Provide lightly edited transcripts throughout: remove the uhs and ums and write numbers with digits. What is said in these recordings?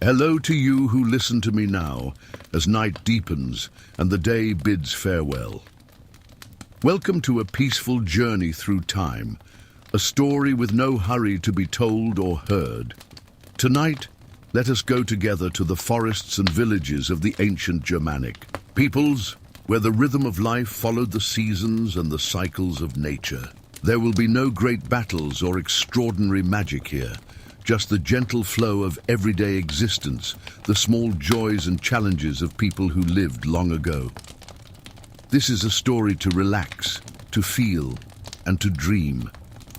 Hello to you who listen to me now, as night deepens and the day bids farewell. Welcome to a peaceful journey through time, a story with no hurry to be told or heard. Tonight, let us go together to the forests and villages of the ancient Germanic peoples, where the rhythm of life followed the seasons and the cycles of nature. There will be no great battles or extraordinary magic here, just the gentle flow of everyday existence, the small joys and challenges of people who lived long ago. This is a story to relax, to feel, and to dream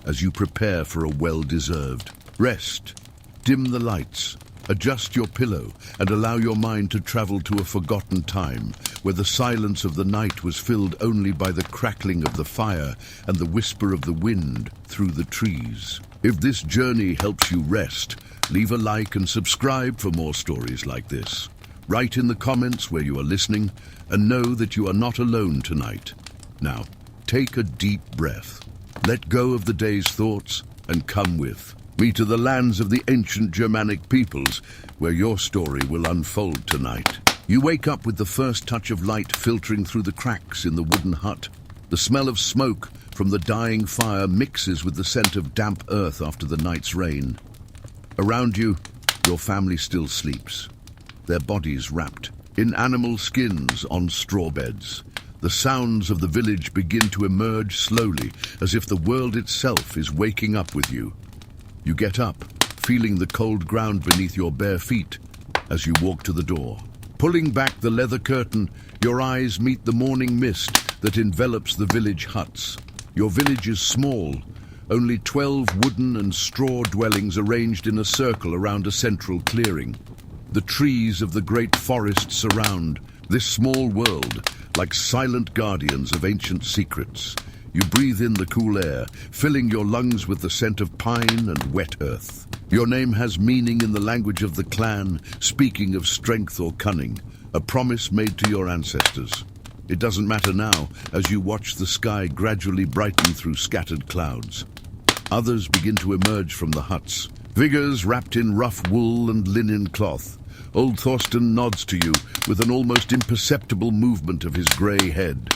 as you prepare for a well-deserved rest. Dim the lights, adjust your pillow, and allow your mind to travel to a forgotten time where the silence of the night was filled only by the crackling of the fire and the whisper of the wind through the trees. If this journey helps you rest, leave a like and subscribe for more stories like this. Write in the comments where you are listening and know that you are not alone tonight. Now, take a deep breath. Let go of the day's thoughts and come with me to the lands of the ancient Germanic peoples where your story will unfold tonight. You wake up with the first touch of light filtering through the cracks in the wooden hut. The smell of smoke from the dying fire mixes with the scent of damp earth after the night's rain. Around you, your family still sleeps, their bodies wrapped in animal skins on straw beds. The sounds of the village begin to emerge slowly, as if the world itself is waking up with you. You get up, feeling the cold ground beneath your bare feet as you walk to the door. Pulling back the leather curtain, your eyes meet the morning mist that envelops the village huts. Your village is small, only 12 wooden and straw dwellings arranged in a circle around a central clearing. The trees of the great forest surround this small world like silent guardians of ancient secrets. You breathe in the cool air, filling your lungs with the scent of pine and wet earth. Your name has meaning in the language of the clan, speaking of strength or cunning, a promise made to your ancestors. It doesn't matter now as you watch the sky gradually brighten through scattered clouds. Others begin to emerge from the huts, figures wrapped in rough wool and linen cloth. Old Thorsten nods to you with an almost imperceptible movement of his grey head.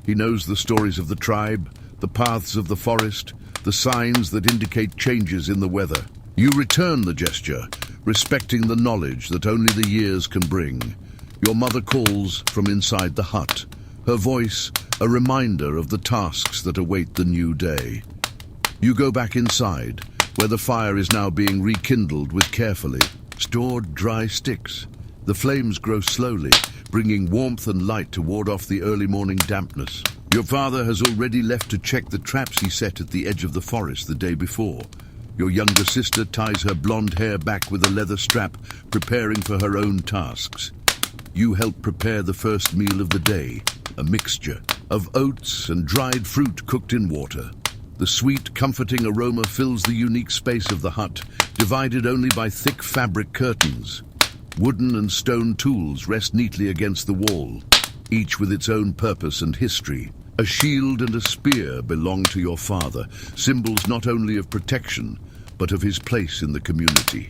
He knows the stories of the tribe, the paths of the forest, the signs that indicate changes in the weather. You return the gesture, respecting the knowledge that only the years can bring. Your mother calls from inside the hut, her voice a reminder of the tasks that await the new day. You go back inside, where the fire is now being rekindled with carefully stored dry sticks. The flames grow slowly, bringing warmth and light to ward off the early morning dampness. Your father has already left to check the traps he set at the edge of the forest the day before. Your younger sister ties her blonde hair back with a leather strap, preparing for her own tasks. You help prepare the first meal of the day, a mixture of oats and dried fruit cooked in water. The sweet, comforting aroma fills the unique space of the hut, divided only by thick fabric curtains. Wooden and stone tools rest neatly against the wall, each with its own purpose and history. A shield and a spear belong to your father, symbols not only of protection, but of his place in the community.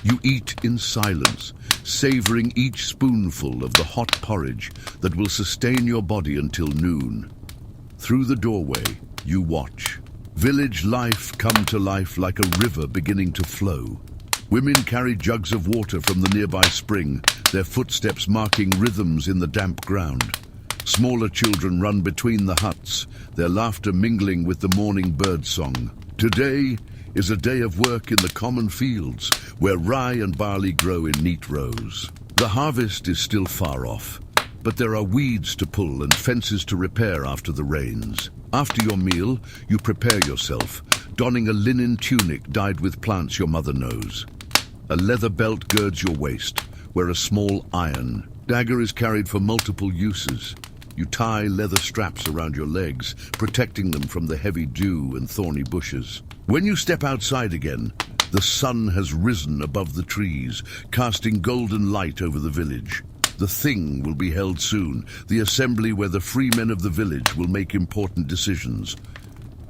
You eat in silence, savoring each spoonful of the hot porridge that will sustain your body until noon. Through the doorway, you watch. Village life come to life like a river beginning to flow. Women carry jugs of water from the nearby spring, their footsteps marking rhythms in the damp ground. Smaller children run between the huts, their laughter mingling with the morning bird song. Today is a day of work in the common fields, where rye and barley grow in neat rows. The harvest is still far off, but there are weeds to pull and fences to repair after the rains. After your meal, you prepare yourself, donning a linen tunic dyed with plants your mother knows. A leather belt girds your waist, where a small iron dagger is carried for multiple uses. You tie leather straps around your legs, protecting them from the heavy dew and thorny bushes. When you step outside again, the sun has risen above the trees, casting golden light over the village. The Thing will be held soon, the assembly where the free men of the village will make important decisions.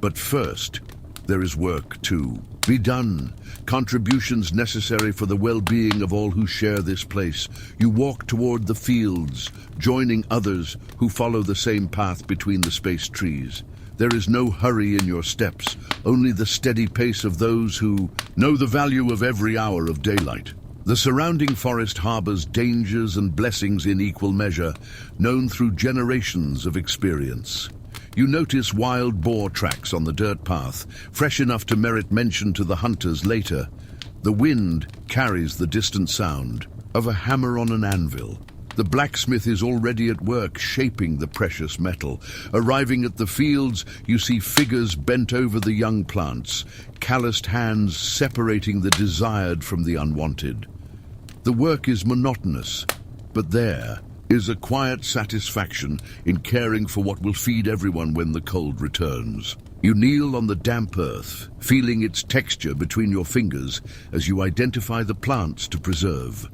But first, there is work too. be done. Contributions necessary for the well-being of all who share this place. You walk toward the fields, joining others who follow the same path between the spaced trees. There is no hurry in your steps, only the steady pace of those who know the value of every hour of daylight. The surrounding forest harbors dangers and blessings in equal measure, known through generations of experience. You notice wild boar tracks on the dirt path, fresh enough to merit mention to the hunters later. The wind carries the distant sound of a hammer on an anvil. The blacksmith is already at work shaping the precious metal. Arriving at the fields, you see figures bent over the young plants, calloused hands separating the desired from the unwanted. The work is monotonous, but there is a quiet satisfaction in caring for what will feed everyone when the cold returns. You kneel on the damp earth, feeling its texture between your fingers as you identify the plants to preserve.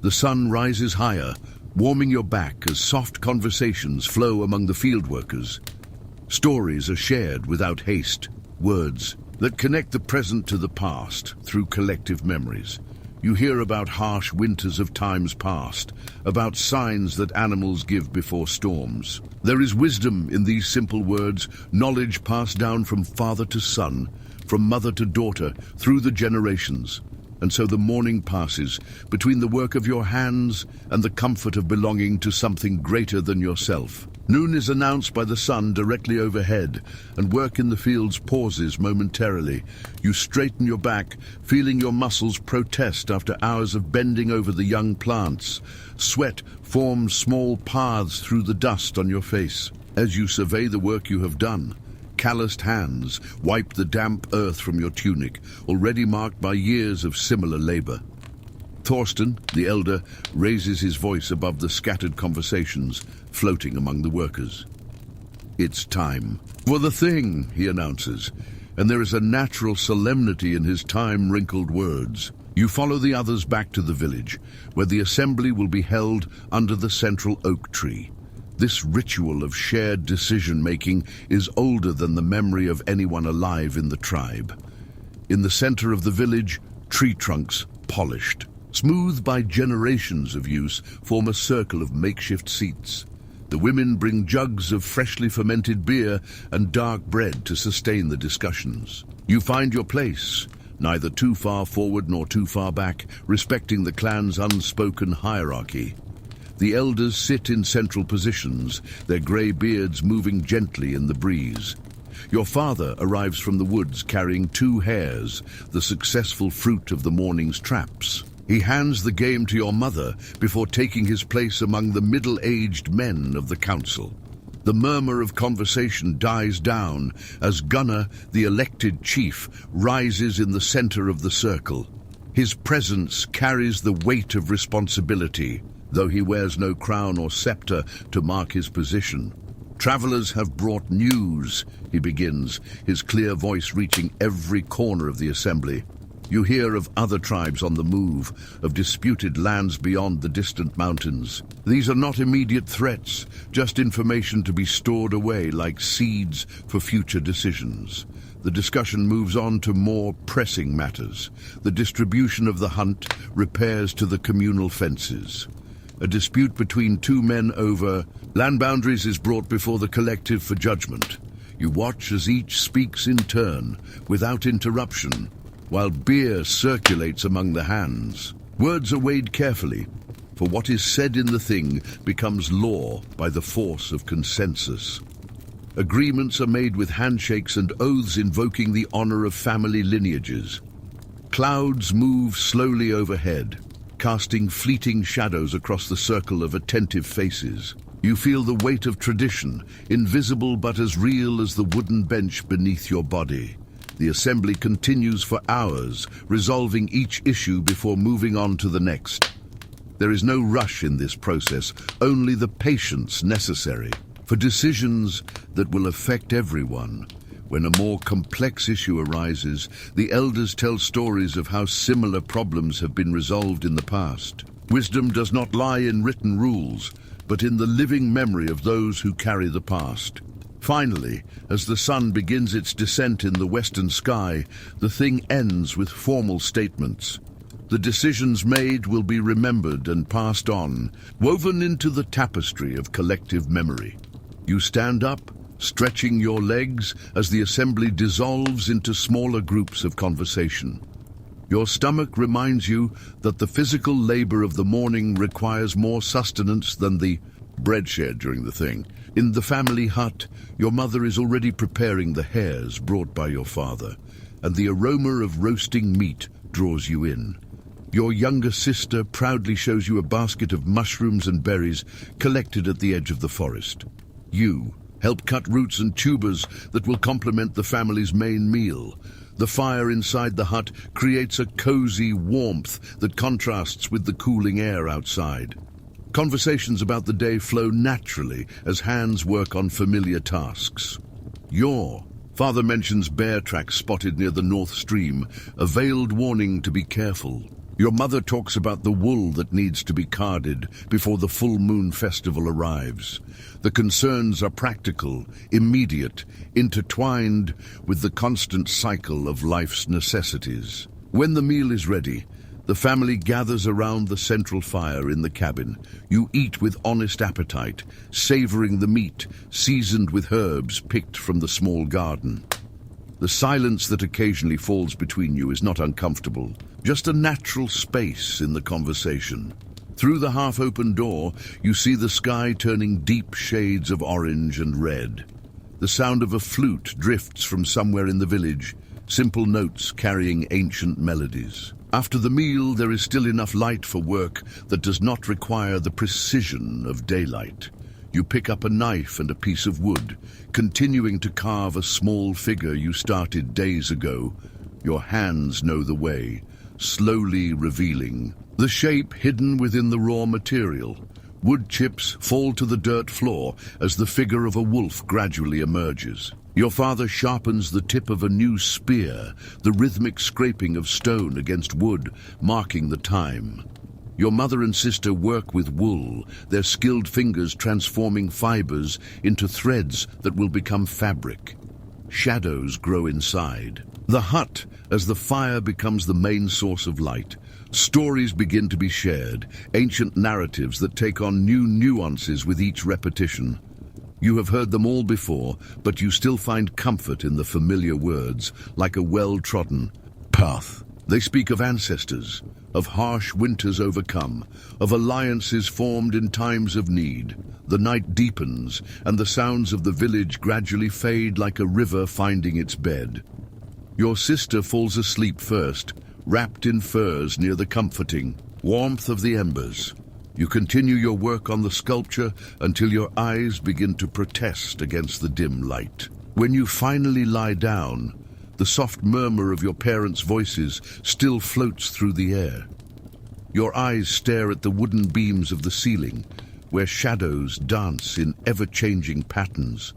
The sun rises higher, warming your back as soft conversations flow among the field workers. Stories are shared without haste, words that connect the present to the past through collective memories. You hear about harsh winters of times past, about signs that animals give before storms. There is wisdom in these simple words, knowledge passed down from father to son, from mother to daughter, through the generations. And so the morning passes between the work of your hands and the comfort of belonging to something greater than yourself. Noon is announced by the sun directly overhead, and work in the fields pauses momentarily. You straighten your back, feeling your muscles protest after hours of bending over the young plants. Sweat forms small paths through the dust on your face. As you survey the work you have done, calloused hands wipe the damp earth from your tunic, already marked by years of similar labor. Thorsten, the elder, raises his voice above the scattered conversations floating among the workers. It's time for the thing, he announces, and there is a natural solemnity in his time-wrinkled words. You follow the others back to the village, where the assembly will be held under the central oak tree. This ritual of shared decision-making is older than the memory of anyone alive in the tribe. In the center of the village, tree trunks, polished, smoothed by generations of use, form a circle of makeshift seats. The women bring jugs of freshly fermented beer and dark bread to sustain the discussions. You find your place, neither too far forward nor too far back, respecting the clan's unspoken hierarchy. The elders sit in central positions, their grey beards moving gently in the breeze. Your father arrives from the woods carrying 2 hares, the successful fruit of the morning's traps. He hands the game to your mother before taking his place among the middle-aged men of the council. The murmur of conversation dies down as Gunnar, the elected chief, rises in the center of the circle. His presence carries the weight of responsibility, though he wears no crown or scepter to mark his position. Travelers have brought news, he begins, his clear voice reaching every corner of the assembly. You hear of other tribes on the move, of disputed lands beyond the distant mountains. These are not immediate threats, just information to be stored away like seeds for future decisions. The discussion moves on to more pressing matters. The distribution of the hunt, repairs to the communal fences. A dispute between 2 men over land boundaries is brought before the collective for judgment. You watch as each speaks in turn, without interruption, while beer circulates among the hands. Words are weighed carefully, for what is said in the thing becomes law by the force of consensus. Agreements are made with handshakes and oaths invoking the honor of family lineages. Clouds move slowly overhead, casting fleeting shadows across the circle of attentive faces. You feel the weight of tradition, invisible but as real as the wooden bench beneath your body. The assembly continues for hours, resolving each issue before moving on to the next. There is no rush in this process, only the patience necessary for decisions that will affect everyone. When a more complex issue arises, the elders tell stories of how similar problems have been resolved in the past. Wisdom does not lie in written rules, but in the living memory of those who carry the past. Finally, as the sun begins its descent in the western sky, the thing ends with formal statements. The decisions made will be remembered and passed on, woven into the tapestry of collective memory. You stand up, stretching your legs as the assembly dissolves into smaller groups of conversation. Your stomach reminds you that the physical labor of the morning requires more sustenance than the bread shared during the thing. In the family hut, your mother is already preparing the hares brought by your father, and the aroma of roasting meat draws you in. Your younger sister proudly shows you a basket of mushrooms and berries collected at the edge of the forest. You help cut roots and tubers that will complement the family's main meal. The fire inside the hut creates a cozy warmth that contrasts with the cooling air outside. Conversations about the day flow naturally as hands work on familiar tasks. Your father mentions bear tracks spotted near the North Stream, a veiled warning to be careful. Your mother talks about the wool that needs to be carded before the full moon festival arrives. The concerns are practical, immediate, intertwined with the constant cycle of life's necessities. When the meal is ready, the family gathers around the central fire in the cabin. You eat with honest appetite, savoring the meat, seasoned with herbs picked from the small garden. The silence that occasionally falls between you is not uncomfortable, just a natural space in the conversation. Through the half-open door, you see the sky turning deep shades of orange and red. The sound of a flute drifts from somewhere in the village, simple notes carrying ancient melodies. After the meal, there is still enough light for work that does not require the precision of daylight. You pick up a knife and a piece of wood, continuing to carve a small figure you started days ago. Your hands know the way, slowly revealing the shape hidden within the raw material. Wood chips fall to the dirt floor as the figure of a wolf gradually emerges. Your father sharpens the tip of a new spear, the rhythmic scraping of stone against wood, marking the time. Your mother and sister work with wool, their skilled fingers transforming fibers into threads that will become fabric. Shadows grow inside the hut as the fire becomes the main source of light. Stories begin to be shared, ancient narratives that take on new nuances with each repetition. You have heard them all before, but you still find comfort in the familiar words, like a well-trodden path. They speak of ancestors, of harsh winters overcome, of alliances formed in times of need. The night deepens, and the sounds of the village gradually fade like a river finding its bed. Your sister falls asleep first, wrapped in furs near the comforting warmth of the embers. You continue your work on the sculpture until your eyes begin to protest against the dim light. When you finally lie down, the soft murmur of your parents' voices still floats through the air. Your eyes stare at the wooden beams of the ceiling, where shadows dance in ever-changing patterns.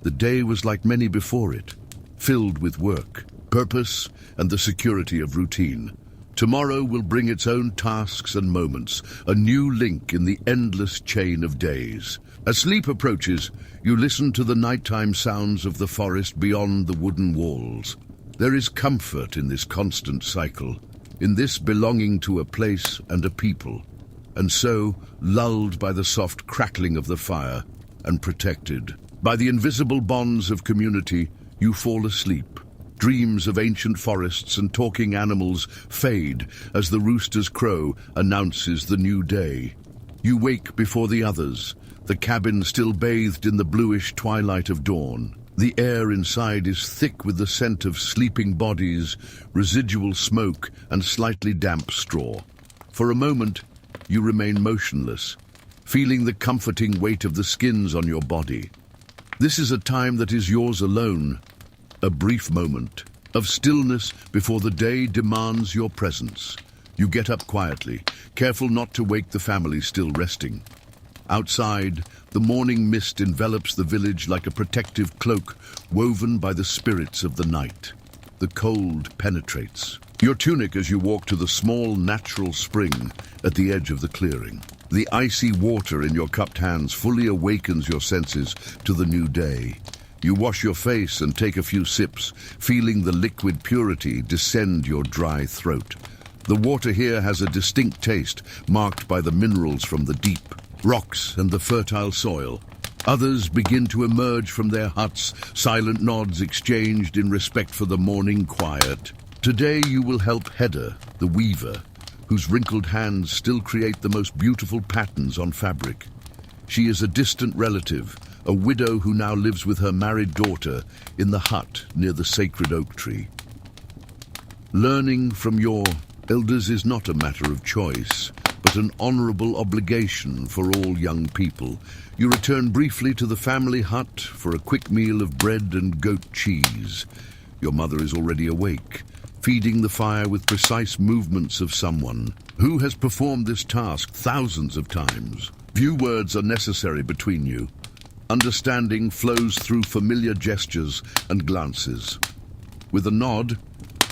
The day was like many before it, filled with work, purpose, and the security of routine. Tomorrow will bring its own tasks and moments, a new link in the endless chain of days. As sleep approaches, you listen to the nighttime sounds of the forest beyond the wooden walls. There is comfort in this constant cycle, in this belonging to a place and a people. And so, lulled by the soft crackling of the fire and protected by the invisible bonds of community, you fall asleep. Dreams of ancient forests and talking animals fade as the rooster's crow announces the new day. You wake before the others, the cabin still bathed in the bluish twilight of dawn. The air inside is thick with the scent of sleeping bodies, residual smoke, and slightly damp straw. For a moment, you remain motionless, feeling the comforting weight of the skins on your body. This is a time that is yours alone, a brief moment of stillness before the day demands your presence. You get up quietly, careful not to wake the family still resting. Outside, the morning mist envelops the village like a protective cloak woven by the spirits of the night. The cold penetrates your tunic as you walk to the small natural spring at the edge of the clearing. The icy water in your cupped hands fully awakens your senses to the new day. You wash your face and take a few sips, feeling the liquid purity descend your dry throat. The water here has a distinct taste, marked by the minerals from the deep, rocks and the fertile soil. Others begin to emerge from their huts, silent nods exchanged in respect for the morning quiet. Today you will help Hedda, the weaver, whose wrinkled hands still create the most beautiful patterns on fabric. She is a distant relative, a widow who now lives with her married daughter in the hut near the sacred oak tree. Learning from your elders is not a matter of choice, but an honorable obligation for all young people. You return briefly to the family hut for a quick meal of bread and goat cheese. Your mother is already awake, feeding the fire with precise movements of someone who has performed this task thousands of times. Few words are necessary between you. Understanding flows through familiar gestures and glances. With a nod,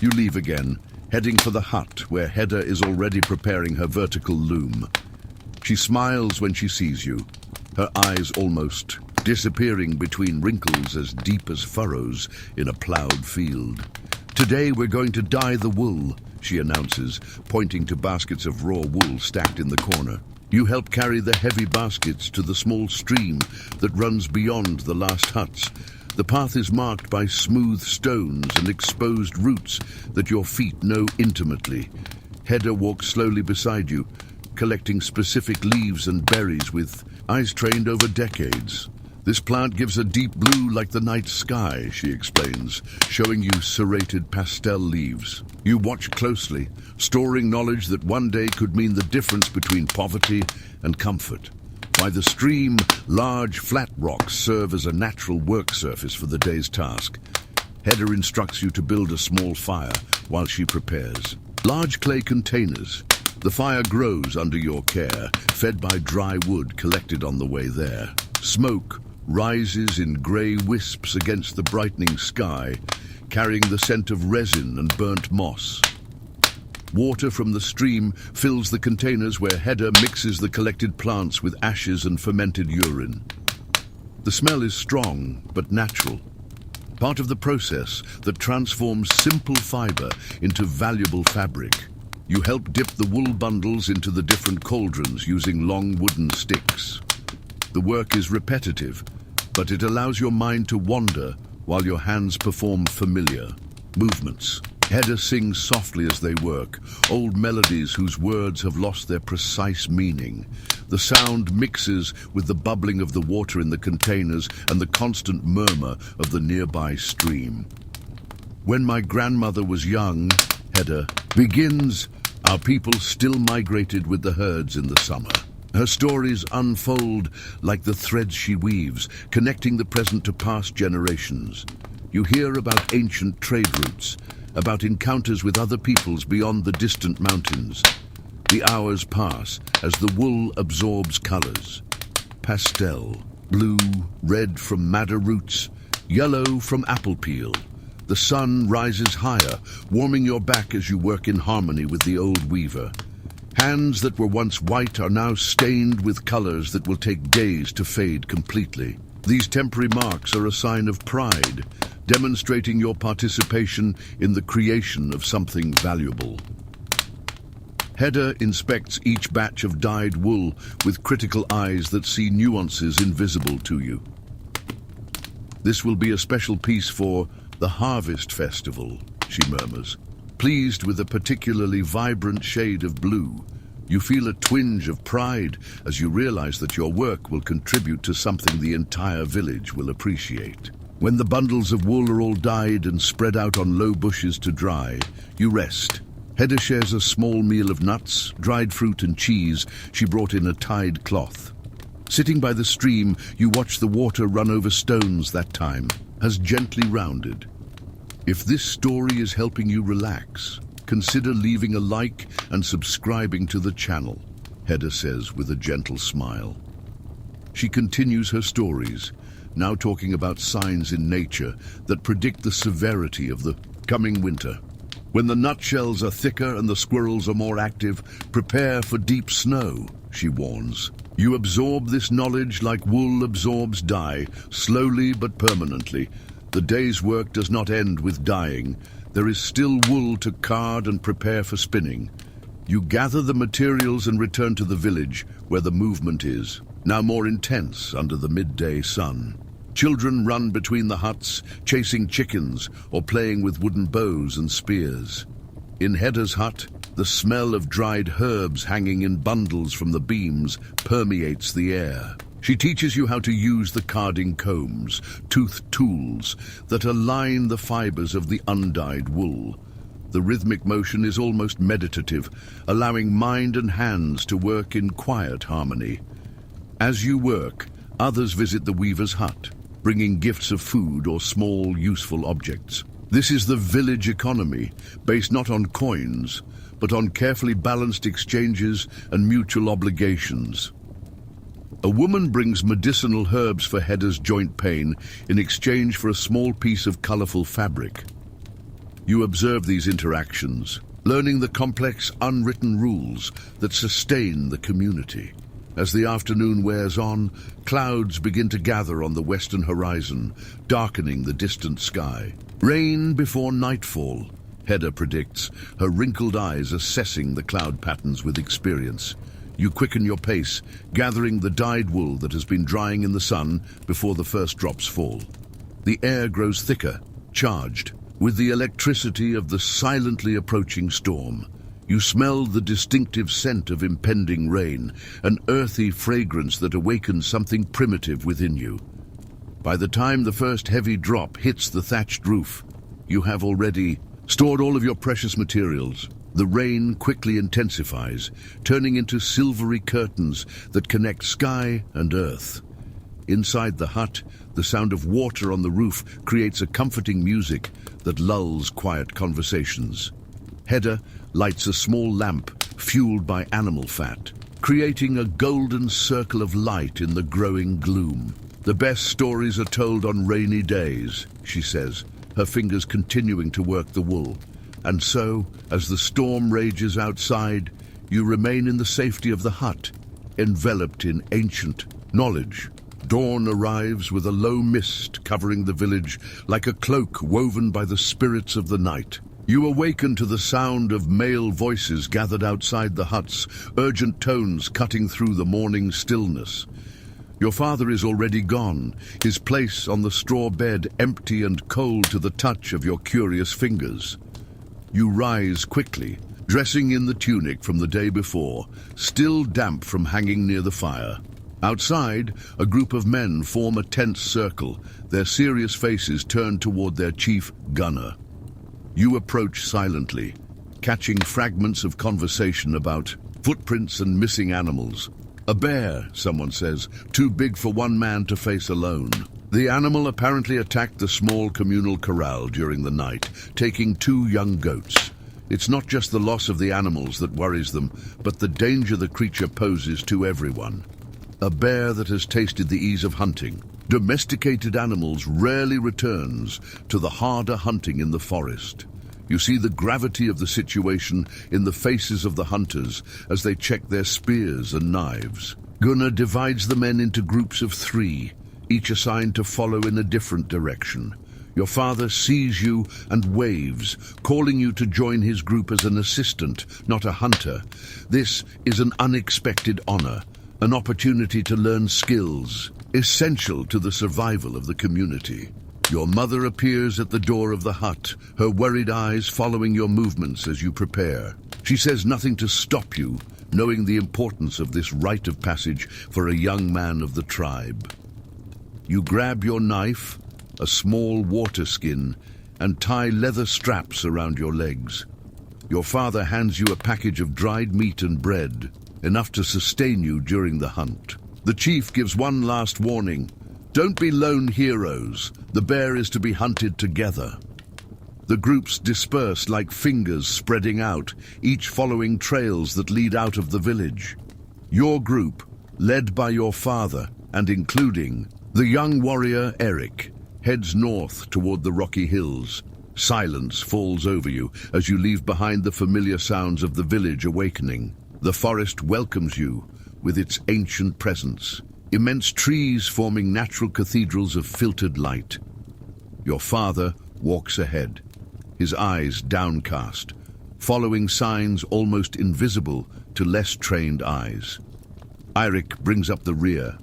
you leave again, heading for the hut where Hedda is already preparing her vertical loom. She smiles when she sees you, her eyes almost disappearing between wrinkles as deep as furrows in a plowed field. "Today we're going to dye the wool," she announces, pointing to baskets of raw wool stacked in the corner. You help carry the heavy baskets to the small stream that runs beyond the last huts. The path is marked by smooth stones and exposed roots that your feet know intimately. Hedda walks slowly beside you, collecting specific leaves and berries with eyes trained over decades. "This plant gives a deep blue like the night sky," she explains, showing you serrated pastel leaves. You watch closely, storing knowledge that one day could mean the difference between poverty and comfort. By the stream, large flat rocks serve as a natural work surface for the day's task. Hedda instructs you to build a small fire while she prepares. Large clay containers. The fire grows under your care, fed by dry wood collected on the way there. Smoke rises in grey wisps against the brightening sky, carrying the scent of resin and burnt moss. Water from the stream fills the containers where Hedda mixes the collected plants with ashes and fermented urine. The smell is strong but natural, part of the process that transforms simple fiber into valuable fabric. You help dip the wool bundles into the different cauldrons using long wooden sticks. The work is repetitive, but it allows your mind to wander while your hands perform familiar movements. Hedda sings softly as they work, old melodies whose words have lost their precise meaning. The sound mixes with the bubbling of the water in the containers and the constant murmur of the nearby stream. "When my grandmother was young," Hedda begins, "our people still migrated with the herds in the summer." Her stories unfold like the threads she weaves, connecting the present to past generations. You hear about ancient trade routes, about encounters with other peoples beyond the distant mountains. The hours pass as the wool absorbs colors. Pastel, blue, red from madder roots, yellow from apple peel. The sun rises higher, warming your back as you work in harmony with the old weaver. Hands that were once white are now stained with colors that will take days to fade completely. These temporary marks are a sign of pride, demonstrating your participation in the creation of something valuable. Hedda inspects each batch of dyed wool with critical eyes that see nuances invisible to you. "This will be a special piece for the Harvest Festival," she murmurs. Pleased with a particularly vibrant shade of blue, you feel a twinge of pride as you realize that your work will contribute to something the entire village will appreciate. When the bundles of wool are all dyed and spread out on low bushes to dry, you rest. Hedda shares a small meal of nuts, dried fruit and cheese she brought in a tied cloth. Sitting by the stream, you watch the water run over stones that time has gently rounded. If this story is helping you relax, consider leaving a like and subscribing to the channel, Hedda says with a gentle smile. She continues her stories, now talking about signs in nature that predict the severity of the coming winter. When the nutshells are thicker and the squirrels are more active, prepare for deep snow, she warns. You absorb this knowledge like wool absorbs dye, slowly but permanently. The day's work does not end with dyeing. There is still wool to card and prepare for spinning. You gather the materials and return to the village, where the movement is, now more intense under the midday sun. Children run between the huts, chasing chickens or playing with wooden bows and spears. In Hedda's hut, the smell of dried herbs hanging in bundles from the beams permeates the air. She teaches you how to use the carding combs, toothed tools that align the fibers of the undyed wool. The rhythmic motion is almost meditative, allowing mind and hands to work in quiet harmony. As you work, others visit the weaver's hut, bringing gifts of food or small, useful objects. This is the village economy, based not on coins, but on carefully balanced exchanges and mutual obligations. A woman brings medicinal herbs for Hedda's joint pain in exchange for a small piece of colorful fabric. You observe these interactions, learning the complex, unwritten rules that sustain the community. As the afternoon wears on, clouds begin to gather on the western horizon, darkening the distant sky. Rain before nightfall, Hedda predicts, her wrinkled eyes assessing the cloud patterns with experience. You quicken your pace, gathering the dyed wool that has been drying in the sun before the first drops fall. The air grows thicker, charged, with the electricity of the silently approaching storm. You smell the distinctive scent of impending rain, an earthy fragrance that awakens something primitive within you. By the time the first heavy drop hits the thatched roof, you have already stored all of your precious materials. The rain quickly intensifies, turning into silvery curtains that connect sky and earth. Inside the hut, the sound of water on the roof creates a comforting music that lulls quiet conversations. Hedda lights a small lamp fueled by animal fat, creating a golden circle of light in the growing gloom. The best stories are told on rainy days, she says, her fingers continuing to work the wool. And so, as the storm rages outside, you remain in the safety of the hut, enveloped in ancient knowledge. Dawn arrives with a low mist covering the village like a cloak woven by the spirits of the night. You awaken to the sound of male voices gathered outside the huts, urgent tones cutting through the morning stillness. Your father is already gone, his place on the straw bed empty and cold to the touch of your curious fingers. You rise quickly, dressing in the tunic from the day before, still damp from hanging near the fire. Outside, a group of men form a tense circle, their serious faces turned toward their chief gunner. You approach silently, catching fragments of conversation about footprints and missing animals. A bear, someone says, too big for one man to face alone. The animal apparently attacked the small communal corral during the night, taking 2 young goats. It's not just the loss of the animals that worries them, but the danger the creature poses to everyone. A bear that has tasted the ease of hunting. Domesticated animals rarely returns to the harder hunting in the forest. You see the gravity of the situation in the faces of the hunters as they check their spears and knives. Gunnar divides the men into groups of 3, each assigned to follow in a different direction. Your father sees you and waves, calling you to join his group as an assistant, not a hunter. This is an unexpected honor, an opportunity to learn skills essential to the survival of the community. Your mother appears at the door of the hut, her worried eyes following your movements as you prepare. She says nothing to stop you, knowing the importance of this rite of passage for a young man of the tribe. You grab your knife, a small water skin, and tie leather straps around your legs. Your father hands you a package of dried meat and bread, enough to sustain you during the hunt. The chief gives one last warning. Don't be lone heroes. The bear is to be hunted together. The groups disperse like fingers spreading out, each following trails that lead out of the village. Your group, led by your father and including the young warrior Eric, heads north toward the rocky hills. Silence falls over you as you leave behind the familiar sounds of the village awakening. The forest welcomes you with its ancient presence, immense trees forming natural cathedrals of filtered light. Your father walks ahead, his eyes downcast, following signs almost invisible to less trained eyes. Eirik brings up the rear,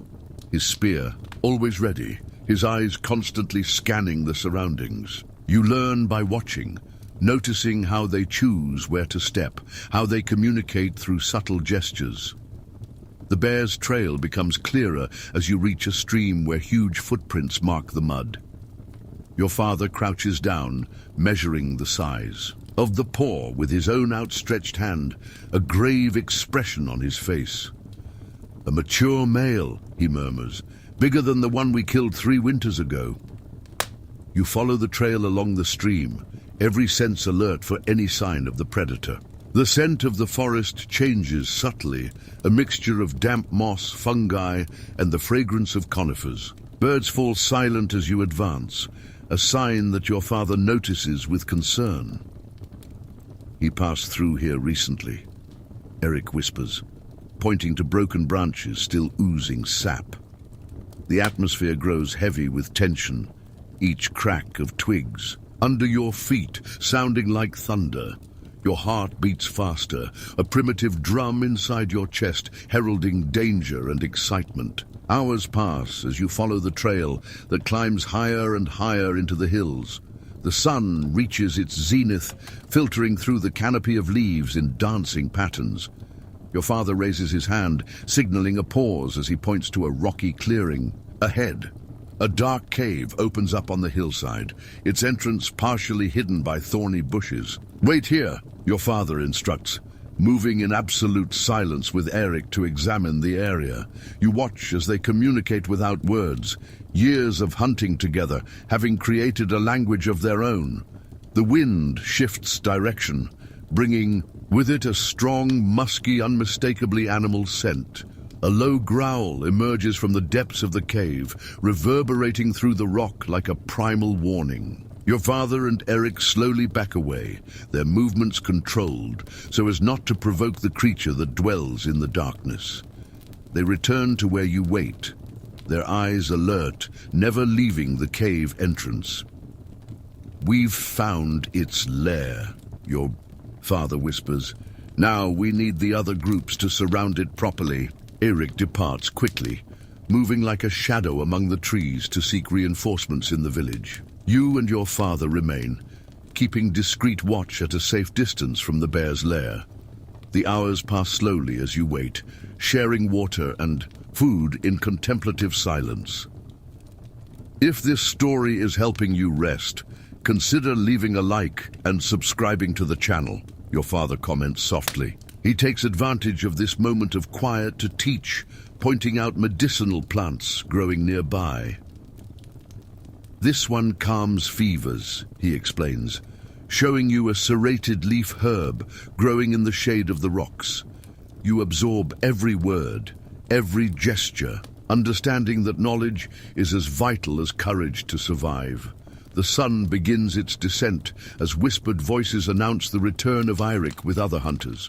his spear always ready, his eyes constantly scanning the surroundings. You learn by watching, noticing how they choose where to step, how they communicate through subtle gestures. The bear's trail becomes clearer as you reach a stream where huge footprints mark the mud. Your father crouches down, measuring the size of the paw with his own outstretched hand, a grave expression on his face. "A mature male," he murmurs, "bigger than the one we killed 3 winters ago." You follow the trail along the stream, every sense alert for any sign of the predator. The scent of the forest changes subtly, a mixture of damp moss, fungi, and the fragrance of conifers. Birds fall silent as you advance, a sign that your father notices with concern. "He passed through here recently," Eirik whispers, pointing to broken branches still oozing sap. The atmosphere grows heavy with tension, each crack of twigs under your feet sounding like thunder. Your heart beats faster, a primitive drum inside your chest heralding danger and excitement. Hours pass as you follow the trail that climbs higher and higher into the hills. The sun reaches its zenith, filtering through the canopy of leaves in dancing patterns. Your father raises his hand, signaling a pause as he points to a rocky clearing. Ahead, a dark cave opens up on the hillside, its entrance partially hidden by thorny bushes. "Wait here," your father instructs, moving in absolute silence with Eirik to examine the area. You watch as they communicate without words, years of hunting together, having created a language of their own. The wind shifts direction, bringing with it a strong, musky, unmistakably animal scent. A low growl emerges from the depths of the cave, reverberating through the rock like a primal warning. Your father and Eirik slowly back away, their movements controlled, so as not to provoke the creature that dwells in the darkness. They return to where you wait, their eyes alert, never leaving the cave entrance. "We've found its lair," your father whispers. "Now we need the other groups to surround it properly." Eirik departs quickly, moving like a shadow among the trees to seek reinforcements in the village. You and your father remain, keeping discreet watch at a safe distance from the bear's lair. The hours pass slowly as you wait, sharing water and food in contemplative silence. If this story is helping you rest, consider leaving a like and subscribing to the channel, your father comments softly. He takes advantage of this moment of quiet to teach, pointing out medicinal plants growing nearby. "This one calms fevers," he explains, showing you a serrated leaf herb growing in the shade of the rocks. You absorb every word, every gesture, understanding that knowledge is as vital as courage to survive. The sun begins its descent as whispered voices announce the return of Eirik with other hunters.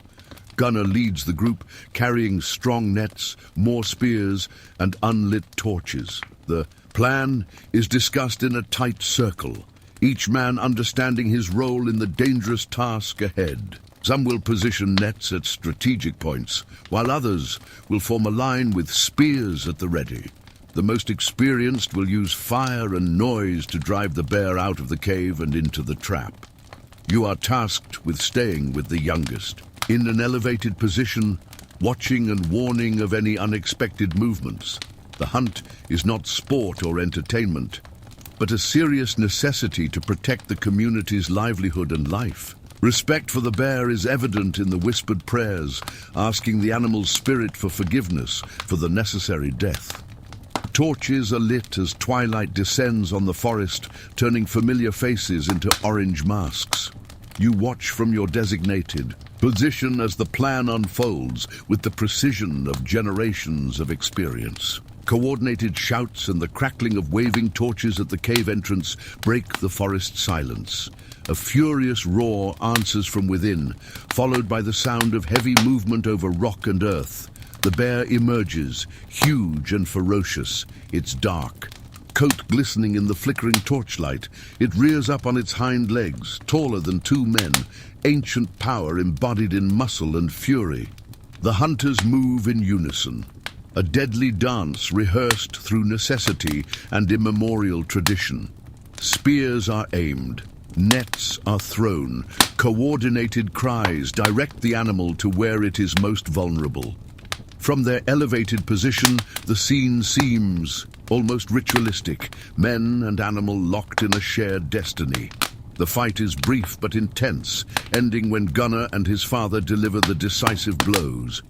Gunnar leads the group, carrying strong nets, more spears, and unlit torches. The plan is discussed in a tight circle, each man understanding his role in the dangerous task ahead. Some will position nets at strategic points, while others will form a line with spears at the ready. The most experienced will use fire and noise to drive the bear out of the cave and into the trap. You are tasked with staying with the youngest, in an elevated position, watching and warning of any unexpected movements. The hunt is not sport or entertainment, but a serious necessity to protect the community's livelihood and life. Respect for the bear is evident in the whispered prayers, asking the animal's spirit for forgiveness for the necessary death. Torches are lit as twilight descends on the forest, turning familiar faces into orange masks. You watch from your designated position as the plan unfolds with the precision of generations of experience. Coordinated shouts and the crackling of waving torches at the cave entrance break the forest silence. A furious roar answers from within, followed by the sound of heavy movement over rock and earth. The bear emerges, huge and ferocious. It's dark. Coat glistening in the flickering torchlight, it rears up on its hind legs, taller than two men, ancient power embodied in muscle and fury. The hunters move in unison, a deadly dance rehearsed through necessity and immemorial tradition. Spears are aimed, nets are thrown, coordinated cries direct the animal to where it is most vulnerable. From their elevated position, the scene seems almost ritualistic, men and animal locked in a shared destiny. The fight is brief but intense, ending when Gunnar and his father deliver the decisive blows.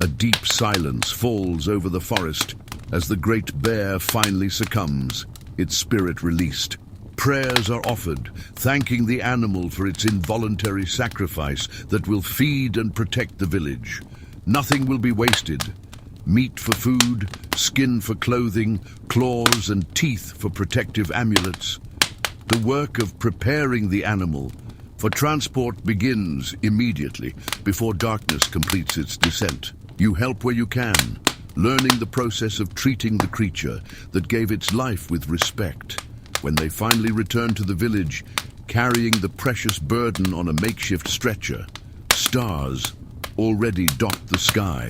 A deep silence falls over the forest as the great bear finally succumbs, its spirit released. Prayers are offered, thanking the animal for its involuntary sacrifice that will feed and protect the village. Nothing will be wasted. Meat for food, skin for clothing, claws and teeth for protective amulets. The work of preparing the animal for transport begins immediately before darkness completes its descent. You help where you can, learning the process of treating the creature that gave its life with respect. When they finally return to the village, carrying the precious burden on a makeshift stretcher, stars already dot the sky.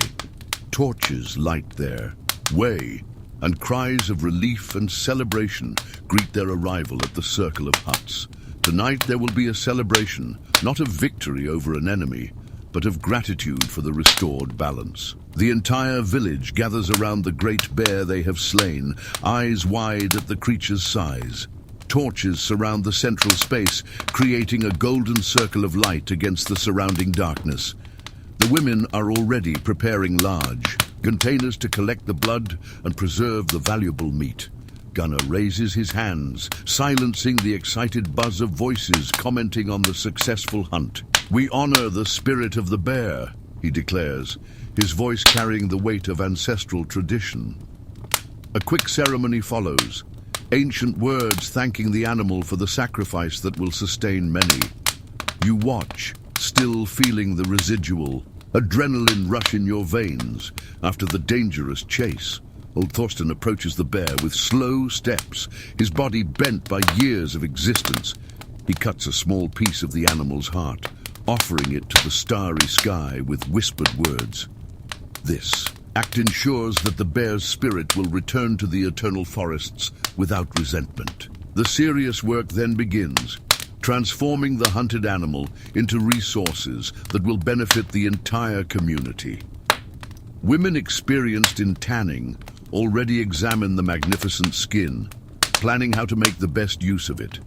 Torches light their way, and cries of relief and celebration greet their arrival at the circle of huts. Tonight there will be a celebration, not of victory over an enemy, but of gratitude for the restored balance. The entire village gathers around the great bear they have slain, eyes wide at the creature's size. Torches surround the central space, creating a golden circle of light against the surrounding darkness. The women are already preparing large containers to collect the blood and preserve the valuable meat. Gunnar raises his hands, silencing the excited buzz of voices commenting on the successful hunt. "We honor the spirit of the bear," he declares, his voice carrying the weight of ancestral tradition. A quick ceremony follows, ancient words thanking the animal for the sacrifice that will sustain many. You watch, still feeling the residual adrenaline rush in your veins after the dangerous chase. Old Thorsten approaches the bear with slow steps, his body bent by years of existence. He cuts a small piece of the animal's heart, offering it to the starry sky with whispered words. This act ensures that the bear's spirit will return to the eternal forests without resentment. The serious work then begins, transforming the hunted animal into resources that will benefit the entire community. Women experienced in tanning already examine the magnificent skin, planning how to make the best use of it.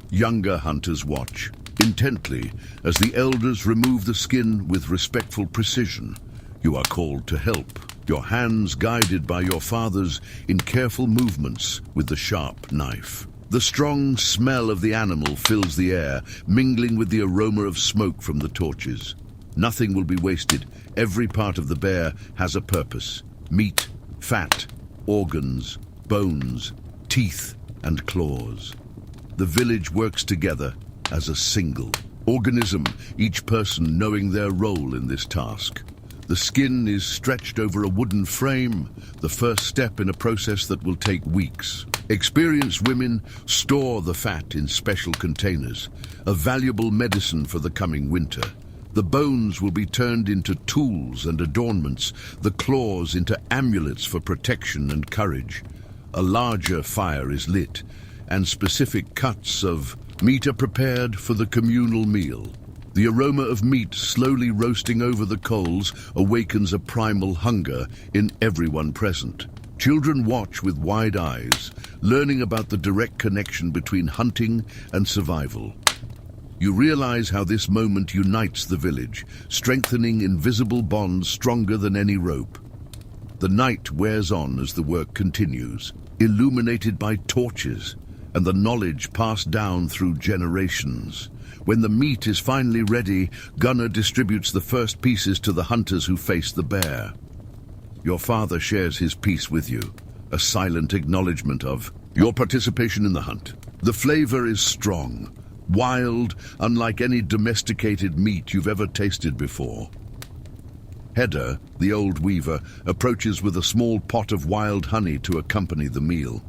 Younger hunters watch intently as the elders remove the skin with respectful precision. You are called to help, your hands guided by your fathers in careful movements with the sharp knife. The strong smell of the animal fills the air, mingling with the aroma of smoke from the torches. Nothing will be wasted. Every part of the bear has a purpose. Meat, fat, organs, bones, teeth, and claws. The village works together as a single organism, each person knowing their role in this task. The skin is stretched over a wooden frame, the first step in a process that will take weeks. Experienced women store the fat in special containers, a valuable medicine for the coming winter. The bones will be turned into tools and adornments, the claws into amulets for protection and courage. A larger fire is lit, and specific cuts of meat are prepared for the communal meal. The aroma of meat slowly roasting over the coals awakens a primal hunger in everyone present. Children watch with wide eyes, learning about the direct connection between hunting and survival. You realize how this moment unites the village, strengthening invisible bonds stronger than any rope. The night wears on as the work continues, illuminated by torches and the knowledge passed down through generations. When the meat is finally ready, Gunnar distributes the first pieces to the hunters who face the bear. Your father shares his piece with you, a silent acknowledgement of your participation in the hunt. The flavor is strong, wild, unlike any domesticated meat you've ever tasted before. Hedda, the old weaver, approaches with a small pot of wild honey to accompany the meal.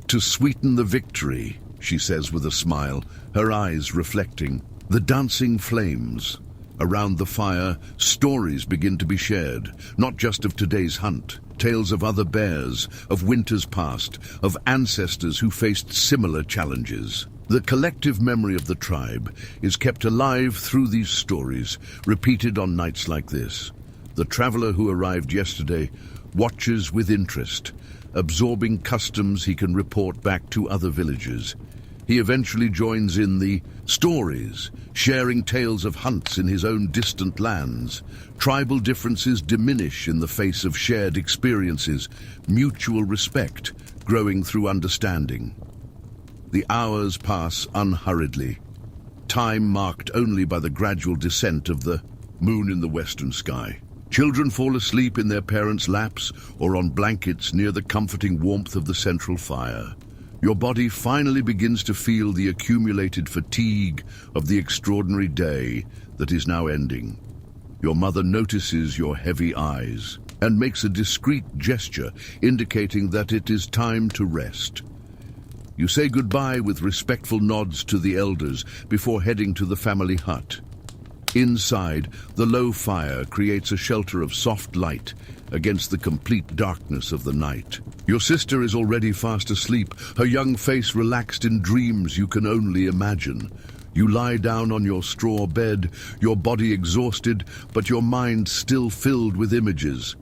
To sweeten the victory, she says with a smile, her eyes reflecting the dancing flames. Around the fire, stories begin to be shared, not just of today's hunt, tales of other bears, of winters past, of ancestors who faced similar challenges. The collective memory of the tribe is kept alive through these stories, repeated on nights like this. The traveler who arrived yesterday watches with interest, absorbing customs he can report back to other villages. He eventually joins in the stories, sharing tales of hunts in his own distant lands. Tribal differences diminish in the face of shared experiences, mutual respect growing through understanding. The hours pass unhurriedly, time marked only by the gradual descent of the moon in the western sky. Children fall asleep in their parents' laps or on blankets near the comforting warmth of the central fire. Your body finally begins to feel the accumulated fatigue of the extraordinary day that is now ending. Your mother notices your heavy eyes and makes a discreet gesture indicating that it is time to rest. You say goodbye with respectful nods to the elders before heading to the family hut. Inside, the low fire creates a shelter of soft light against the complete darkness of the night. Your sister is already fast asleep, her young face relaxed in dreams you can only imagine. You lie down on your straw bed, your body exhausted, but your mind still filled with images.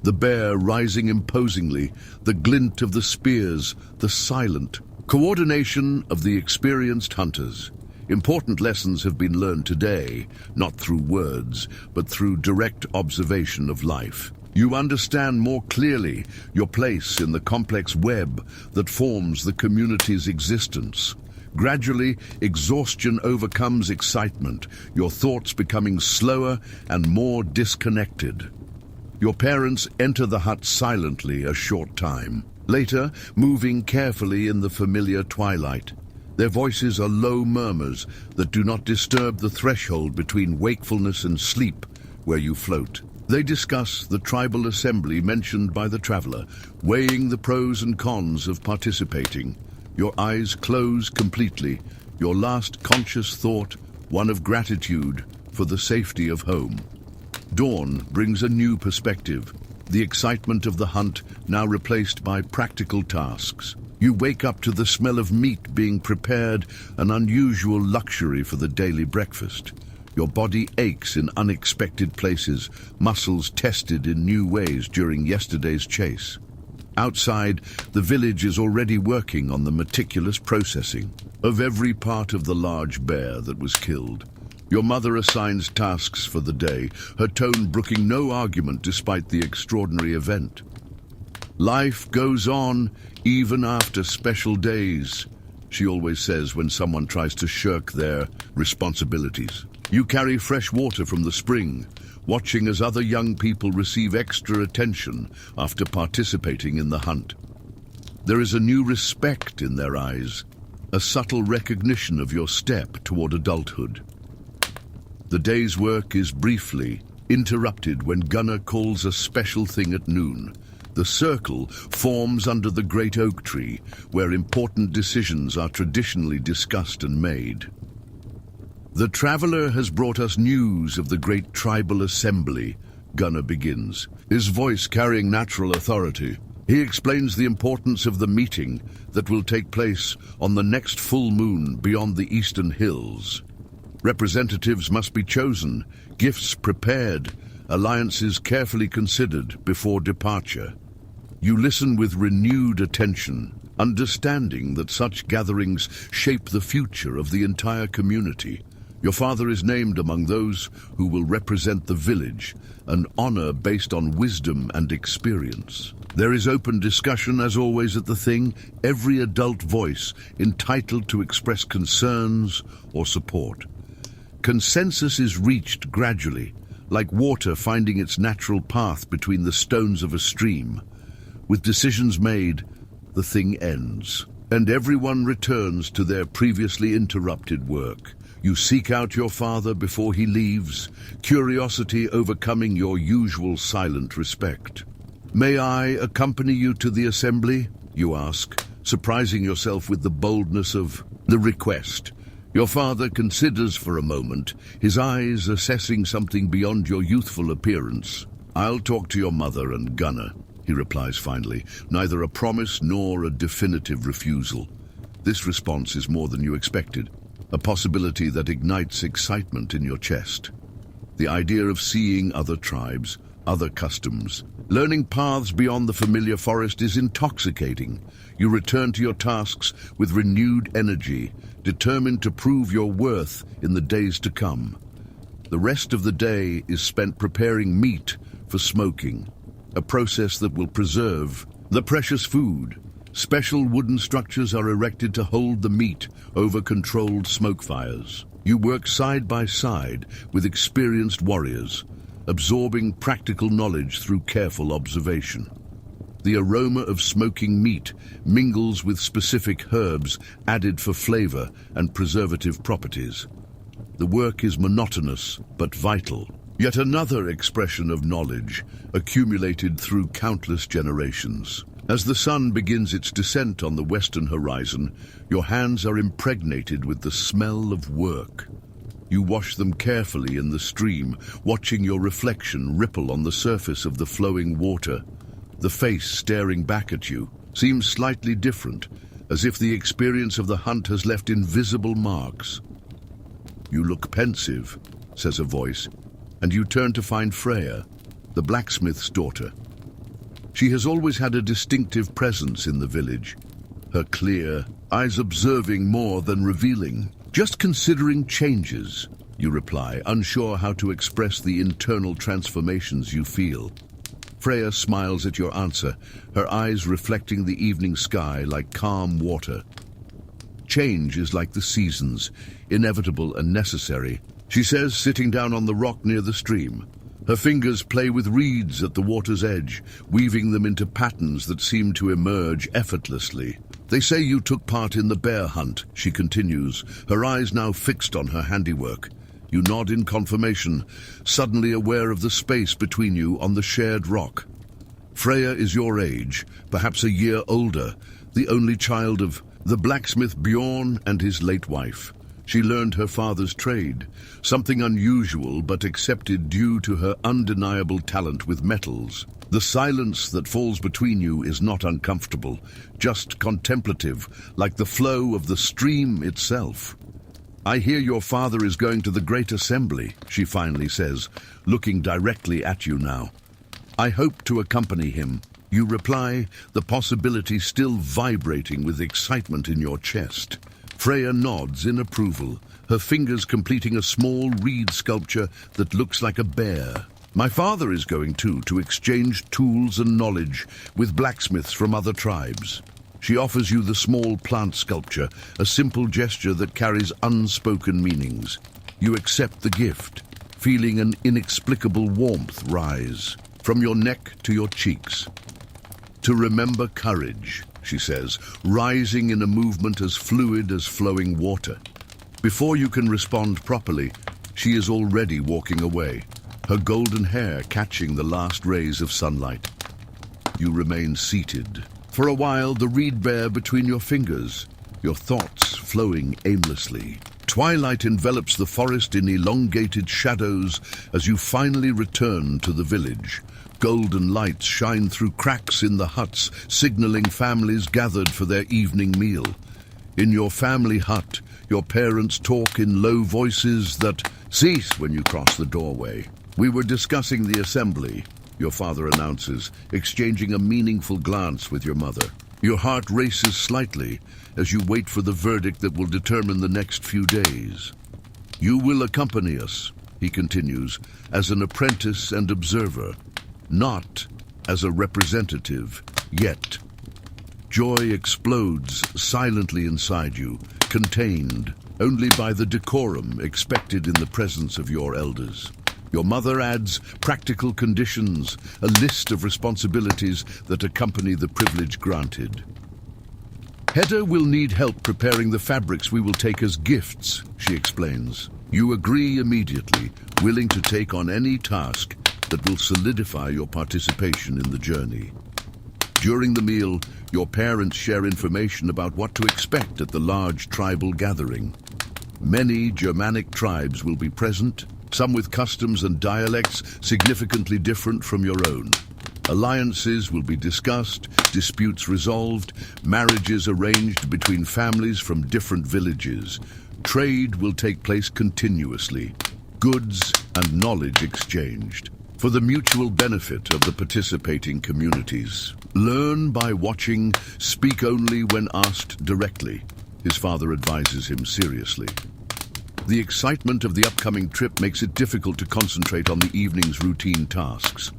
The bear rising imposingly, the glint of the spears, the silent coordination of the experienced hunters. Important lessons have been learned today, not through words, but through direct observation of life. You understand more clearly your place in the complex web that forms the community's existence. Gradually, exhaustion overcomes excitement, your thoughts becoming slower and more disconnected. Your parents enter the hut silently a short time. Later, moving carefully in the familiar twilight. Their voices are low murmurs that do not disturb the threshold between wakefulness and sleep where you float. They discuss the tribal assembly mentioned by the traveler, weighing the pros and cons of participating. Your eyes close completely, your last conscious thought, one of gratitude for the safety of home. Dawn brings a new perspective, the excitement of the hunt now replaced by practical tasks. You wake up to the smell of meat being prepared, an unusual luxury for the daily breakfast. Your body aches in unexpected places, muscles tested in new ways during yesterday's chase. Outside, the village is already working on the meticulous processing of every part of the large bear that was killed. Your mother assigns tasks for the day, her tone brooking no argument despite the extraordinary event. Life goes on even after special days, she always says when someone tries to shirk their responsibilities. You carry fresh water from the spring, watching as other young people receive extra attention after participating in the hunt. There is a new respect in their eyes, a subtle recognition of your step toward adulthood. The day's work is briefly interrupted when Gunnar calls a special thing at noon. The circle forms under the great oak tree, where important decisions are traditionally discussed and made. The traveler has brought us news of the great tribal assembly, Gunnar begins, his voice carrying natural authority. He explains the importance of the meeting that will take place on the next full moon beyond the eastern hills. Representatives must be chosen, gifts prepared, alliances carefully considered before departure. You listen with renewed attention, understanding that such gatherings shape the future of the entire community. Your father is named among those who will represent the village, an honor based on wisdom and experience. There is open discussion, as always at the thing, every adult voice entitled to express concerns or support. Consensus is reached gradually, like water finding its natural path between the stones of a stream. With decisions made, the thing ends, and everyone returns to their previously interrupted work. You seek out your father before he leaves, curiosity overcoming your usual silent respect. "May I accompany you to the assembly?" you ask, surprising yourself with the boldness of the request. Your father considers for a moment, his eyes assessing something beyond your youthful appearance. "I'll talk to your mother and Gunner," he replies finally, neither a promise nor a definitive refusal. This response is more than you expected, a possibility that ignites excitement in your chest. The idea of seeing other tribes, other customs, learning paths beyond the familiar forest is intoxicating. You return to your tasks with renewed energy, determined to prove your worth in the days to come. The rest of the day is spent preparing meat for smoking, a process that will preserve the precious food. Special wooden structures are erected to hold the meat over controlled smoke fires. You work side by side with experienced warriors, absorbing practical knowledge through careful observation. The aroma of smoking meat mingles with specific herbs added for flavor and preservative properties. The work is monotonous but vital, yet another expression of knowledge accumulated through countless generations. As the sun begins its descent on the western horizon, your hands are impregnated with the smell of work. You wash them carefully in the stream, watching your reflection ripple on the surface of the flowing water. The face staring back at you seems slightly different, as if the experience of the hunt has left invisible marks. "You look pensive," says a voice, and you turn to find Freya, the blacksmith's daughter. She has always had a distinctive presence in the village, her clear eyes observing more than revealing. "Just considering changes," you reply, unsure how to express the internal transformations you feel. Freya smiles at your answer, her eyes reflecting the evening sky like calm water. "Change is like the seasons, inevitable and necessary," she says, sitting down on the rock near the stream. Her fingers play with reeds at the water's edge, weaving them into patterns that seem to emerge effortlessly. "They say you took part in the bear hunt," she continues, her eyes now fixed on her handiwork. You nod in confirmation, suddenly aware of the space between you on the shared rock. Freya is your age, perhaps a year older, the only child of the blacksmith Bjorn and his late wife. She learned her father's trade, something unusual but accepted due to her undeniable talent with metals. The silence that falls between you is not uncomfortable, just contemplative, like the flow of the stream itself. "I hear your father is going to the Great Assembly," she finally says, looking directly at you now. "I hope to accompany him," you reply, the possibility still vibrating with excitement in your chest. Freya nods in approval, her fingers completing a small reed sculpture that looks like a bear. "My father is going too, to exchange tools and knowledge with blacksmiths from other tribes." She offers you the small plant sculpture, a simple gesture that carries unspoken meanings. You accept the gift, feeling an inexplicable warmth rise from your neck to your cheeks. "To remember courage," she says, rising in a movement as fluid as flowing water. Before you can respond properly, she is already walking away, her golden hair catching the last rays of sunlight. You remain seated. For a while, the reed bear between your fingers, your thoughts flowing aimlessly. Twilight envelops the forest in elongated shadows as you finally return to the village. Golden lights shine through cracks in the huts, signaling families gathered for their evening meal. In your family hut, your parents talk in low voices that cease when you cross the doorway. "We were discussing the assembly," your father announces, exchanging a meaningful glance with your mother. Your heart races slightly as you wait for the verdict that will determine the next few days. "You will accompany us," he continues, "as an apprentice and observer, not as a representative yet." Joy explodes silently inside you, contained only by the decorum expected in the presence of your elders. Your mother adds practical conditions, a list of responsibilities that accompany the privilege granted. Hedda will need help preparing the fabrics we will take as gifts, she explains. You agree immediately, willing to take on any task that will solidify your participation in the journey. During the meal, your parents share information about what to expect at the large tribal gathering. Many Germanic tribes will be present, some with customs and dialects significantly different from your own. Alliances will be discussed, disputes resolved, marriages arranged between families from different villages. Trade will take place continuously, goods and knowledge exchanged, for the mutual benefit of the participating communities. Learn by watching, speak only when asked directly, his father advises him seriously. The excitement of the upcoming trip makes it difficult to concentrate on the evening's routine tasks.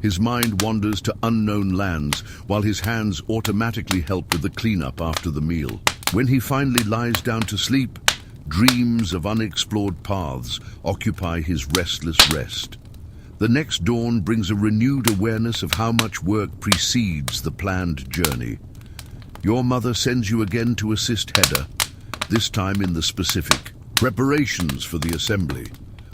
His mind wanders to unknown lands, while his hands automatically help with the cleanup after the meal. When he finally lies down to sleep, dreams of unexplored paths occupy his restless rest. The next dawn brings a renewed awareness of how much work precedes the planned journey. Your mother sends you again to assist Hedda, this time in the specific preparations for the assembly.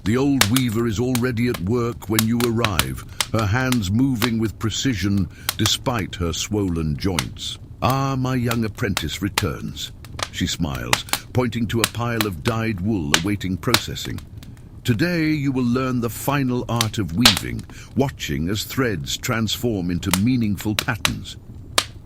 The old weaver is already at work when you arrive, her hands moving with precision despite her swollen joints. Ah, my young apprentice returns, she smiles, pointing to a pile of dyed wool awaiting processing. Today you will learn the final art of weaving, watching as threads transform into meaningful patterns.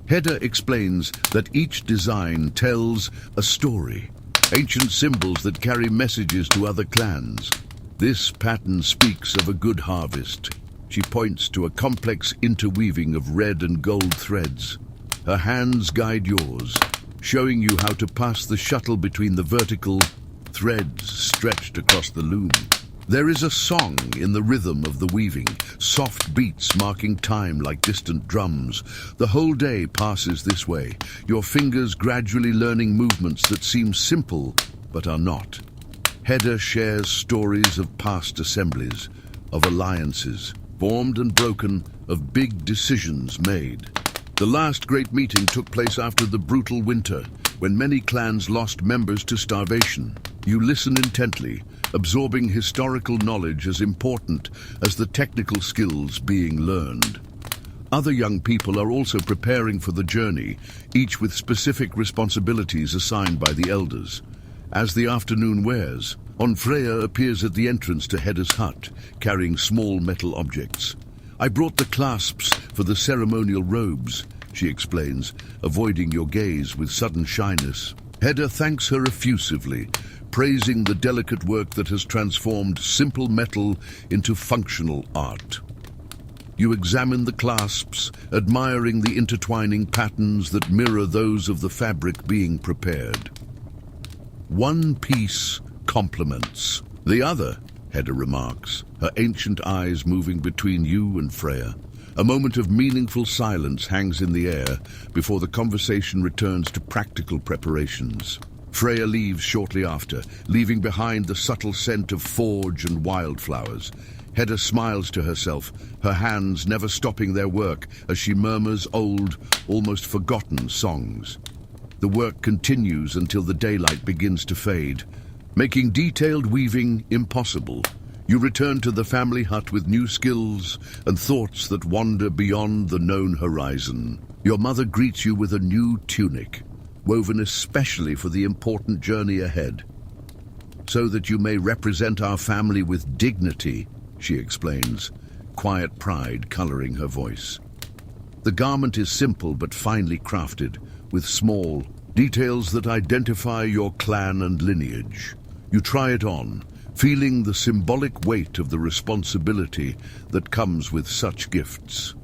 Hedda explains that each design tells a story, ancient symbols that carry messages to other clans. This pattern speaks of a good harvest. She points to a complex interweaving of red and gold threads. Her hands guide yours, showing you how to pass the shuttle between the vertical threads stretched across the loom. There is a song in the rhythm of the weaving, soft beats marking time like distant drums. The whole day passes this way, your fingers gradually learning movements that seem simple but are not. Hedda shares stories of past assemblies, of alliances, formed and broken, of big decisions made. The last great meeting took place after the brutal winter, when many clans lost members to starvation. You listen intently, absorbing historical knowledge as important as the technical skills being learned. Other young people are also preparing for the journey, each with specific responsibilities assigned by the elders. As the afternoon wears, Freya appears at the entrance to Hedda's hut, carrying small metal objects. I brought the clasps for the ceremonial robes, she explains, avoiding your gaze with sudden shyness. Hedda thanks her effusively, praising the delicate work that has transformed simple metal into functional art. You examine the clasps, admiring the intertwining patterns that mirror those of the fabric being prepared. One piece complements the other, Hedda remarks, her ancient eyes moving between you and Freya. A moment of meaningful silence hangs in the air before the conversation returns to practical preparations. Freya leaves shortly after, leaving behind the subtle scent of forge and wildflowers. Hedda smiles to herself, her hands never stopping their work as she murmurs old, almost forgotten songs. The work continues until the daylight begins to fade, making detailed weaving impossible. You return to the family hut with new skills and thoughts that wander beyond the known horizon. Your mother greets you with a new tunic, woven especially for the important journey ahead. So that you may represent our family with dignity, she explains, quiet pride coloring her voice. The garment is simple but finely crafted, with small details that identify your clan and lineage. You try it on, feeling the symbolic weight of the responsibility that comes with such gifts.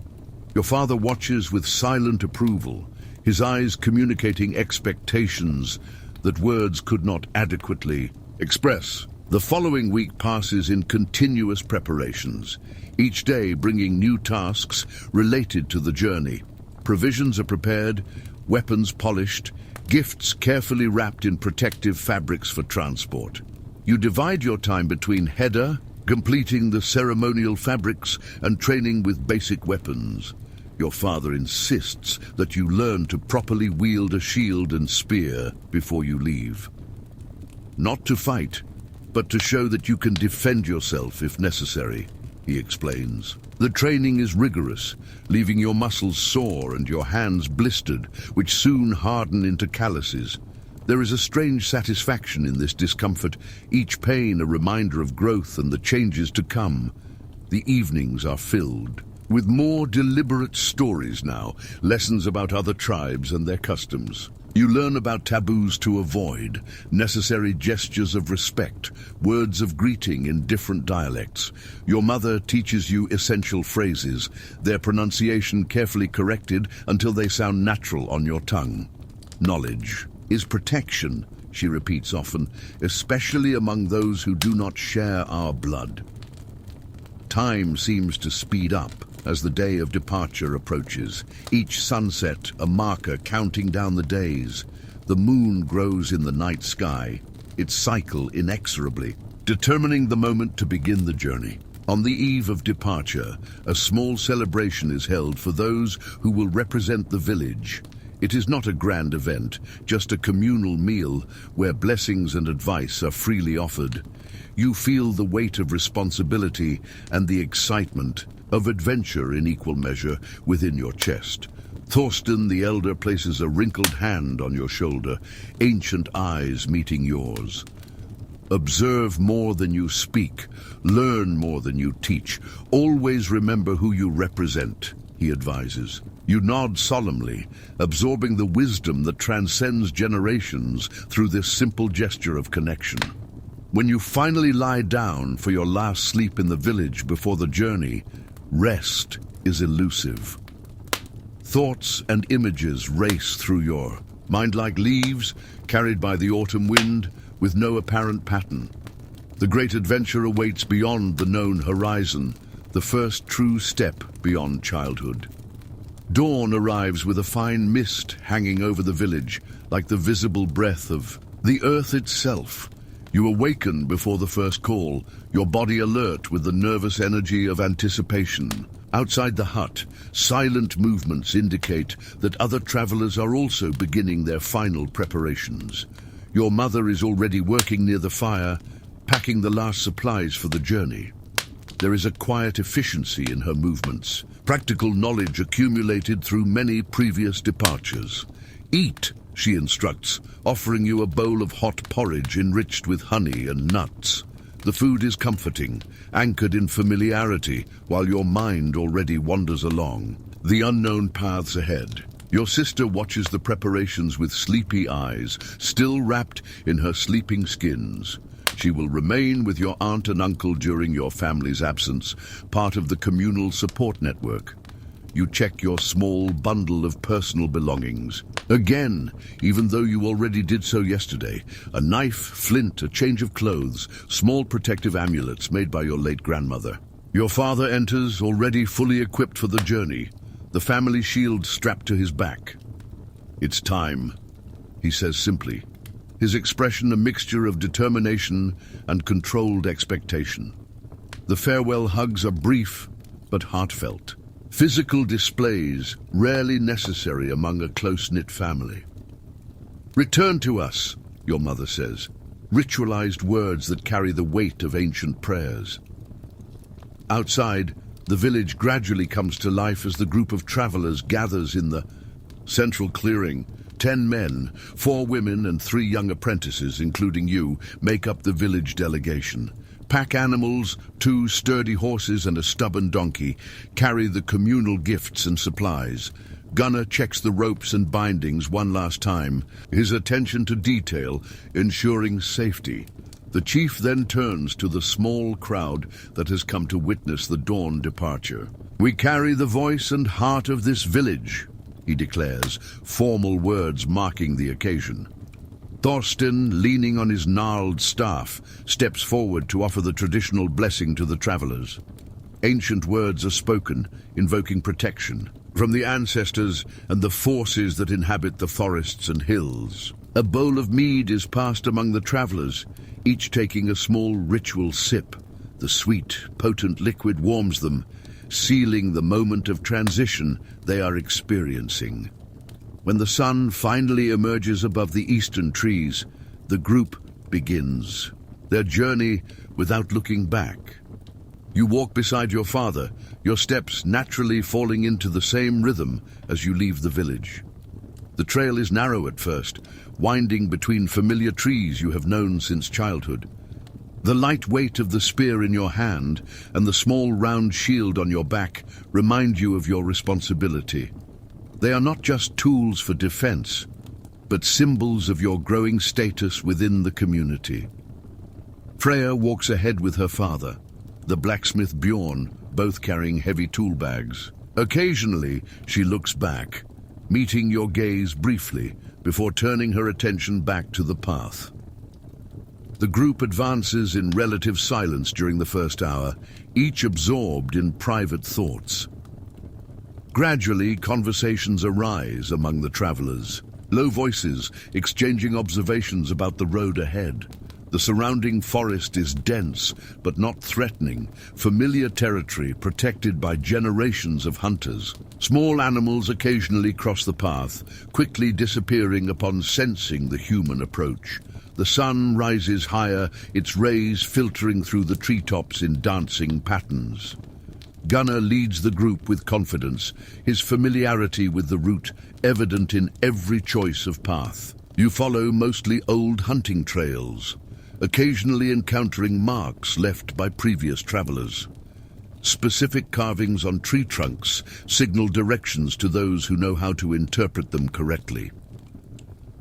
Your father watches with silent approval, his eyes communicating expectations that words could not adequately express. The following week passes in continuous preparations, each day bringing new tasks related to the journey. Provisions are prepared, weapons polished, gifts carefully wrapped in protective fabrics for transport. You divide your time between Hedda, completing the ceremonial fabrics and training with basic weapons. Your father insists that you learn to properly wield a shield and spear before you leave. Not to fight, but to show that you can defend yourself if necessary, he explains. The training is rigorous, leaving your muscles sore and your hands blistered, which soon harden into calluses. There is a strange satisfaction in this discomfort, each pain a reminder of growth and the changes to come. The evenings are filled with more deliberate stories now, lessons about other tribes and their customs. You learn about taboos to avoid, necessary gestures of respect, words of greeting in different dialects. Your mother teaches you essential phrases, their pronunciation carefully corrected until they sound natural on your tongue. Knowledge is protection, she repeats often, especially among those who do not share our blood. Time seems to speed up as the day of departure approaches, each sunset a marker counting down the days. The moon grows in the night sky, its cycle inexorably, determining the moment to begin the journey. On the eve of departure, a small celebration is held for those who will represent the village. It is not a grand event, just a communal meal where blessings and advice are freely offered. You feel the weight of responsibility and the excitement of adventure in equal measure within your chest. Thorsten the elder places a wrinkled hand on your shoulder, ancient eyes meeting yours. Observe more than you speak, learn more than you teach. Always remember who you represent, he advises. You nod solemnly, absorbing the wisdom that transcends generations through this simple gesture of connection. When you finally lie down for your last sleep in the village before the journey, rest is elusive. Thoughts and images race through your mind like leaves carried by the autumn wind with no apparent pattern. The great adventure awaits beyond the known horizon, the first true step beyond childhood. Dawn arrives with a fine mist hanging over the village, like the visible breath of the earth itself. You awaken before the first call, your body alert with the nervous energy of anticipation. Outside the hut, silent movements indicate that other travelers are also beginning their final preparations. Your mother is already working near the fire, packing the last supplies for the journey. There is a quiet efficiency in her movements, practical knowledge accumulated through many previous departures. Eat, she instructs, offering you a bowl of hot porridge enriched with honey and nuts. The food is comforting, anchored in familiarity, while your mind already wanders along the unknown paths ahead. Your sister watches the preparations with sleepy eyes, still wrapped in her sleeping skins. She will remain with your aunt and uncle during your family's absence, part of the communal support network. You check your small bundle of personal belongings. Again, even though you already did so yesterday, a knife, flint, a change of clothes, small protective amulets made by your late grandmother. Your father enters, already fully equipped for the journey, the family shield strapped to his back. It's time, he says simply, his expression a mixture of determination and controlled expectation. The farewell hugs are brief but heartfelt. Physical displays rarely necessary among a close-knit family. Return to us, your mother says, ritualized words that carry the weight of ancient prayers. Outside, the village gradually comes to life as the group of travelers gathers in the central clearing. 10 men, 4 women and 3 young apprentices, including you, make up the village delegation. Pack animals, 2 sturdy horses and a stubborn donkey, carry the communal gifts and supplies. Gunnar checks the ropes and bindings one last time, his attention to detail, ensuring safety. The chief then turns to the small crowd that has come to witness the dawn departure. We carry the voice and heart of this village, he declares, formal words marking the occasion. Thorsten, leaning on his gnarled staff, steps forward to offer the traditional blessing to the travelers. Ancient words are spoken, invoking protection from the ancestors and the forces that inhabit the forests and hills. A bowl of mead is passed among the travelers, each taking a small ritual sip, The sweet, potent liquid warms them, sealing the moment of transition they are experiencing. When the sun finally emerges above the eastern trees, the group begins their journey without looking back. You walk beside your father, your steps naturally falling into the same rhythm as you leave the village. The trail is narrow at first, winding between familiar trees you have known since childhood. The light weight of the spear in your hand and the small round shield on your back remind you of your responsibility. They are not just tools for defense, but symbols of your growing status within the community. Freya walks ahead with her father, the blacksmith Bjorn, both carrying heavy tool bags. Occasionally, she looks back, meeting your gaze briefly before turning her attention back to the path. The group advances in relative silence during the first hour, each absorbed in private thoughts. Gradually, conversations arise among the travelers, low voices exchanging observations about the road ahead. The surrounding forest is dense, but not threatening, familiar territory protected by generations of hunters. Small animals occasionally cross the path, quickly disappearing upon sensing the human approach. The sun rises higher, its rays filtering through the treetops in dancing patterns. Gunnar leads the group with confidence, his familiarity with the route evident in every choice of path. You follow mostly old hunting trails, occasionally encountering marks left by previous travelers. Specific carvings on tree trunks signal directions to those who know how to interpret them correctly.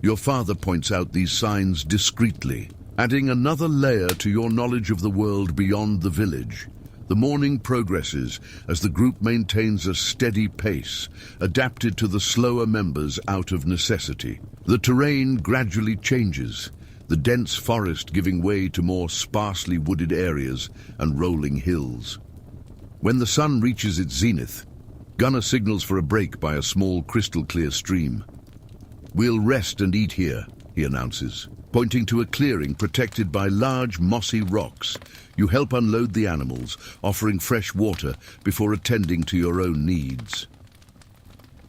Your father points out these signs discreetly, adding another layer to your knowledge of the world beyond the village. The morning progresses as the group maintains a steady pace, adapted to the slower members out of necessity. The terrain gradually changes, the dense forest giving way to more sparsely wooded areas and rolling hills. When the sun reaches its zenith, Gunnar signals for a break by a small crystal-clear stream. "We'll rest and eat here," he announces, pointing to a clearing protected by large mossy rocks. You help unload the animals, offering fresh water before attending to your own needs.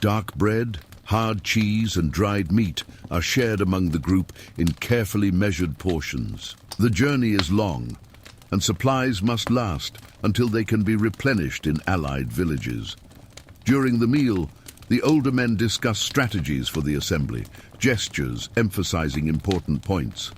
Dark bread, hard cheese and dried meat are shared among the group in carefully measured portions. The journey is long, and supplies must last until they can be replenished in allied villages. During the meal, the older men discuss strategies for the assembly, gestures emphasizing important points.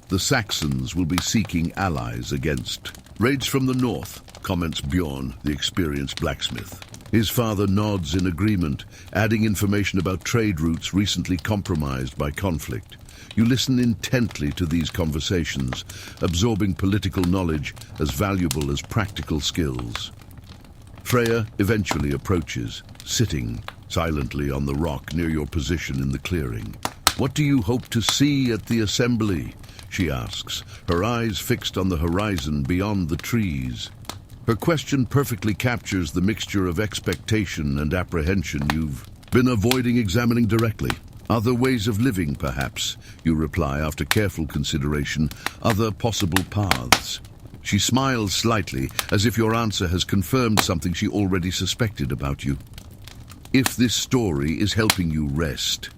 The Saxons will be seeking allies against raids from the north, comments Bjorn, the experienced blacksmith. His father nods in agreement, adding information about trade routes recently compromised by conflict. You listen intently to these conversations, absorbing political knowledge as valuable as practical skills. Freya eventually approaches, sitting silently on the rock near your position in the clearing. "What do you hope to see at the assembly?" she asks, her eyes fixed on the horizon beyond the trees. Her question perfectly captures the mixture of expectation and apprehension you've been avoiding examining directly. "Other ways of living, perhaps," you reply after careful consideration, "other possible paths." She smiles slightly, as if your answer has confirmed something she already suspected about you. If this story is helping you rest,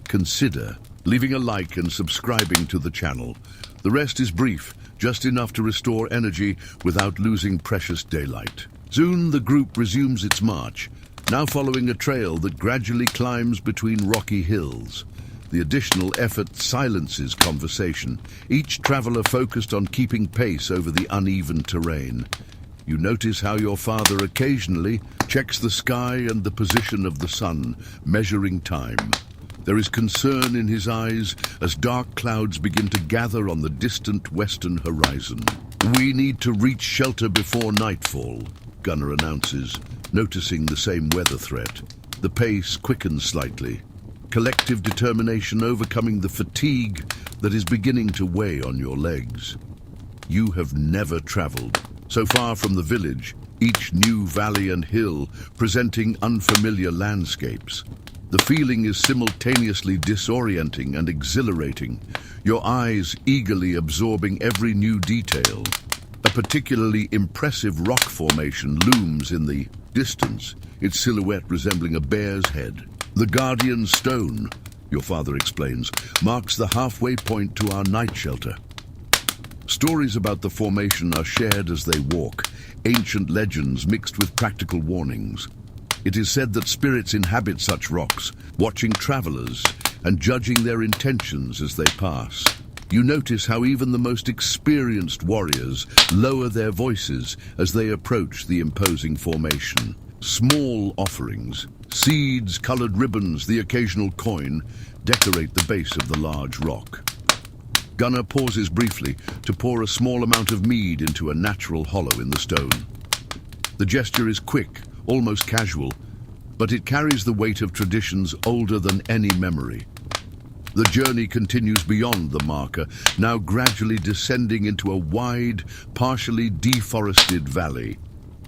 consider leaving a like and subscribing to the channel. The rest is brief, just enough to restore energy without losing precious daylight. Soon the group resumes its march, now following a trail that gradually climbs between rocky hills. The additional effort silences conversation, each traveler focused on keeping pace over the uneven terrain. You notice how your father occasionally checks the sky and the position of the sun, measuring time. There is concern in his eyes as dark clouds begin to gather on the distant western horizon. "We need to reach shelter before nightfall," Gunnar announces, noticing the same weather threat. The pace quickens slightly, collective determination overcoming the fatigue that is beginning to weigh on your legs. You have never traveled so far from the village, each new valley and hill presenting unfamiliar landscapes. The feeling is simultaneously disorienting and exhilarating, your eyes eagerly absorbing every new detail. A particularly impressive rock formation looms in the distance, its silhouette resembling a bear's head. The Guardian Stone, your father explains, marks the halfway point to our night shelter. Stories about the formation are shared as they walk, ancient legends mixed with practical warnings. It is said that spirits inhabit such rocks, watching travelers and judging their intentions as they pass. You notice how even the most experienced warriors lower their voices as they approach the imposing formation. Small offerings, seeds, colored ribbons, the occasional coin, decorate the base of the large rock. Gunnar pauses briefly to pour a small amount of mead into a natural hollow in the stone. The gesture is quick, almost casual, but it carries the weight of traditions older than any memory. The journey continues beyond the marker, now gradually descending into a wide, partially deforested valley.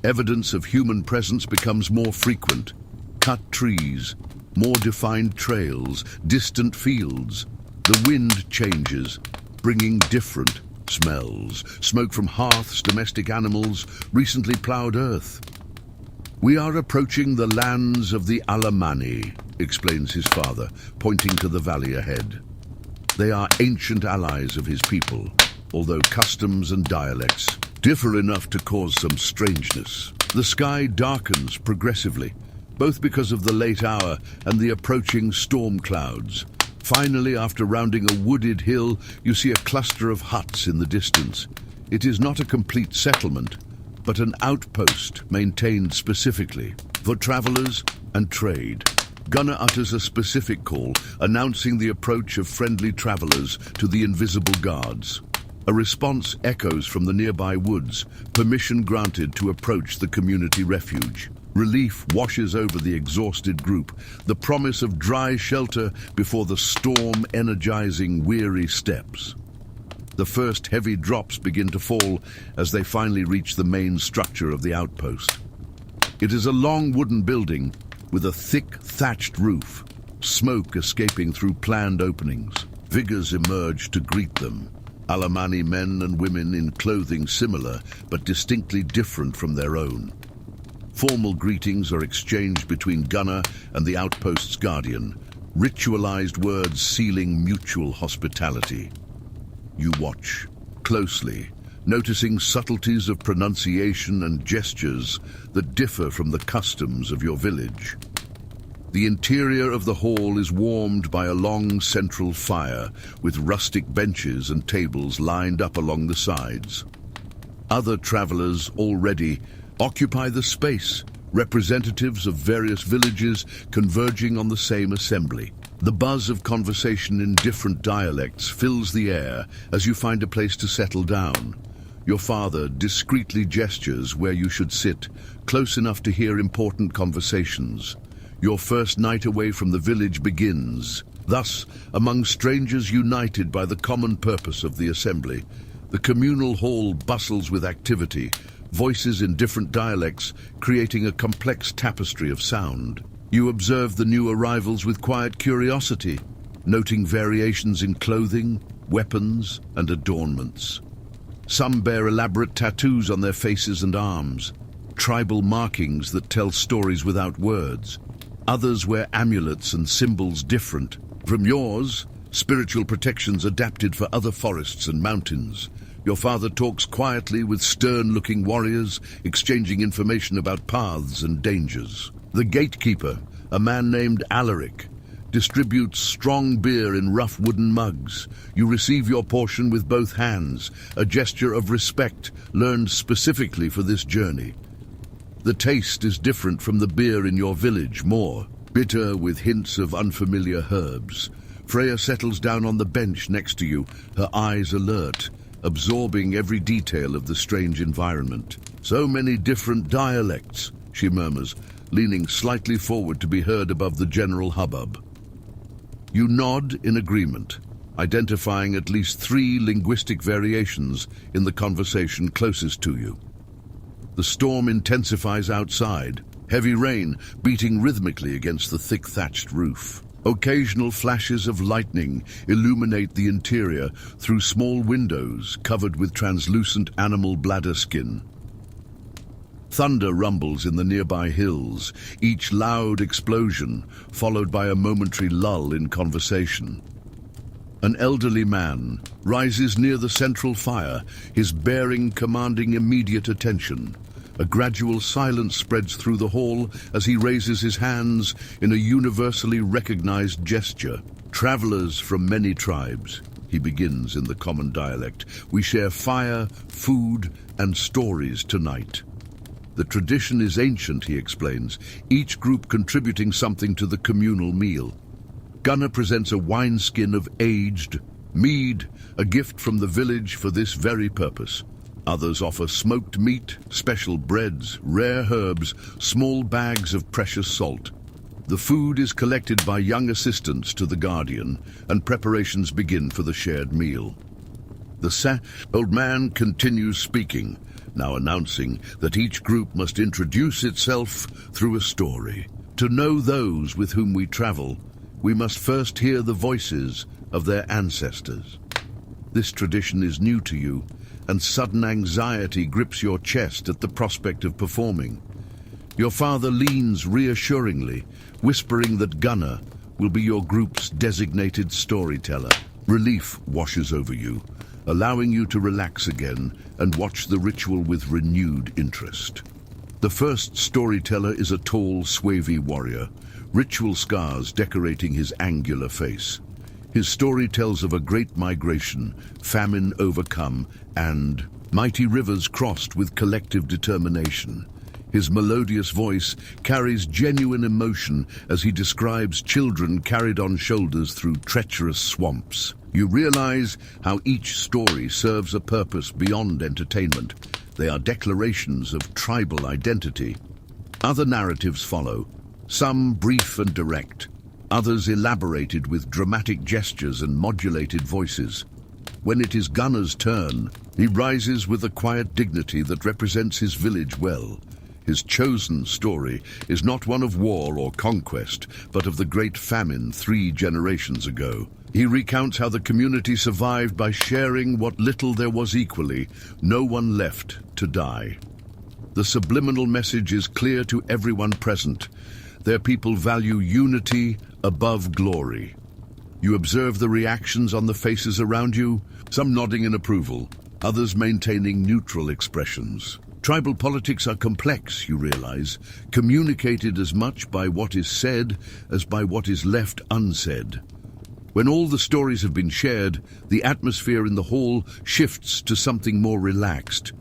Evidence of human presence becomes more frequent. Cut trees, more defined trails, distant fields. The wind changes, bringing different smells. Smoke from hearths, domestic animals, recently plowed earth. We are approaching the lands of the Alemanni, explains his father, pointing to the valley ahead. They are ancient allies of his people, although customs and dialects differ enough to cause some strangeness. The sky darkens progressively, both because of the late hour and the approaching storm clouds. Finally, after rounding a wooded hill, you see a cluster of huts in the distance. It is not a complete settlement, but an outpost maintained specifically for travelers and trade. Gunnar utters a specific call, announcing the approach of friendly travelers to the invisible guards. A response echoes from the nearby woods, permission granted to approach the community refuge. Relief washes over the exhausted group, the promise of dry shelter before the storm energizing weary steps. The first heavy drops begin to fall as they finally reach the main structure of the outpost. It is a long wooden building with a thick thatched roof, smoke escaping through planned openings. Figures emerge to greet them. Alemanni men and women in clothing similar but distinctly different from their own. Formal greetings are exchanged between Gunnar and the outpost's guardian, ritualized words sealing mutual hospitality. You watch closely, noticing subtleties of pronunciation and gestures that differ from the customs of your village. The interior of the hall is warmed by a long central fire with rustic benches and tables lined up along the sides. Other travelers already occupy the space, representatives of various villages converging on the same assembly. The buzz of conversation in different dialects fills the air as you find a place to settle down. Your father discreetly gestures where you should sit, close enough to hear important conversations. Your first night away from the village begins. Thus, among strangers united by the common purpose of the assembly, the communal hall bustles with activity, voices in different dialects creating a complex tapestry of sound. You observe the new arrivals with quiet curiosity, noting variations in clothing, weapons, and adornments. Some bear elaborate tattoos on their faces and arms, tribal markings that tell stories without words. Others wear amulets and symbols different from yours, spiritual protections adapted for other forests and mountains. Your father talks quietly with stern-looking warriors, exchanging information about paths and dangers. The gatekeeper, a man named Alaric, distributes strong beer in rough wooden mugs. You receive your portion with both hands, a gesture of respect learned specifically for this journey. The taste is different from the beer in your village, more bitter with hints of unfamiliar herbs. Freya settles down on the bench next to you, her eyes alert, absorbing every detail of the strange environment. So many different dialects, she murmurs, leaning slightly forward to be heard above the general hubbub. You nod in agreement, identifying at least 3 linguistic variations in the conversation closest to you. The storm intensifies outside, heavy rain beating rhythmically against the thick thatched roof. Occasional flashes of lightning illuminate the interior through small windows covered with translucent animal bladder skin. Thunder rumbles in the nearby hills, each loud explosion followed by a momentary lull in conversation. An elderly man rises near the central fire, his bearing commanding immediate attention. A gradual silence spreads through the hall as he raises his hands in a universally recognized gesture. Travelers from many tribes, he begins in the common dialect, we share fire, food, and stories tonight. The tradition is ancient, he explains, each group contributing something to the communal meal. Gunnar presents a wineskin of aged mead, a gift from the village for this very purpose. Others offer smoked meat, special breads, rare herbs, small bags of precious salt. The food is collected by young assistants to the guardian, and preparations begin for the shared meal. The old man continues speaking, now announcing that each group must introduce itself through a story. To know those with whom we travel, we must first hear the voices of their ancestors. This tradition is new to you, and sudden anxiety grips your chest at the prospect of performing. Your father leans reassuringly, whispering that Gunnar will be your group's designated storyteller. Relief washes over you, allowing you to relax again and watch the ritual with renewed interest. The first storyteller is a tall, swavy warrior, ritual scars decorating his angular face. His story tells of a great migration, famine overcome, and mighty rivers crossed with collective determination. His melodious voice carries genuine emotion as he describes children carried on shoulders through treacherous swamps. You realize how each story serves a purpose beyond entertainment. They are declarations of tribal identity. Other narratives follow, some brief and direct, others elaborated with dramatic gestures and modulated voices. When it is Gunnar's turn, he rises with a quiet dignity that represents his village well. His chosen story is not one of war or conquest, but of the great famine 3 generations ago. He recounts how the community survived by sharing what little there was equally, no one left to die. The subliminal message is clear to everyone present. Their people value unity above glory. You observe the reactions on the faces around you, some nodding in approval, others maintaining neutral expressions. Tribal politics are complex, you realize, communicated as much by what is said as by what is left unsaid. When all the stories have been shared, the atmosphere in the hall shifts to something more relaxed.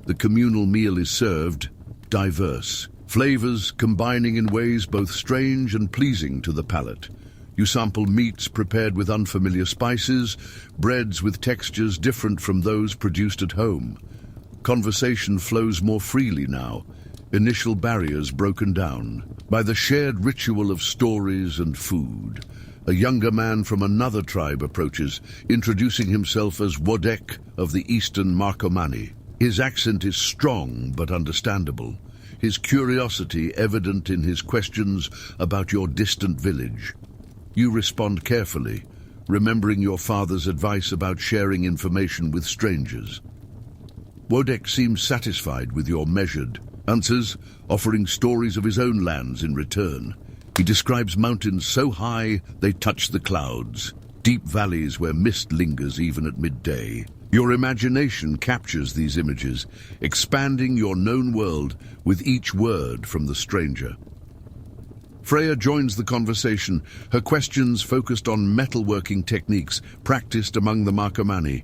The communal meal is served, diverse, flavors combining in ways both strange and pleasing to the palate. You sample meats prepared with unfamiliar spices, breads with textures different from those produced at home. Conversation flows more freely now, initial barriers broken down by the shared ritual of stories and food. A younger man from another tribe approaches, introducing himself as Wodek of the eastern Marcomanni. His accent is strong but understandable, his curiosity evident in his questions about your distant village. You respond carefully, remembering your father's advice about sharing information with strangers. Wodek seems satisfied with your measured answers, offering stories of his own lands in return. He describes mountains so high they touch the clouds, deep valleys where mist lingers even at midday. Your imagination captures these images, expanding your known world with each word from the stranger. Freya joins the conversation, her questions focused on metalworking techniques practiced among the Marcomanni.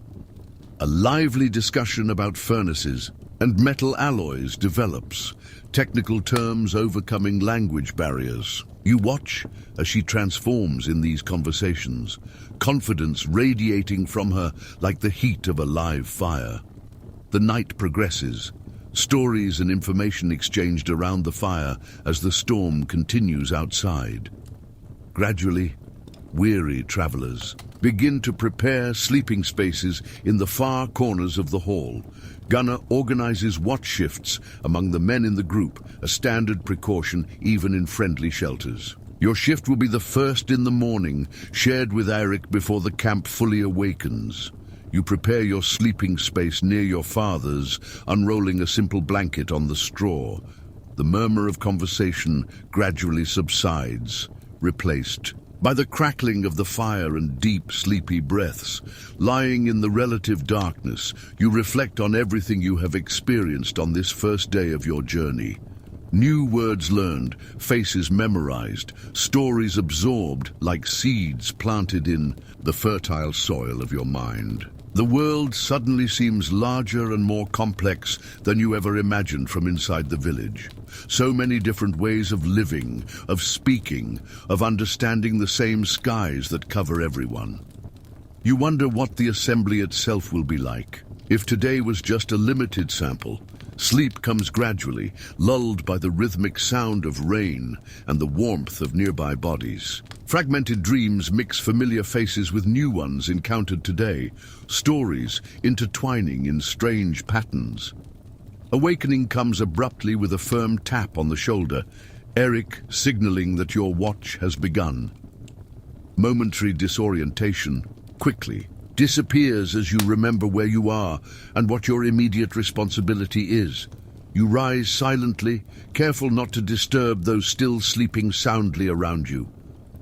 A lively discussion about furnaces and metal alloys develops, technical terms overcoming language barriers. You watch as she transforms in these conversations, confidence radiating from her like the heat of a live fire. The night progresses, stories and information exchanged around the fire as the storm continues outside. Gradually, weary travelers begin to prepare sleeping spaces in the far corners of the hall. Gunnar organizes watch shifts among the men in the group, a standard precaution even in friendly shelters. Your shift will be the first in the morning, shared with Eric before the camp fully awakens. You prepare your sleeping space near your father's, unrolling a simple blanket on the straw. The murmur of conversation gradually subsides, replaced by the crackling of the fire and deep, sleepy breaths. Lying in the relative darkness, you reflect on everything you have experienced on this first day of your journey. New words learned, faces memorized, stories absorbed like seeds planted in the fertile soil of your mind. The world suddenly seems larger and more complex than you ever imagined from inside the village. So many different ways of living, of speaking, of understanding the same skies that cover everyone. You wonder what the assembly itself will be like. If today was just a limited sample, sleep comes gradually, lulled by the rhythmic sound of rain and the warmth of nearby bodies. Fragmented dreams mix familiar faces with new ones encountered today, stories intertwining in strange patterns. Awakening comes abruptly with a firm tap on the shoulder, Eric signaling that your watch has begun. Momentary disorientation quickly disappears as you remember where you are and what your immediate responsibility is. You rise silently, careful not to disturb those still sleeping soundly around you.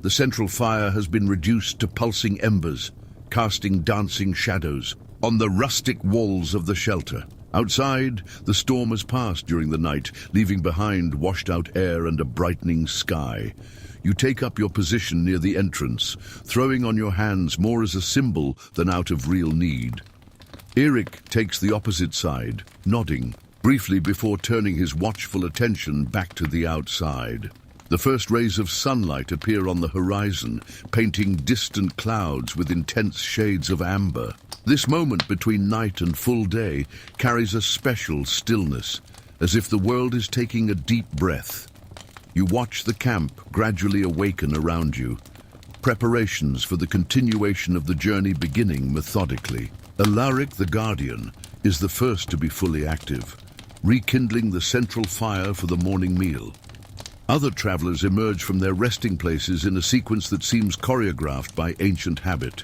The central fire has been reduced to pulsing embers, casting dancing shadows on the rustic walls of the shelter. Outside, the storm has passed during the night, leaving behind washed-out air and a brightening sky. You take up your position near the entrance, throwing on your hands more as a symbol than out of real need. Eric takes the opposite side, nodding, briefly before turning his watchful attention back to the outside. The first rays of sunlight appear on the horizon, painting distant clouds with intense shades of amber. This moment between night and full day carries a special stillness, as if the world is taking a deep breath. You watch the camp gradually awaken around you, preparations for the continuation of the journey beginning methodically. Alaric the Guardian is the first to be fully active, rekindling the central fire for the morning meal. Other travelers emerge from their resting places in a sequence that seems choreographed by ancient habit.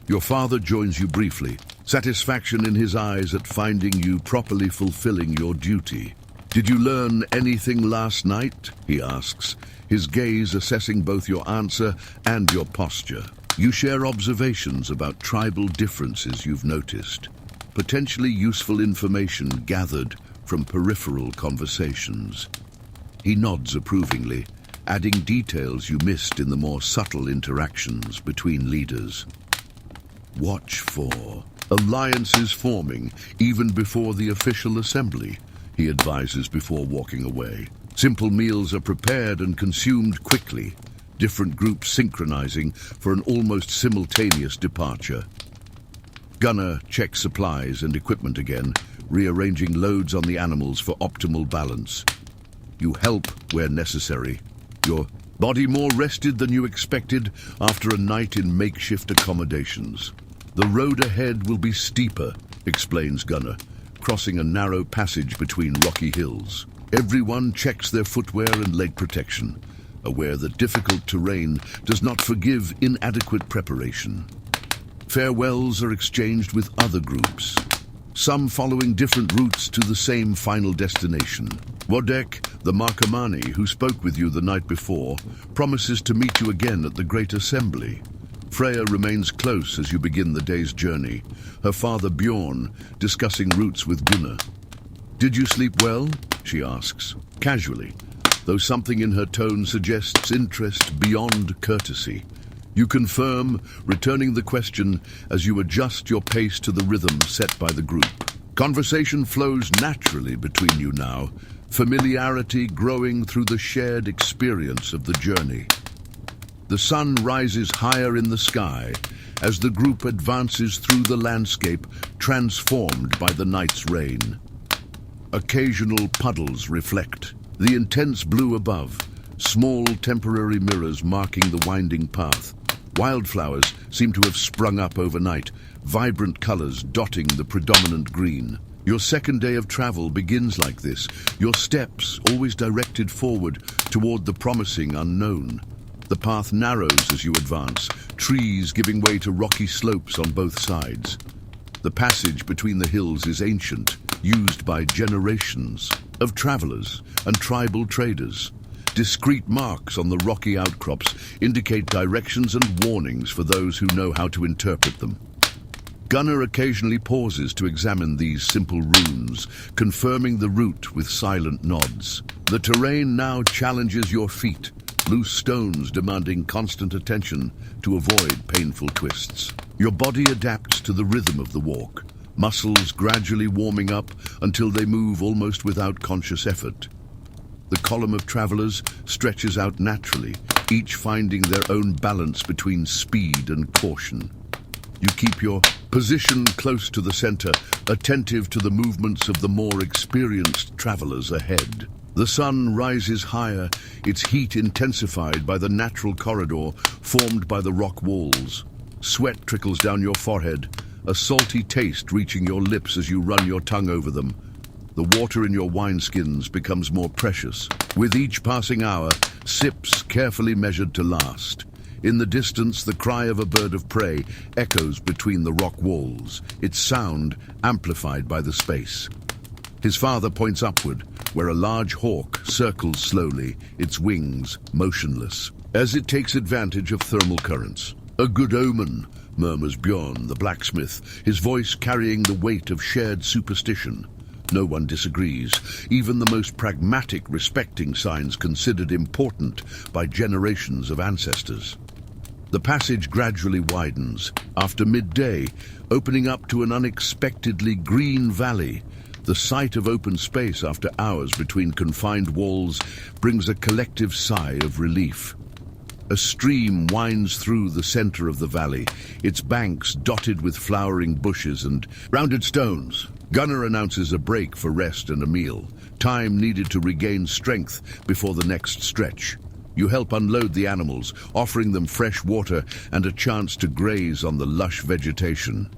Your father joins you briefly, satisfaction in his eyes at finding you properly fulfilling your duty. "Did you learn anything last night?" he asks, his gaze assessing both your answer and your posture. You share observations about tribal differences you've noticed, potentially useful information gathered from peripheral conversations. He nods approvingly, adding details you missed in the more subtle interactions between leaders. Watch for alliances forming even before the official assembly, he advises before walking away. Simple meals are prepared and consumed quickly, different groups synchronizing for an almost simultaneous departure. Gunner checks supplies and equipment again, rearranging loads on the animals for optimal balance. You help where necessary, your body more rested than you expected after a night in makeshift accommodations. "The road ahead will be steeper," explains Gunner, crossing a narrow passage between rocky hills. Everyone checks their footwear and leg protection, aware that difficult terrain does not forgive inadequate preparation. Farewells are exchanged with other groups, some following different routes to the same final destination. Wodek, the Markamani who spoke with you the night before, promises to meet you again at the Great Assembly. Freya remains close as you begin the day's journey, her father Bjorn discussing routes with Gunnar. "Did you sleep well?" she asks, casually, though something in her tone suggests interest beyond courtesy. You confirm, returning the question as you adjust your pace to the rhythm set by the group. Conversation flows naturally between you now, familiarity growing through the shared experience of the journey. The sun rises higher in the sky as the group advances through the landscape transformed by the night's rain. Occasional puddles reflect the intense blue above, small temporary mirrors marking the winding path. Wildflowers seem to have sprung up overnight, vibrant colors dotting the predominant green. Your second day of travel begins like this, your steps always directed forward toward the promising unknown. The path narrows as you advance, trees giving way to rocky slopes on both sides. The passage between the hills is ancient, used by generations of travelers and tribal traders. Discrete marks on the rocky outcrops indicate directions and warnings for those who know how to interpret them. Gunnar occasionally pauses to examine these simple runes, confirming the route with silent nods. The terrain now challenges your feet, loose stones demanding constant attention to avoid painful twists. Your body adapts to the rhythm of the walk, muscles gradually warming up until they move almost without conscious effort. The column of travelers stretches out naturally, each finding their own balance between speed and caution. You keep your position close to the center, attentive to the movements of the more experienced travelers ahead. The sun rises higher, its heat intensified by the natural corridor formed by the rock walls. Sweat trickles down your forehead, a salty taste reaching your lips as you run your tongue over them. The water in your wineskins becomes more precious. With each passing hour, sips carefully measured to last. In the distance, the cry of a bird of prey echoes between the rock walls, its sound amplified by the space. His father points upward, where a large hawk circles slowly, its wings motionless, as it takes advantage of thermal currents. A good omen, murmurs Bjorn, the blacksmith, his voice carrying the weight of shared superstition. No one disagrees, even the most pragmatic respecting signs considered important by generations of ancestors. The passage gradually widens, after midday, opening up to an unexpectedly green valley. The sight of open space after hours between confined walls brings a collective sigh of relief. A stream winds through the center of the valley, its banks dotted with flowering bushes and rounded stones. Gunnar announces a break for rest and a meal, time needed to regain strength before the next stretch. You help unload the animals, offering them fresh water and a chance to graze on the lush vegetation.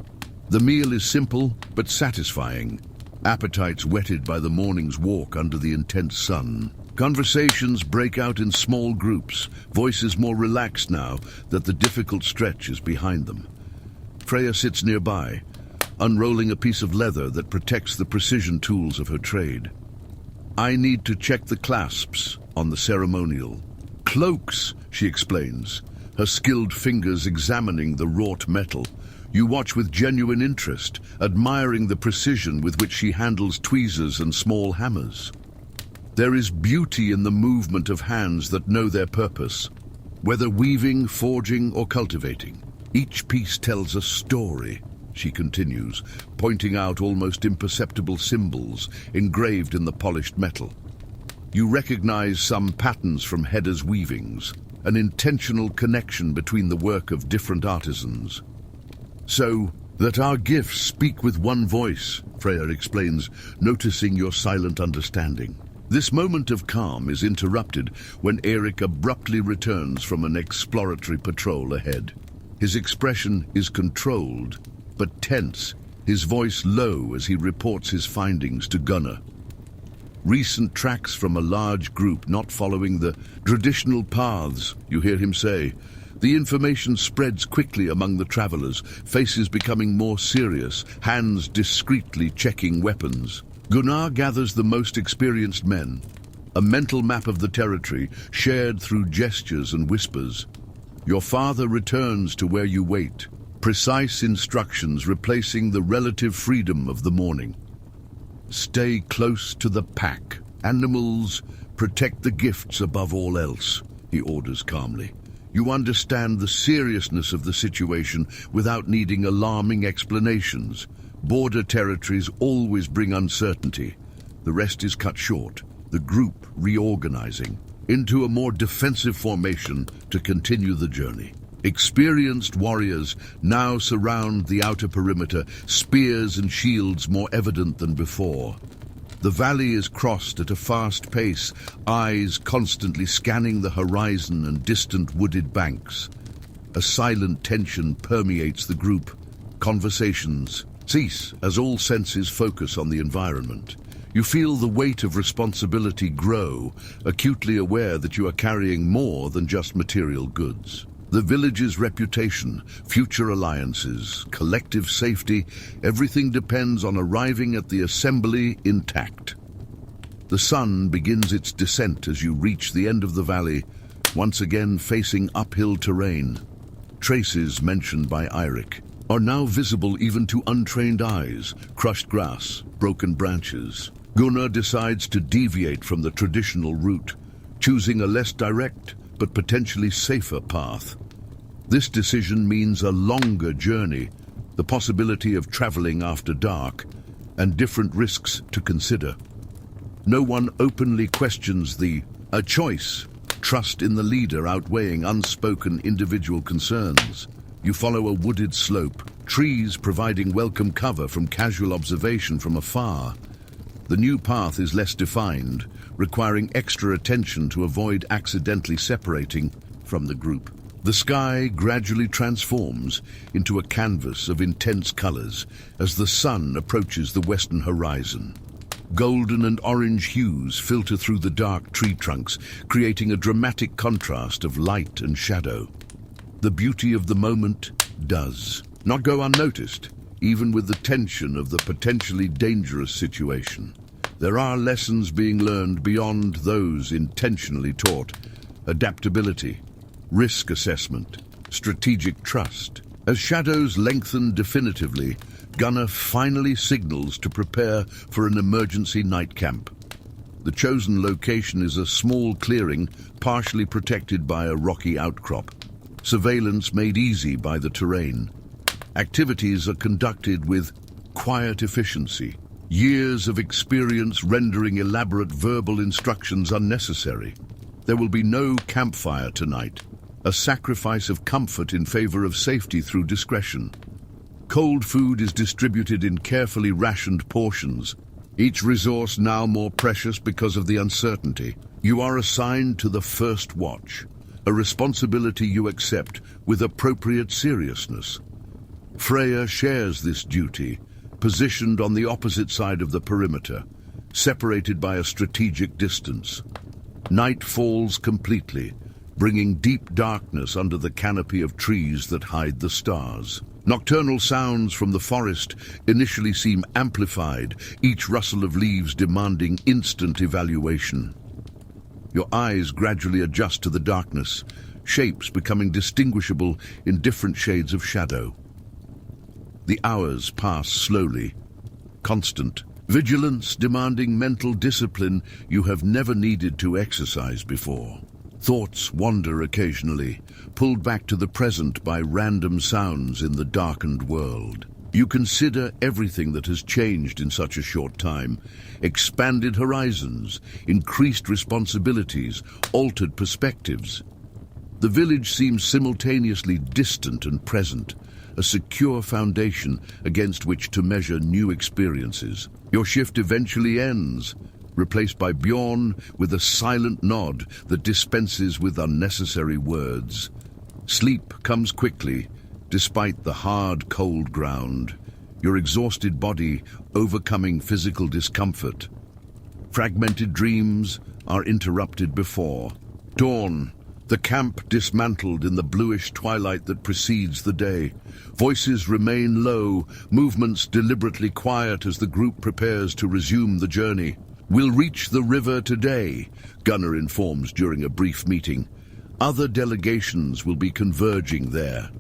The meal is simple but satisfying, appetites whetted by the morning's walk under the intense sun. Conversations break out in small groups, voices more relaxed now that the difficult stretch is behind them. Freya sits nearby, unrolling a piece of leather that protects the precision tools of her trade. I need to check the clasps on the ceremonial. Cloaks, she explains, her skilled fingers examining the wrought metal. You watch with genuine interest, admiring the precision with which she handles tweezers and small hammers. There is beauty in the movement of hands that know their purpose, whether weaving, forging, or cultivating. Each piece tells a story, she continues, pointing out almost imperceptible symbols engraved in the polished metal. You recognize some patterns from Hedda's weavings, an intentional connection between the work of different artisans. So that our gifts speak with one voice, Freya explains, noticing your silent understanding. This moment of calm is interrupted when Eric abruptly returns from an exploratory patrol ahead. His expression is controlled, but tense, his voice low as he reports his findings to Gunnar. Recent tracks from a large group not following the traditional paths, you hear him say. The information spreads quickly among the travelers, faces becoming more serious, hands discreetly checking weapons. Gunnar gathers the most experienced men, a mental map of the territory shared through gestures and whispers. Your father returns to where you wait, precise instructions replacing the relative freedom of the morning. Stay close to the pack. Animals protect the gifts above all else, he orders calmly. You understand the seriousness of the situation without needing alarming explanations. Border territories always bring uncertainty. The rest is cut short, the group reorganizing into a more defensive formation to continue the journey. Experienced warriors now surround the outer perimeter, spears and shields more evident than before. The valley is crossed at a fast pace, eyes constantly scanning the horizon and distant wooded banks. A silent tension permeates the group. Conversations Cease as all senses focus on the environment. You feel the weight of responsibility grow, acutely aware that you are carrying more than just material goods. The village's reputation, future alliances, collective safety, everything depends on arriving at the assembly intact. The sun begins its descent as you reach the end of the valley, once again facing uphill terrain. Traces mentioned by Eirik are now visible even to untrained eyes: crushed grass, broken branches. Gunnar decides to deviate from the traditional route, choosing a less direct but potentially safer path. This decision means a longer journey, the possibility of traveling after dark, and different risks to consider. No one openly questions a choice, trust in the leader outweighing unspoken individual concerns. You follow a wooded slope, trees providing welcome cover from casual observation from afar. The new path is less defined, requiring extra attention to avoid accidentally separating from the group. The sky gradually transforms into a canvas of intense colors as the sun approaches the western horizon. Golden and orange hues filter through the dark tree trunks, creating a dramatic contrast of light and shadow. The beauty of the moment does not go unnoticed, even with the tension of the potentially dangerous situation. There are lessons being learned beyond those intentionally taught: adaptability, risk assessment, strategic trust. As shadows lengthen definitively, Gunnar finally signals to prepare for an emergency night camp. The chosen location is a small clearing, partially protected by a rocky outcrop. Surveillance made easy by the terrain. Activities are conducted with quiet efficiency, years of experience rendering elaborate verbal instructions unnecessary. There will be no campfire tonight, a sacrifice of comfort in favor of safety through discretion. Cold food is distributed in carefully rationed portions, each resource now more precious because of the uncertainty. You are assigned to the first watch, a responsibility you accept with appropriate seriousness. Freya shares this duty, positioned on the opposite side of the perimeter, separated by a strategic distance. Night falls completely, bringing deep darkness under the canopy of trees that hide the stars. Nocturnal sounds from the forest initially seem amplified, each rustle of leaves demanding instant evaluation. Your eyes gradually adjust to the darkness, shapes becoming distinguishable in different shades of shadow. The hours pass slowly, constant. Vigilance demanding mental discipline you have never needed to exercise before. Thoughts wander occasionally, pulled back to the present by random sounds in the darkened world. You consider everything that has changed in such a short time: expanded horizons, increased responsibilities, altered perspectives. The village seems simultaneously distant and present, a secure foundation against which to measure new experiences. Your shift eventually ends, replaced by Bjorn with a silent nod that dispenses with unnecessary words. Sleep comes quickly, despite the hard, cold ground, your exhausted body overcoming physical discomfort. Fragmented dreams are interrupted before dawn, the camp dismantled in the bluish twilight that precedes the day. Voices remain low, movements deliberately quiet as the group prepares to resume the journey. "We'll reach the river today," Gunnar informs during a brief meeting. Other delegations will be converging there.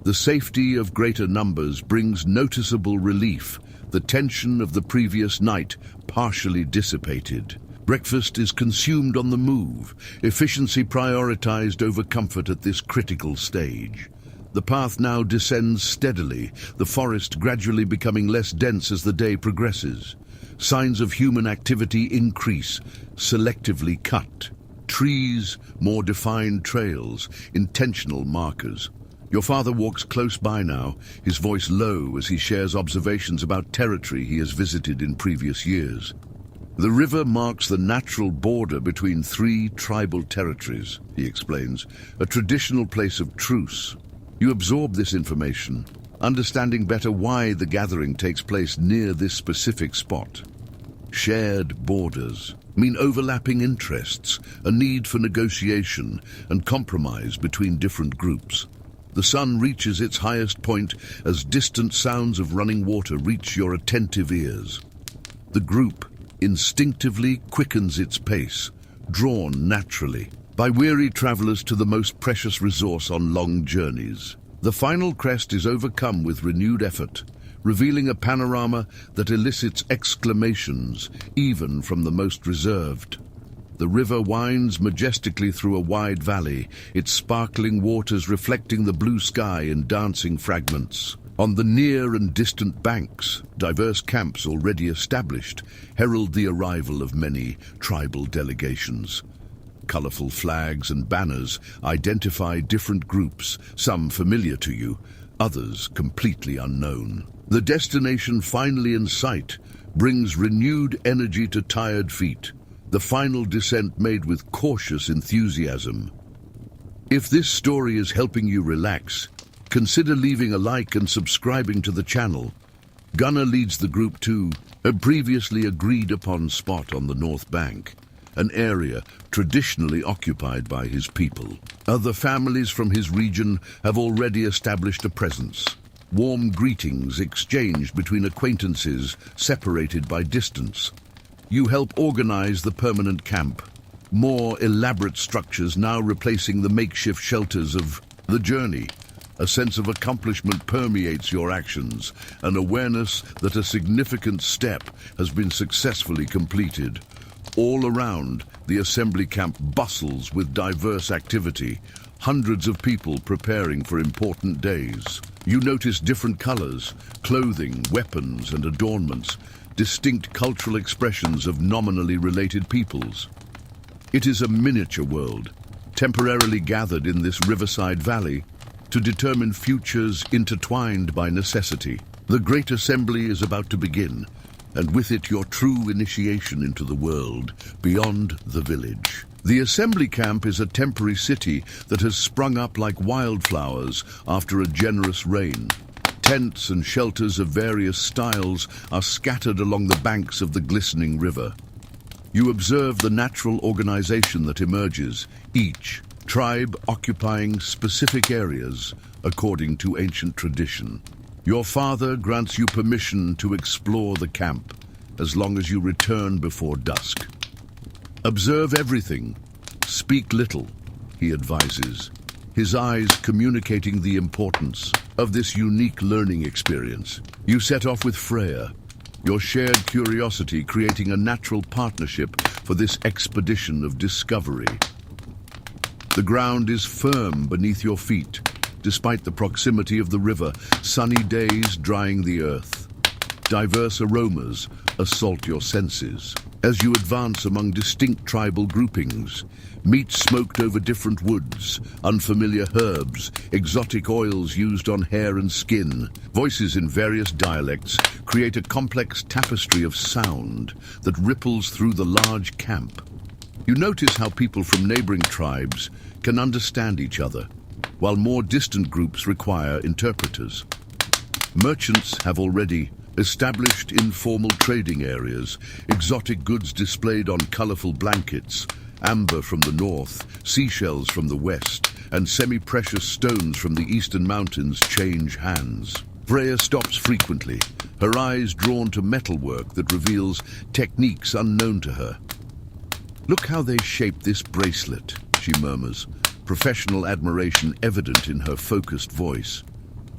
The safety of greater numbers brings noticeable relief, the tension of the previous night partially dissipated. Breakfast is consumed on the move, efficiency prioritized over comfort at this critical stage. The path now descends steadily, the forest gradually becoming less dense as the day progresses. Signs of human activity increase, selectively cut. Trees, more defined trails, intentional markers. Your father walks close by now, his voice low as he shares observations about territory he has visited in previous years. "The river marks the natural border between 3 tribal territories," he explains, "a traditional place of truce." You absorb this information, understanding better why the gathering takes place near this specific spot. Shared borders mean overlapping interests, a need for negotiation and compromise between different groups. The sun reaches its highest point as distant sounds of running water reach your attentive ears. The group instinctively quickens its pace, drawn naturally by weary travelers to the most precious resource on long journeys. The final crest is overcome with renewed effort, revealing a panorama that elicits exclamations even from the most reserved. The river winds majestically through a wide valley, its sparkling waters reflecting the blue sky in dancing fragments. On the near and distant banks, diverse camps already established herald the arrival of many tribal delegations. Colorful flags and banners identify different groups, some familiar to you, others completely unknown. The destination finally in sight brings renewed energy to tired feet, the final descent made with cautious enthusiasm. If this story is helping you relax, consider leaving a like and subscribing to the channel. Gunnar leads the group to a previously agreed upon spot on the north bank, an area traditionally occupied by his people. Other families from his region have already established a presence. Warm greetings exchanged between acquaintances separated by distance. You help organize the permanent camp, more elaborate structures now replacing the makeshift shelters of the journey. A sense of accomplishment permeates your actions, an awareness that a significant step has been successfully completed. All around, the assembly camp bustles with diverse activity, hundreds of people preparing for important days. You notice different colors, clothing, weapons, and adornments, distinct cultural expressions of nominally related peoples. It is a miniature world, temporarily gathered in this riverside valley to determine futures intertwined by necessity. The Great Assembly is about to begin, and with it your true initiation into the world beyond the village. The assembly camp is a temporary city that has sprung up like wildflowers after a generous rain. Tents and shelters of various styles are scattered along the banks of the glistening river. You observe the natural organization that emerges, each tribe occupying specific areas according to ancient tradition. Your father grants you permission to explore the camp as long as you return before dusk. Observe everything, speak little, he advises, his eyes communicating the importance of this unique learning experience. You set off with Freya, your shared curiosity creating a natural partnership for this expedition of discovery. The ground is firm beneath your feet, despite the proximity of the river, sunny days drying the earth. Diverse aromas assault your senses as you advance among distinct tribal groupings. Meat smoked over different woods, unfamiliar herbs, exotic oils used on hair and skin. Voices in various dialects create a complex tapestry of sound that ripples through the large camp. You notice how people from neighboring tribes can understand each other, while more distant groups require interpreters. Merchants have already established informal trading areas, exotic goods displayed on colorful blankets, amber from the north, seashells from the west, and semi-precious stones from the eastern mountains change hands. Freya stops frequently, her eyes drawn to metalwork that reveals techniques unknown to her. "Look how they shape this bracelet," she murmurs, professional admiration evident in her focused voice.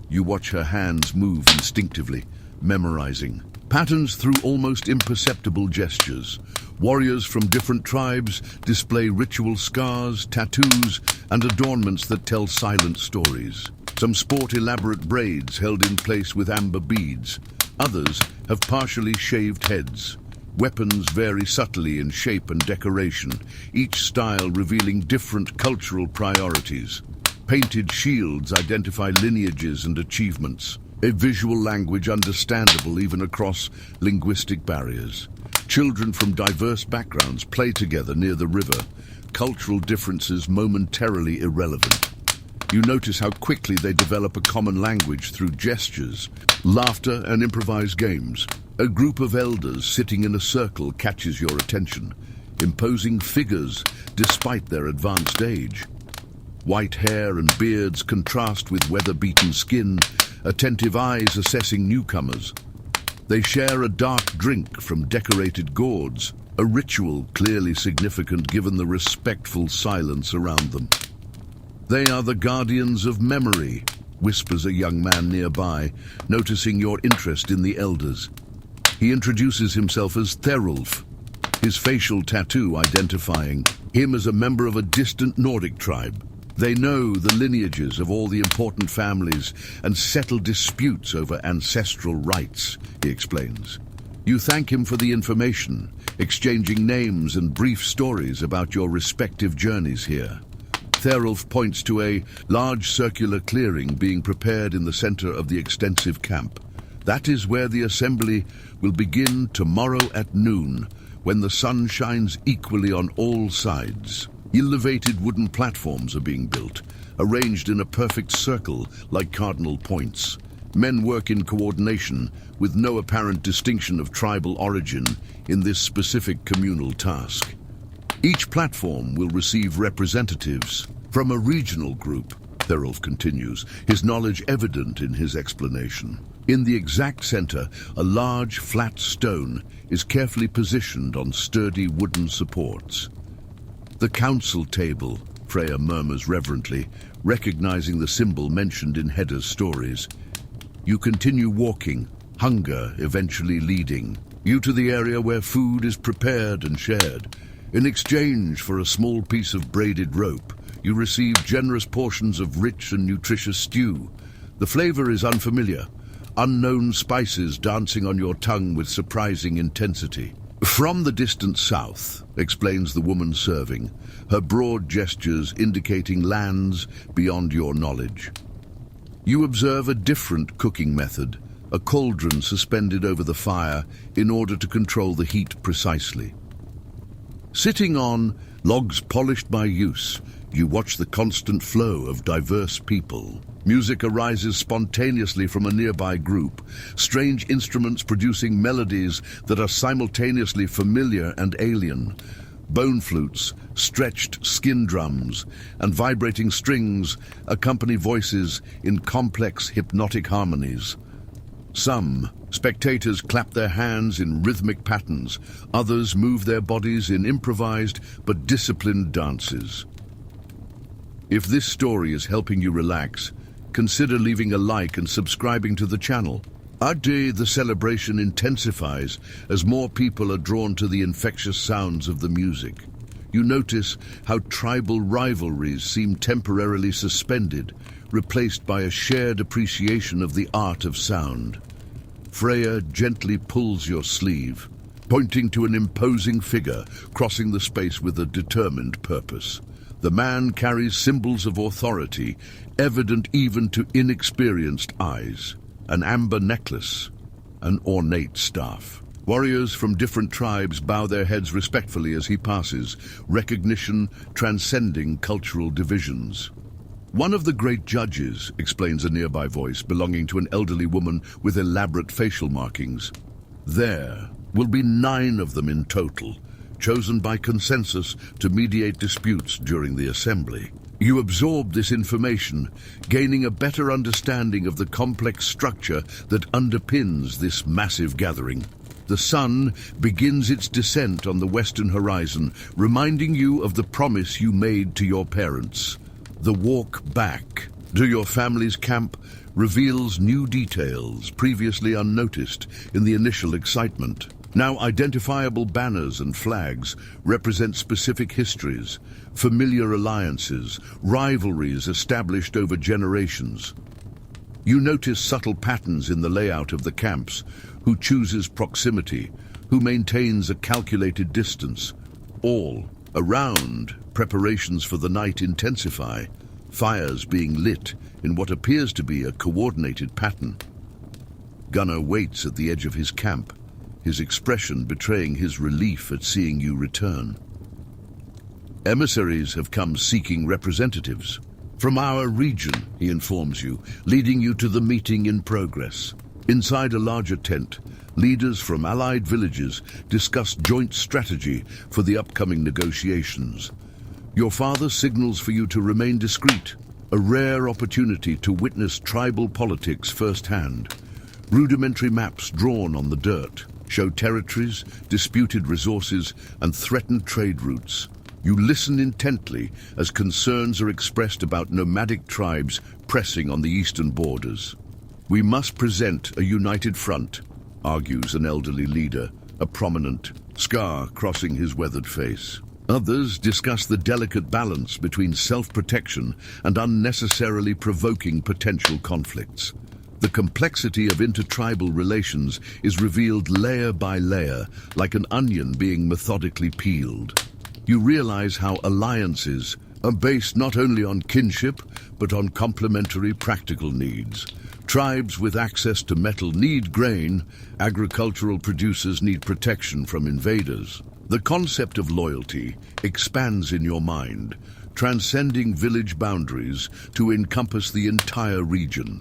You watch her hands move instinctively, memorizing patterns through almost imperceptible gestures. Warriors from different tribes display ritual scars, tattoos, and adornments that tell silent stories. Some sport elaborate braids held in place with amber beads. Others have partially shaved heads. Weapons vary subtly in shape and decoration, each style revealing different cultural priorities. Painted shields identify lineages and achievements, a visual language understandable even across linguistic barriers. Children from diverse backgrounds play together near the river, cultural differences momentarily irrelevant. You notice how quickly they develop a common language through gestures, laughter, and improvised games. A group of elders sitting in a circle catches your attention, imposing figures despite their advanced age. White hair and beards contrast with weather-beaten skin, attentive eyes assessing newcomers. They share a dark drink from decorated gourds, a ritual clearly significant given the respectful silence around them. They are the guardians of memory, whispers a young man nearby, noticing your interest in the elders. He introduces himself as Therulf, his facial tattoo identifying him as a member of a distant Nordic tribe. They know the lineages of all the important families and settle disputes over ancestral rights, he explains. You thank him for the information, exchanging names and brief stories about your respective journeys here. Therulf points to a large circular clearing being prepared in the center of the extensive camp. That is where the assembly will begin tomorrow at noon, when the sun shines equally on all sides. Elevated wooden platforms are being built, arranged in a perfect circle like cardinal points. Men work in coordination, with no apparent distinction of tribal origin in this specific communal task. Each platform will receive representatives from a regional group, Therulf continues, his knowledge evident in his explanation. In the exact center, a large, flat stone is carefully positioned on sturdy wooden supports. The council table, Freya murmurs reverently, recognizing the symbol mentioned in Hedda's stories. You continue walking, hunger eventually leading you to the area where food is prepared and shared. In exchange for a small piece of braided rope, you receive generous portions of rich and nutritious stew. The flavor is unfamiliar, unknown spices dancing on your tongue with surprising intensity. From the distant south, explains the woman serving, her broad gestures indicating lands beyond your knowledge. You observe a different cooking method, a cauldron suspended over the fire in order to control the heat precisely. Sitting on logs polished by use, you watch the constant flow of diverse people. Music arises spontaneously from a nearby group, strange instruments producing melodies that are simultaneously familiar and alien. Bone flutes, stretched skin drums, and vibrating strings accompany voices in complex hypnotic harmonies. Some spectators clap their hands in rhythmic patterns, others move their bodies in improvised but disciplined dances. If this story is helping you relax, consider leaving a like and subscribing to the channel. The celebration intensifies as more people are drawn to the infectious sounds of the music. You notice how tribal rivalries seem temporarily suspended, replaced by a shared appreciation of the art of sound. Freya gently pulls your sleeve, pointing to an imposing figure crossing the space with a determined purpose. The man carries symbols of authority, evident even to inexperienced eyes. An amber necklace, an ornate staff. Warriors from different tribes bow their heads respectfully as he passes, recognition transcending cultural divisions. One of the great judges, explains a nearby voice belonging to an elderly woman with elaborate facial markings. There will be 9 of them in total, chosen by consensus to mediate disputes during the assembly. You absorb this information, gaining a better understanding of the complex structure that underpins this massive gathering. The sun begins its descent on the western horizon, reminding you of the promise you made to your parents. The walk back to your family's camp reveals new details previously unnoticed in the initial excitement. Now identifiable banners and flags represent specific histories, familiar alliances, rivalries established over generations. You notice subtle patterns in the layout of the camps, who chooses proximity, who maintains a calculated distance. All around, preparations for the night intensify, fires being lit in what appears to be a coordinated pattern. Gunnar waits at the edge of his camp, his expression betraying his relief at seeing you return. Emissaries have come seeking representatives. From our region, he informs you, leading you to the meeting in progress. Inside a larger tent, leaders from allied villages discuss joint strategy for the upcoming negotiations. Your father signals for you to remain discreet, a rare opportunity to witness tribal politics firsthand. Rudimentary maps drawn on the dirt show territories, disputed resources, and threatened trade routes. You listen intently as concerns are expressed about nomadic tribes pressing on the eastern borders. We must present a united front, argues an elderly leader, a prominent scar crossing his weathered face. Others discuss the delicate balance between self-protection and unnecessarily provoking potential conflicts. The complexity of intertribal relations is revealed layer by layer, like an onion being methodically peeled. You realize how alliances are based not only on kinship, but on complementary practical needs. Tribes with access to metal need grain, agricultural producers need protection from invaders. The concept of loyalty expands in your mind, transcending village boundaries to encompass the entire region.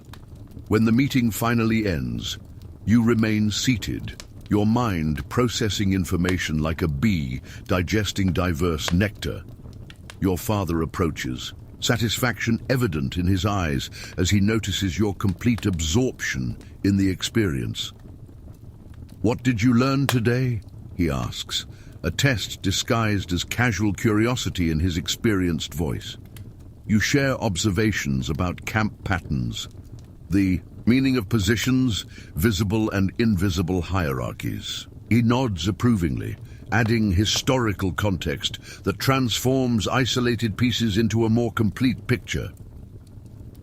When the meeting finally ends, you remain seated, your mind processing information like a bee digesting diverse nectar. Your father approaches, satisfaction evident in his eyes as he notices your complete absorption in the experience. "What did you learn today?" he asks, a test disguised as casual curiosity in his experienced voice. You share observations about camp patterns, the meaning of positions, visible and invisible hierarchies. He nods approvingly, adding historical context that transforms isolated pieces into a more complete picture.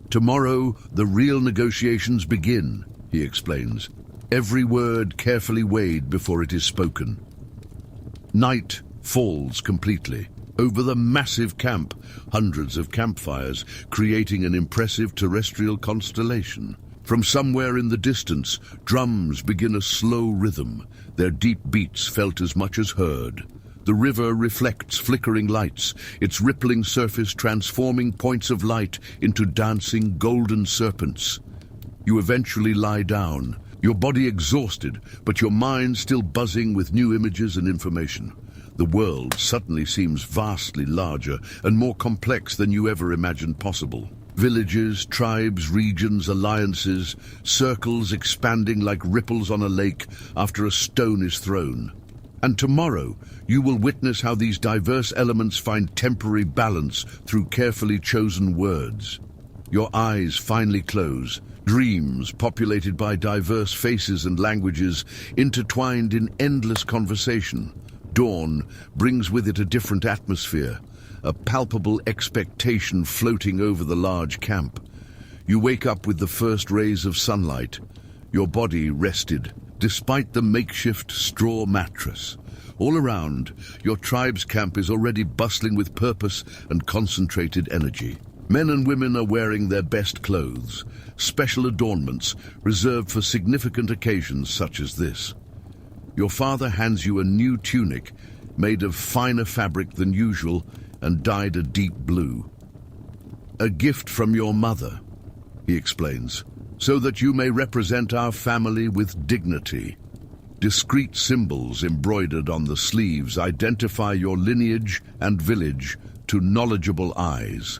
"Tomorrow, the real negotiations begin," he explains, every word carefully weighed before it is spoken. Night falls completely. Over the massive camp, hundreds of campfires, creating an impressive terrestrial constellation. From somewhere in the distance, drums begin a slow rhythm, their deep beats felt as much as heard. The river reflects flickering lights, its rippling surface transforming points of light into dancing golden serpents. You eventually lie down, your body exhausted, but your mind still buzzing with new images and information. The world suddenly seems vastly larger and more complex than you ever imagined possible. Villages, tribes, regions, alliances, circles expanding like ripples on a lake after a stone is thrown. And tomorrow, you will witness how these diverse elements find temporary balance through carefully chosen words. Your eyes finally close, dreams populated by diverse faces and languages intertwined in endless conversation. Dawn brings with it a different atmosphere, a palpable expectation floating over the large camp. You wake up with the first rays of sunlight, your body rested, despite the makeshift straw mattress. All around, your tribe's camp is already bustling with purpose and concentrated energy. Men and women are wearing their best clothes, special adornments reserved for significant occasions such as this. Your father hands you a new tunic made of finer fabric than usual and dyed a deep blue. "A gift from your mother," he explains, "so that you may represent our family with dignity." Discreet symbols embroidered on the sleeves identify your lineage and village to knowledgeable eyes.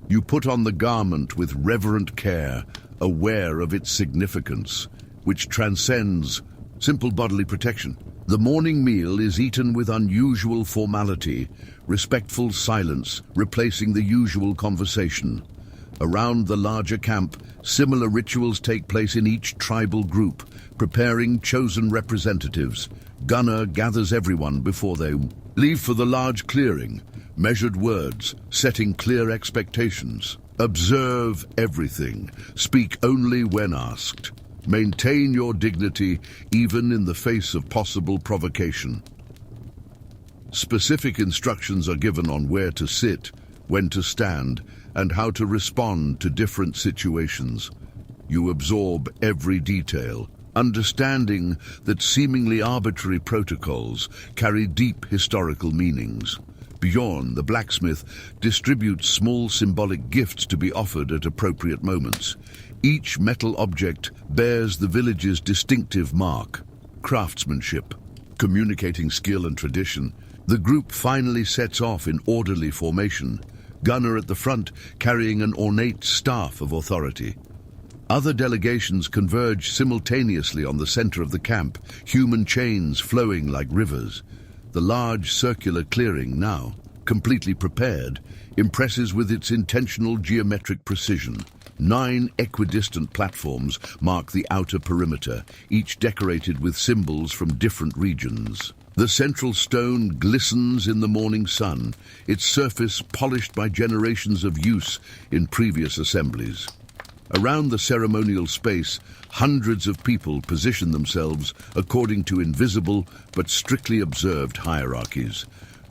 You put on the garment with reverent care, aware of its significance, which transcends simple bodily protection. The morning meal is eaten with unusual formality, respectful silence replacing the usual conversation. Around the larger camp, similar rituals take place in each tribal group, preparing chosen representatives. Gunner gathers everyone before they leave for the large clearing, measured words, setting clear expectations. Observe everything, speak only when asked. Maintain your dignity even in the face of possible provocation. Specific instructions are given on where to sit, when to stand, and how to respond to different situations. You absorb every detail, understanding that seemingly arbitrary protocols carry deep historical meanings. Bjorn, the blacksmith, distributes small symbolic gifts to be offered at appropriate moments. Each metal object bears the village's distinctive mark, craftsmanship. Communicating skill and tradition, the group finally sets off in orderly formation, Gunner at the front carrying an ornate staff of authority. Other delegations converge simultaneously on the center of the camp, human chains flowing like rivers. The large circular clearing now, completely prepared, impresses with its intentional geometric precision. 9 equidistant platforms mark the outer perimeter, each decorated with symbols from different regions. The central stone glistens in the morning sun, its surface polished by generations of use in previous assemblies. Around the ceremonial space, hundreds of people position themselves according to invisible but strictly observed hierarchies.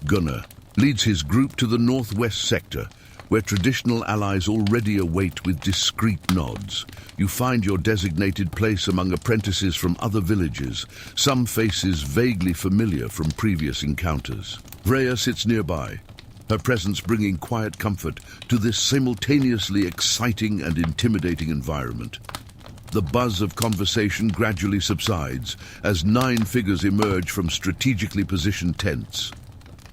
Gunnar leads his group to the northwest sector, where traditional allies already await with discreet nods. You find your designated place among apprentices from other villages, some faces vaguely familiar from previous encounters. Freya sits nearby, her presence bringing quiet comfort to this simultaneously exciting and intimidating environment. The buzz of conversation gradually subsides as 9 figures emerge from strategically positioned tents.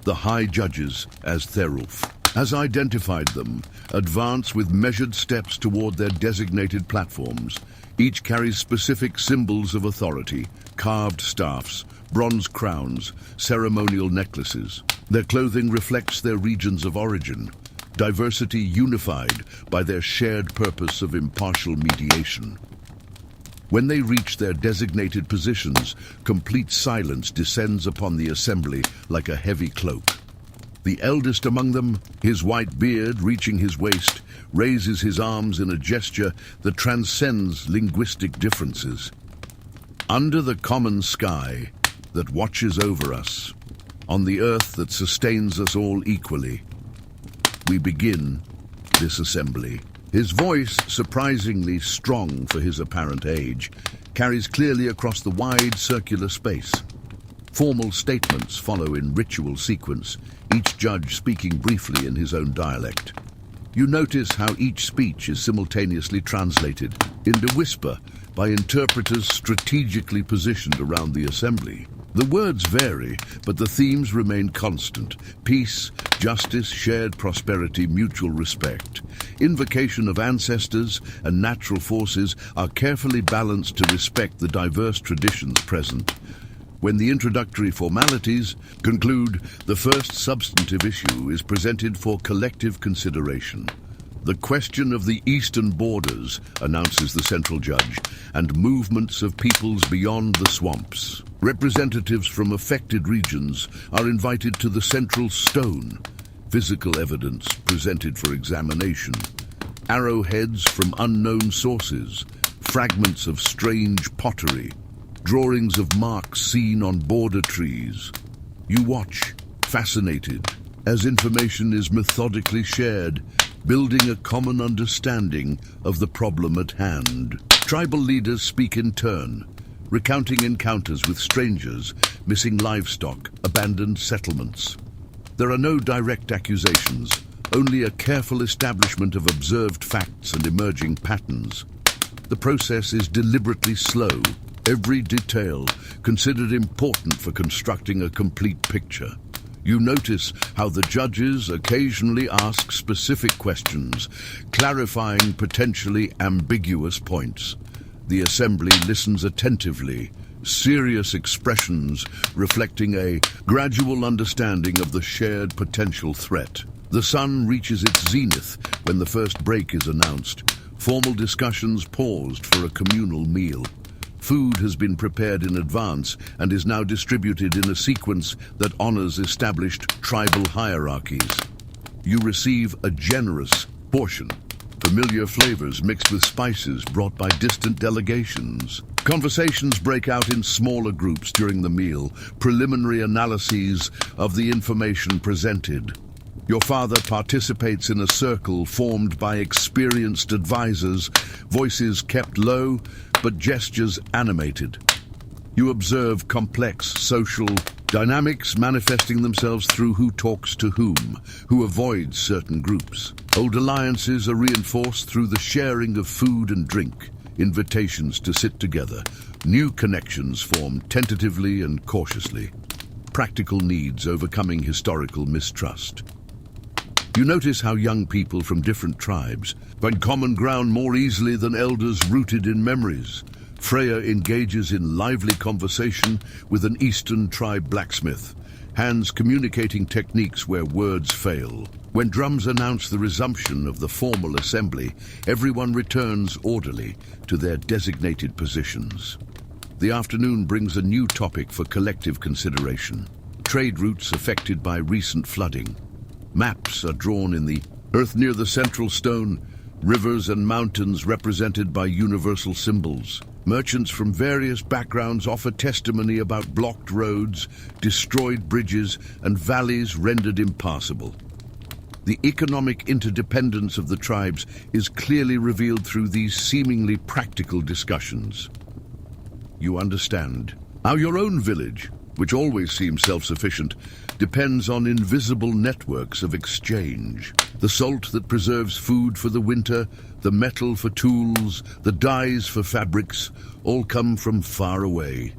The High Judges, as Therulf has identified them, advance with measured steps toward their designated platforms. Each carries specific symbols of authority, carved staffs, bronze crowns, ceremonial necklaces. Their clothing reflects their regions of origin, diversity unified by their shared purpose of impartial mediation. When they reach their designated positions, complete silence descends upon the assembly like a heavy cloak. The eldest among them, his white beard reaching his waist, raises his arms in a gesture that transcends linguistic differences. Under the common sky that watches over us, on the earth that sustains us all equally, we begin this assembly. His voice, surprisingly strong for his apparent age, carries clearly across the wide circular space. Formal statements follow in ritual sequence, each judge speaking briefly in his own dialect. You notice how each speech is simultaneously translated into whisper by interpreters strategically positioned around the assembly. The words vary, but the themes remain constant: peace, justice, shared prosperity, mutual respect. Invocation of ancestors and natural forces are carefully balanced to respect the diverse traditions present. When the introductory formalities conclude, the first substantive issue is presented for collective consideration. The question of the eastern borders, announces the central judge, and movements of peoples beyond the swamps. Representatives from affected regions are invited to the central stone. Physical evidence presented for examination. Arrowheads from unknown sources. Fragments of strange pottery. Drawings of marks seen on border trees. You watch, fascinated, as information is methodically shared, building a common understanding of the problem at hand. Tribal leaders speak in turn, recounting encounters with strangers, missing livestock, abandoned settlements. There are no direct accusations, only a careful establishment of observed facts and emerging patterns. The process is deliberately slow, every detail considered important for constructing a complete picture. You notice how the judges occasionally ask specific questions, clarifying potentially ambiguous points. The assembly listens attentively, serious expressions reflecting a gradual understanding of the shared potential threat. The sun reaches its zenith when the first break is announced. Formal discussions paused for a communal meal. Food has been prepared in advance and is now distributed in a sequence that honors established tribal hierarchies. You receive a generous portion, familiar flavors mixed with spices brought by distant delegations. Conversations break out in smaller groups during the meal, preliminary analyses of the information presented. Your father participates in a circle formed by experienced advisors, voices kept low, but gestures animated. You observe complex social Dynamics manifesting themselves through who talks to whom, who avoids certain groups. Old alliances are reinforced through the sharing of food and drink, invitations to sit together. New connections form tentatively and cautiously. Practical needs overcoming historical mistrust. You notice how young people from different tribes find common ground more easily than elders rooted in memories. Freya engages in lively conversation with an Eastern tribe blacksmith, hands communicating techniques where words fail. When drums announce the resumption of the formal assembly, everyone returns orderly to their designated positions. The afternoon brings a new topic for collective consideration. Trade routes affected by recent flooding. Maps are drawn in the earth near the central stone, rivers and mountains represented by universal symbols. Merchants from various backgrounds offer testimony about blocked roads, destroyed bridges, and valleys rendered impassable. The economic interdependence of the tribes is clearly revealed through these seemingly practical discussions. You understand how your own village, which always seems self-sufficient, depends on invisible networks of exchange. The salt that preserves food for the winter, the metal for tools, the dyes for fabrics, all come from far away.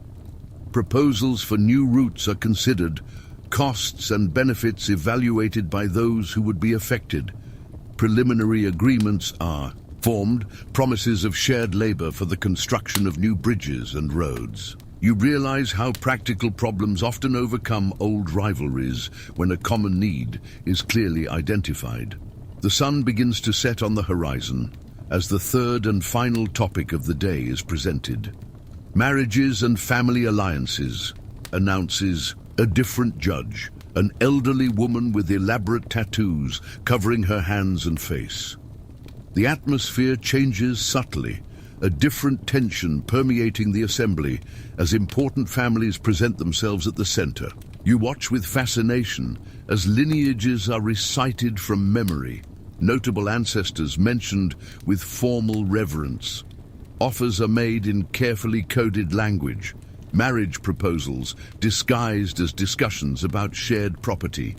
Proposals for new routes are considered, costs and benefits evaluated by those who would be affected. Preliminary agreements are formed, promises of shared labor for the construction of new bridges and roads. You realize how practical problems often overcome old rivalries when a common need is clearly identified. The sun begins to set on the horizon as the third and final topic of the day is presented. Marriages and family alliances announces a different judge, an elderly woman with elaborate tattoos covering her hands and face. The atmosphere changes subtly, a different tension permeating the assembly as important families present themselves at the center. You watch with fascination as lineages are recited from memory, notable ancestors mentioned with formal reverence. Offers are made in carefully coded language, marriage proposals disguised as discussions about shared property.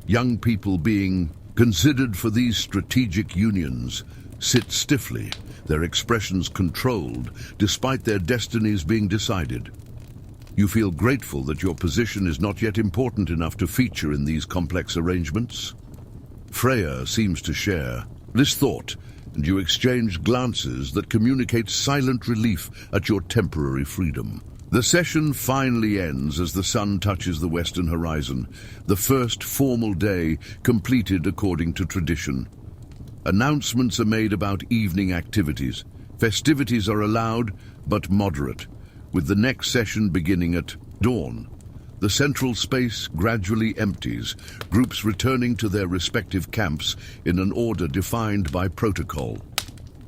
Young people being considered for these strategic unions sit stiffly, their expressions controlled, despite their destinies being decided. You feel grateful that your position is not yet important enough to feature in these complex arrangements. Freya seems to share this thought, and you exchange glances that communicate silent relief at your temporary freedom. The session finally ends as the sun touches the western horizon, the first formal day completed according to tradition. Announcements are made about evening activities. Festivities are allowed, but moderate, with the next session beginning at dawn. The central space gradually empties, groups returning to their respective camps in an order defined by protocol.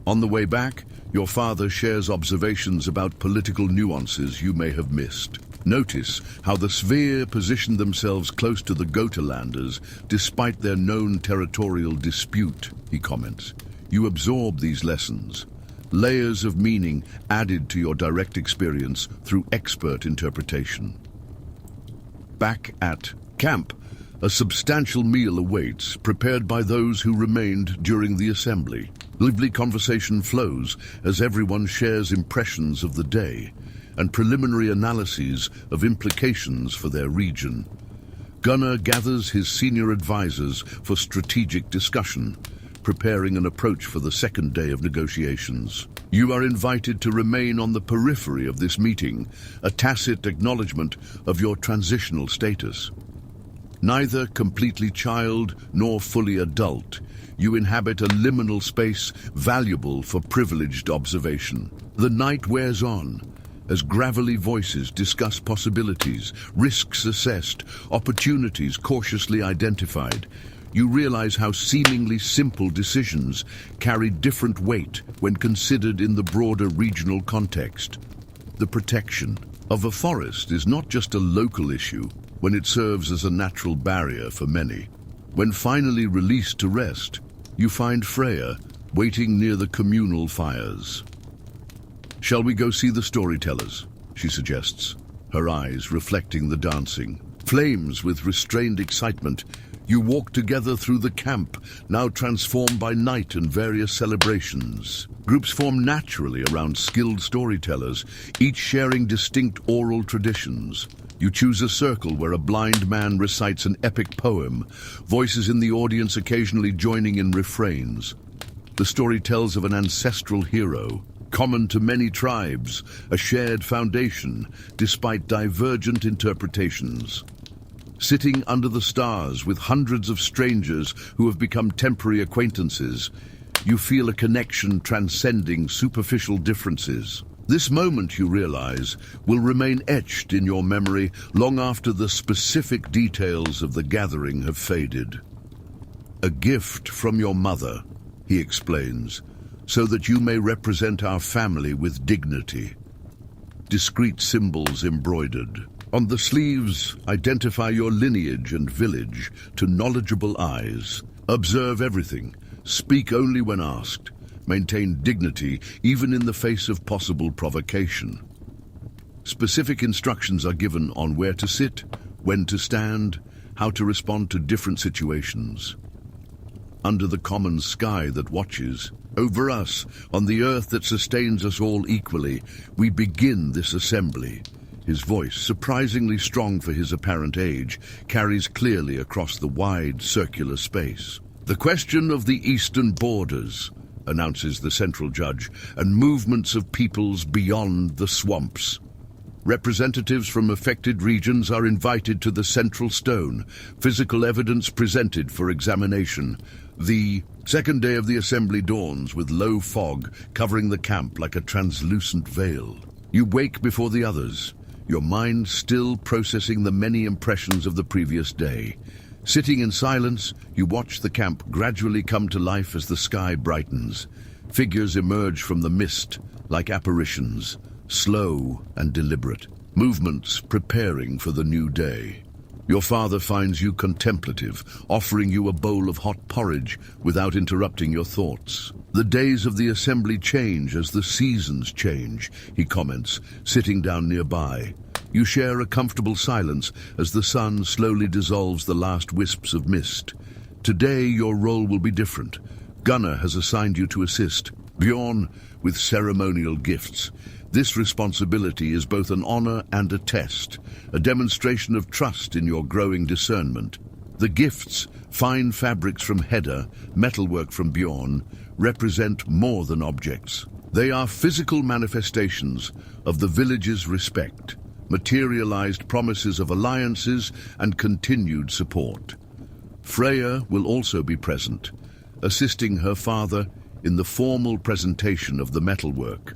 On the way back, your father shares observations about political nuances you may have missed. Notice how the Sphere positioned themselves close to the Gotalanders despite their known territorial dispute, he comments. You absorb these lessons, layers of meaning added to your direct experience through expert interpretation. Back at camp, a substantial meal awaits, prepared by those who remained during the assembly. Lively conversation flows as everyone shares impressions of the day and preliminary analyses of implications for their region. Gunnar gathers his senior advisors for strategic discussion, preparing an approach for the second day of negotiations. You are invited to remain on the periphery of this meeting, a tacit acknowledgement of your transitional status. Neither completely child nor fully adult, you inhabit a liminal space valuable for privileged observation. The night wears on, as gravelly voices discuss possibilities, risks assessed, opportunities cautiously identified. You realize how seemingly simple decisions carry different weight when considered in the broader regional context. The protection of a forest is not just a local issue when it serves as a natural barrier for many. When finally released to rest, you find Freya waiting near the communal fires. "Shall we go see the storytellers?" she suggests. her eyes reflecting the dancing. Flames with restrained excitement, you walk together through the camp, now transformed by night and various celebrations. Groups form naturally around skilled storytellers, each sharing distinct oral traditions. You choose a circle where a blind man recites an epic poem, voices in the audience occasionally joining in refrains. The story tells of an ancestral hero, common to many tribes, a shared foundation, despite divergent interpretations. Sitting under the stars with hundreds of strangers who have become temporary acquaintances, you feel a connection transcending superficial differences. This moment, you realize, will remain etched in your memory long after the specific details of the gathering have faded. A gift from your mother, he explains, so that you may represent our family with dignity. Discreet symbols embroidered. On the sleeves, identify your lineage and village to knowledgeable eyes. Observe everything. Speak only when asked. Maintain dignity even in the face of possible provocation. Specific instructions are given on where to sit, when to stand, how to respond to different situations. Under the common sky that watches, over us, on the earth that sustains us all equally, we begin this assembly. His voice, surprisingly strong for his apparent age, carries clearly across the wide, circular space. The question of the eastern borders, announces the central judge, and movements of peoples beyond the swamps. Representatives from affected regions are invited to the central stone, physical evidence presented for examination. The second day of the assembly dawns with low fog covering the camp like a translucent veil. You wake before the others, your mind still processing the many impressions of the previous day. Sitting in silence, you watch the camp gradually come to life as the sky brightens. Figures emerge from the mist like apparitions, slow and deliberate, movements preparing for the new day. Your father finds you contemplative, offering you a bowl of hot porridge without interrupting your thoughts. The days of the assembly change as the seasons change, he comments, sitting down nearby. You share a comfortable silence as the sun slowly dissolves the last wisps of mist. Today your role will be different. Gunnar has assigned you to assist, Bjorn with ceremonial gifts. This responsibility is both an honor and a test, a demonstration of trust in your growing discernment. The gifts, fine fabrics from Hedda, metalwork from Bjorn, represent more than objects. They are physical manifestations of the village's respect, materialized promises of alliances and continued support. Freya will also be present, assisting her father in the formal presentation of the metalwork.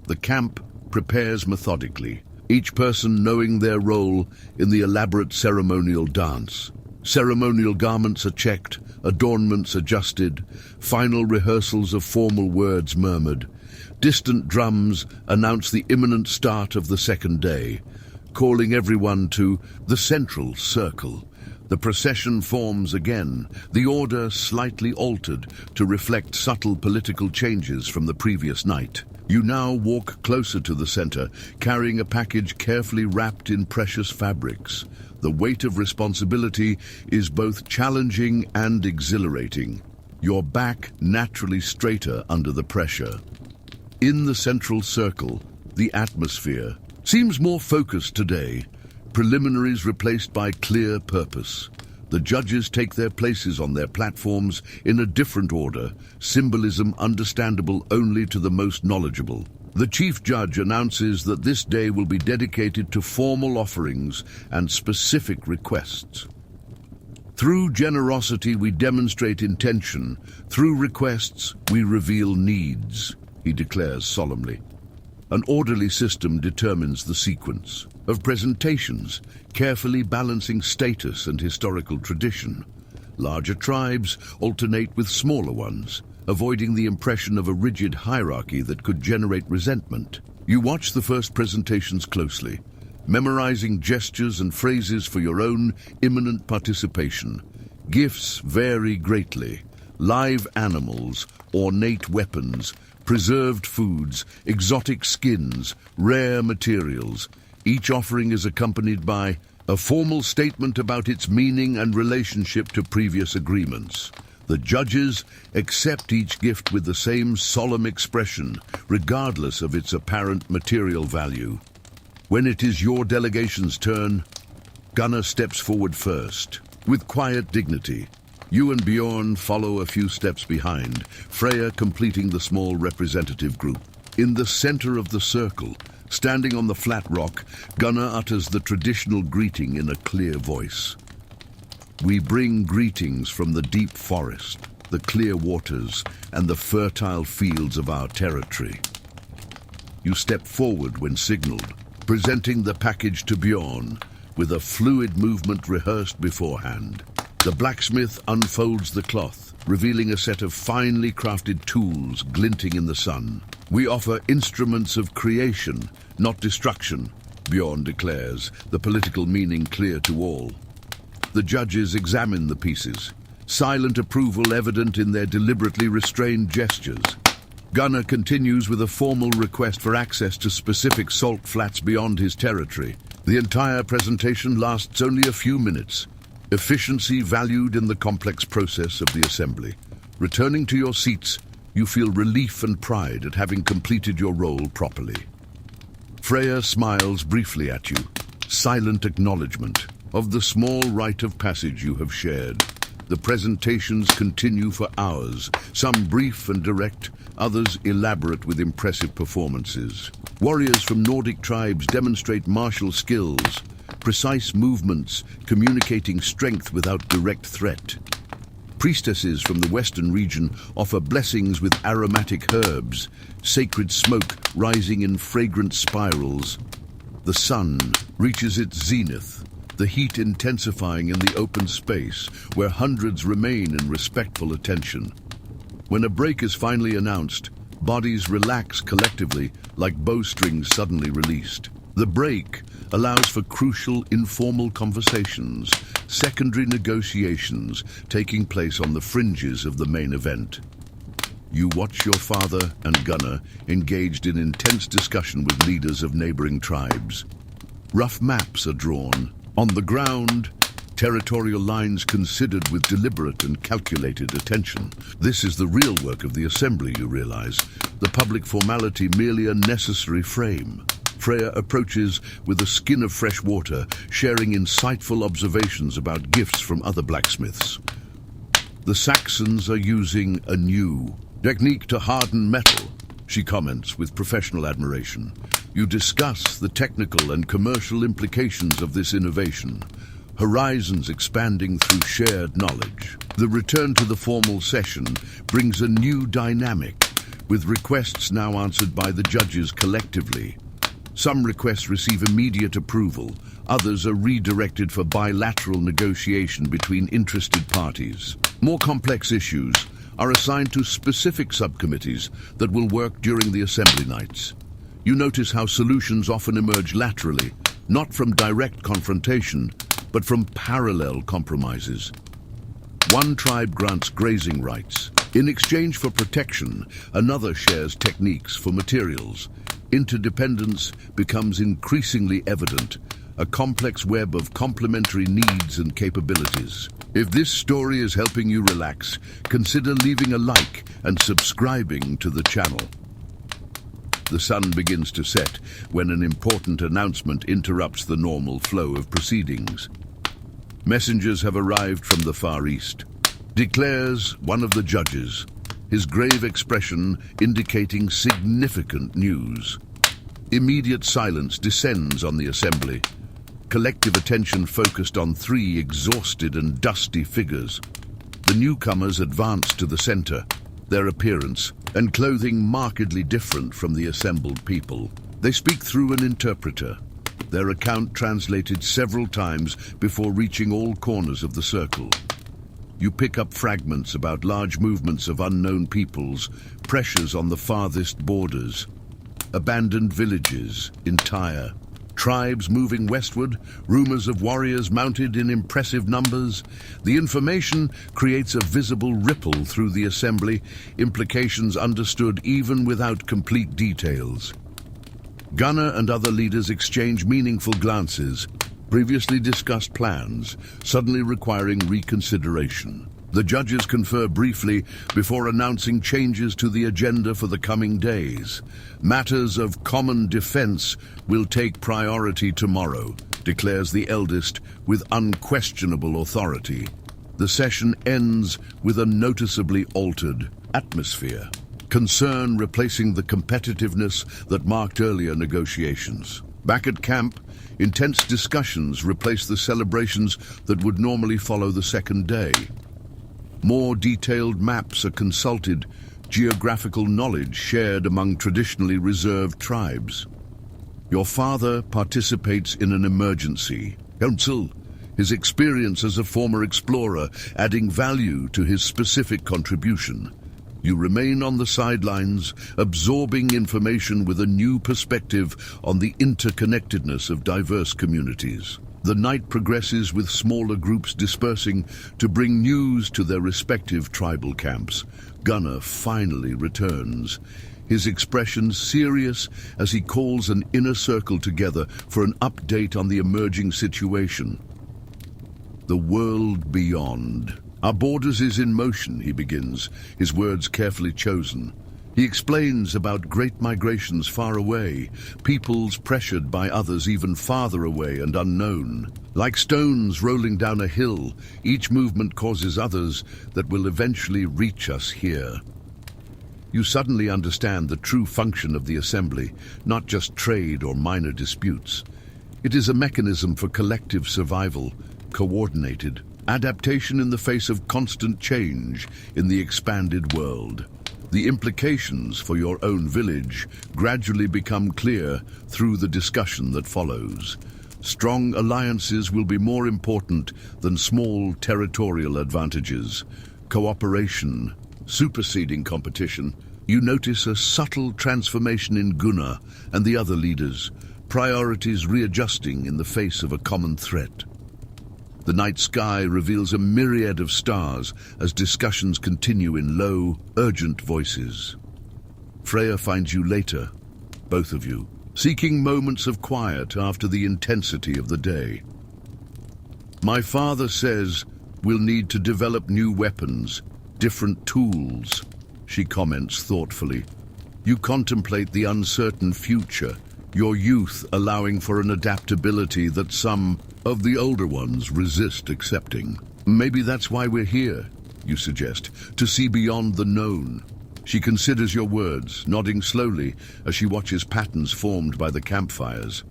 The camp prepares methodically, each person knowing their role in the elaborate ceremonial dance. Ceremonial garments are checked, adornments adjusted, final rehearsals of formal words murmured. Distant drums announce the imminent start of the second day, calling everyone to the central circle. The procession forms again, the order slightly altered to reflect subtle political changes from the previous night. You now walk closer to the center, carrying a package carefully wrapped in precious fabrics. The weight of responsibility is both challenging and exhilarating, your back naturally straighter under the pressure. In the central circle, the atmosphere seems more focused today, preliminaries replaced by clear purpose. The judges take their places on their platforms in a different order, symbolism understandable only to the most knowledgeable. The chief judge announces that this day will be dedicated to formal offerings and specific requests. Through generosity we demonstrate intention, through requests we reveal needs, he declares solemnly. An orderly system determines the sequence of presentations, carefully balancing status and historical tradition. Larger tribes alternate with smaller ones, avoiding the impression of a rigid hierarchy that could generate resentment. You watch the first presentations closely, memorizing gestures and phrases for your own imminent participation. Gifts vary greatly. Live animals, ornate weapons, preserved foods, exotic skins, rare materials. Each offering is accompanied by a formal statement about its meaning and relationship to previous agreements. The judges accept each gift with the same solemn expression, regardless of its apparent material value. When it is your delegation's turn, Gunnar steps forward first. With quiet dignity, you and Bjorn follow a few steps behind, Freya completing the small representative group. In the center of the circle, standing on the flat rock, Gunnar utters the traditional greeting in a clear voice. We bring greetings from the deep forest, the clear waters, and the fertile fields of our territory. You step forward when signaled, presenting the package to Bjorn, with a fluid movement rehearsed beforehand. The blacksmith unfolds the cloth, revealing a set of finely crafted tools glinting in the sun. We offer instruments of creation, not destruction, Bjorn declares, the political meaning clear to all. The judges examine the pieces, silent approval evident in their deliberately restrained gestures. Gunnar continues with a formal request for access to specific salt flats beyond his territory. The entire presentation lasts only a few minutes, efficiency valued in the complex process of the assembly. Returning to your seats, you feel relief and pride at having completed your role properly. Freya smiles briefly at you, silent acknowledgement of the small rite of passage you have shared. The presentations continue for hours, some brief and direct, others elaborate with impressive performances. Warriors from Nordic tribes demonstrate martial skills, precise movements, communicating strength without direct threat. Priestesses from the western region offer blessings with aromatic herbs, sacred smoke rising in fragrant spirals. The sun reaches its zenith, the heat intensifying in the open space, where hundreds remain in respectful attention. When a break is finally announced, bodies relax collectively like bowstrings suddenly released. The break allows for crucial informal conversations, secondary negotiations taking place on the fringes of the main event. You watch your father and Gunnar engaged in intense discussion with leaders of neighboring tribes. Rough maps are drawn. On the ground, territorial lines considered with deliberate and calculated attention. This is the real work of the assembly, you realize. The public formality merely a necessary frame. Freya approaches with a skin of fresh water, sharing insightful observations about gifts from other blacksmiths. The Saxons are using a new technique to harden metal, she comments with professional admiration. You discuss the technical and commercial implications of this innovation, horizons expanding through shared knowledge. The return to the formal session brings a new dynamic, with requests now answered by the judges collectively. Some requests receive immediate approval, others are redirected for bilateral negotiation between interested parties. More complex issues are assigned to specific subcommittees that will work during the assembly nights. You notice how solutions often emerge laterally, not from direct confrontation, but from parallel compromises. One tribe grants grazing rights. In exchange for protection, another shares techniques for materials. Interdependence becomes increasingly evident, a complex web of complementary needs and capabilities. If this story is helping you relax, consider leaving a like and subscribing to the channel. The sun begins to set when an important announcement interrupts the normal flow of proceedings. Messengers have arrived from the Far East, declares one of the judges, his grave expression indicating significant news. Immediate silence descends on the assembly, collective attention focused on three exhausted and dusty figures. The newcomers advance to the center, their appearance and clothing markedly different from the assembled people. They speak through an interpreter, their account translated several times before reaching all corners of the circle. You pick up fragments about large movements of unknown peoples, pressures on the farthest borders, abandoned villages in Tyre, tribes moving westward, rumors of warriors mounted in impressive numbers. The information creates a visible ripple through the assembly, implications understood even without complete details. Gunnar and other leaders exchange meaningful glances. Previously discussed plans suddenly requiring reconsideration. The judges confer briefly before announcing changes to the agenda for the coming days. Matters of common defense will take priority tomorrow, declares the eldest with unquestionable authority. The session ends with a noticeably altered atmosphere. Concern replacing the competitiveness that marked earlier negotiations. Back at camp, intense discussions replace the celebrations that would normally follow the second day. More detailed maps are consulted, geographical knowledge shared among traditionally reserved tribes. Your father participates in an emergency council, his experience as a former explorer adding value to his specific contribution. You remain on the sidelines, absorbing information with a new perspective on the interconnectedness of diverse communities. The night progresses with smaller groups dispersing to bring news to their respective tribal camps. Gunnar finally returns, his expression serious as he calls an inner circle together for an update on the emerging situation. The world beyond. Our borders is in motion, he begins, his words carefully chosen. He explains about great migrations far away, peoples pressured by others even farther away and unknown. Like stones rolling down a hill, each movement causes others that will eventually reach us here. You suddenly understand the true function of the assembly, not just trade or minor disputes. It is a mechanism for collective survival, coordinated adaptation in the face of constant change in the expanded world. The implications for your own village gradually become clear through the discussion that follows. Strong alliances will be more important than small territorial advantages. Cooperation, superseding competition. You notice a subtle transformation in Gunnar and the other leaders, priorities readjusting in the face of a common threat. The night sky reveals a myriad of stars as discussions continue in low, urgent voices. Freya finds you later, both of you, seeking moments of quiet after the intensity of the day. My father says we'll need to develop new weapons, different tools, she comments thoughtfully. You contemplate the uncertain future, your youth allowing for an adaptability that some of the older ones resist accepting. Maybe that's why we're here, you suggest, to see beyond the known. She considers your words, nodding slowly as she watches patterns formed by the campfires.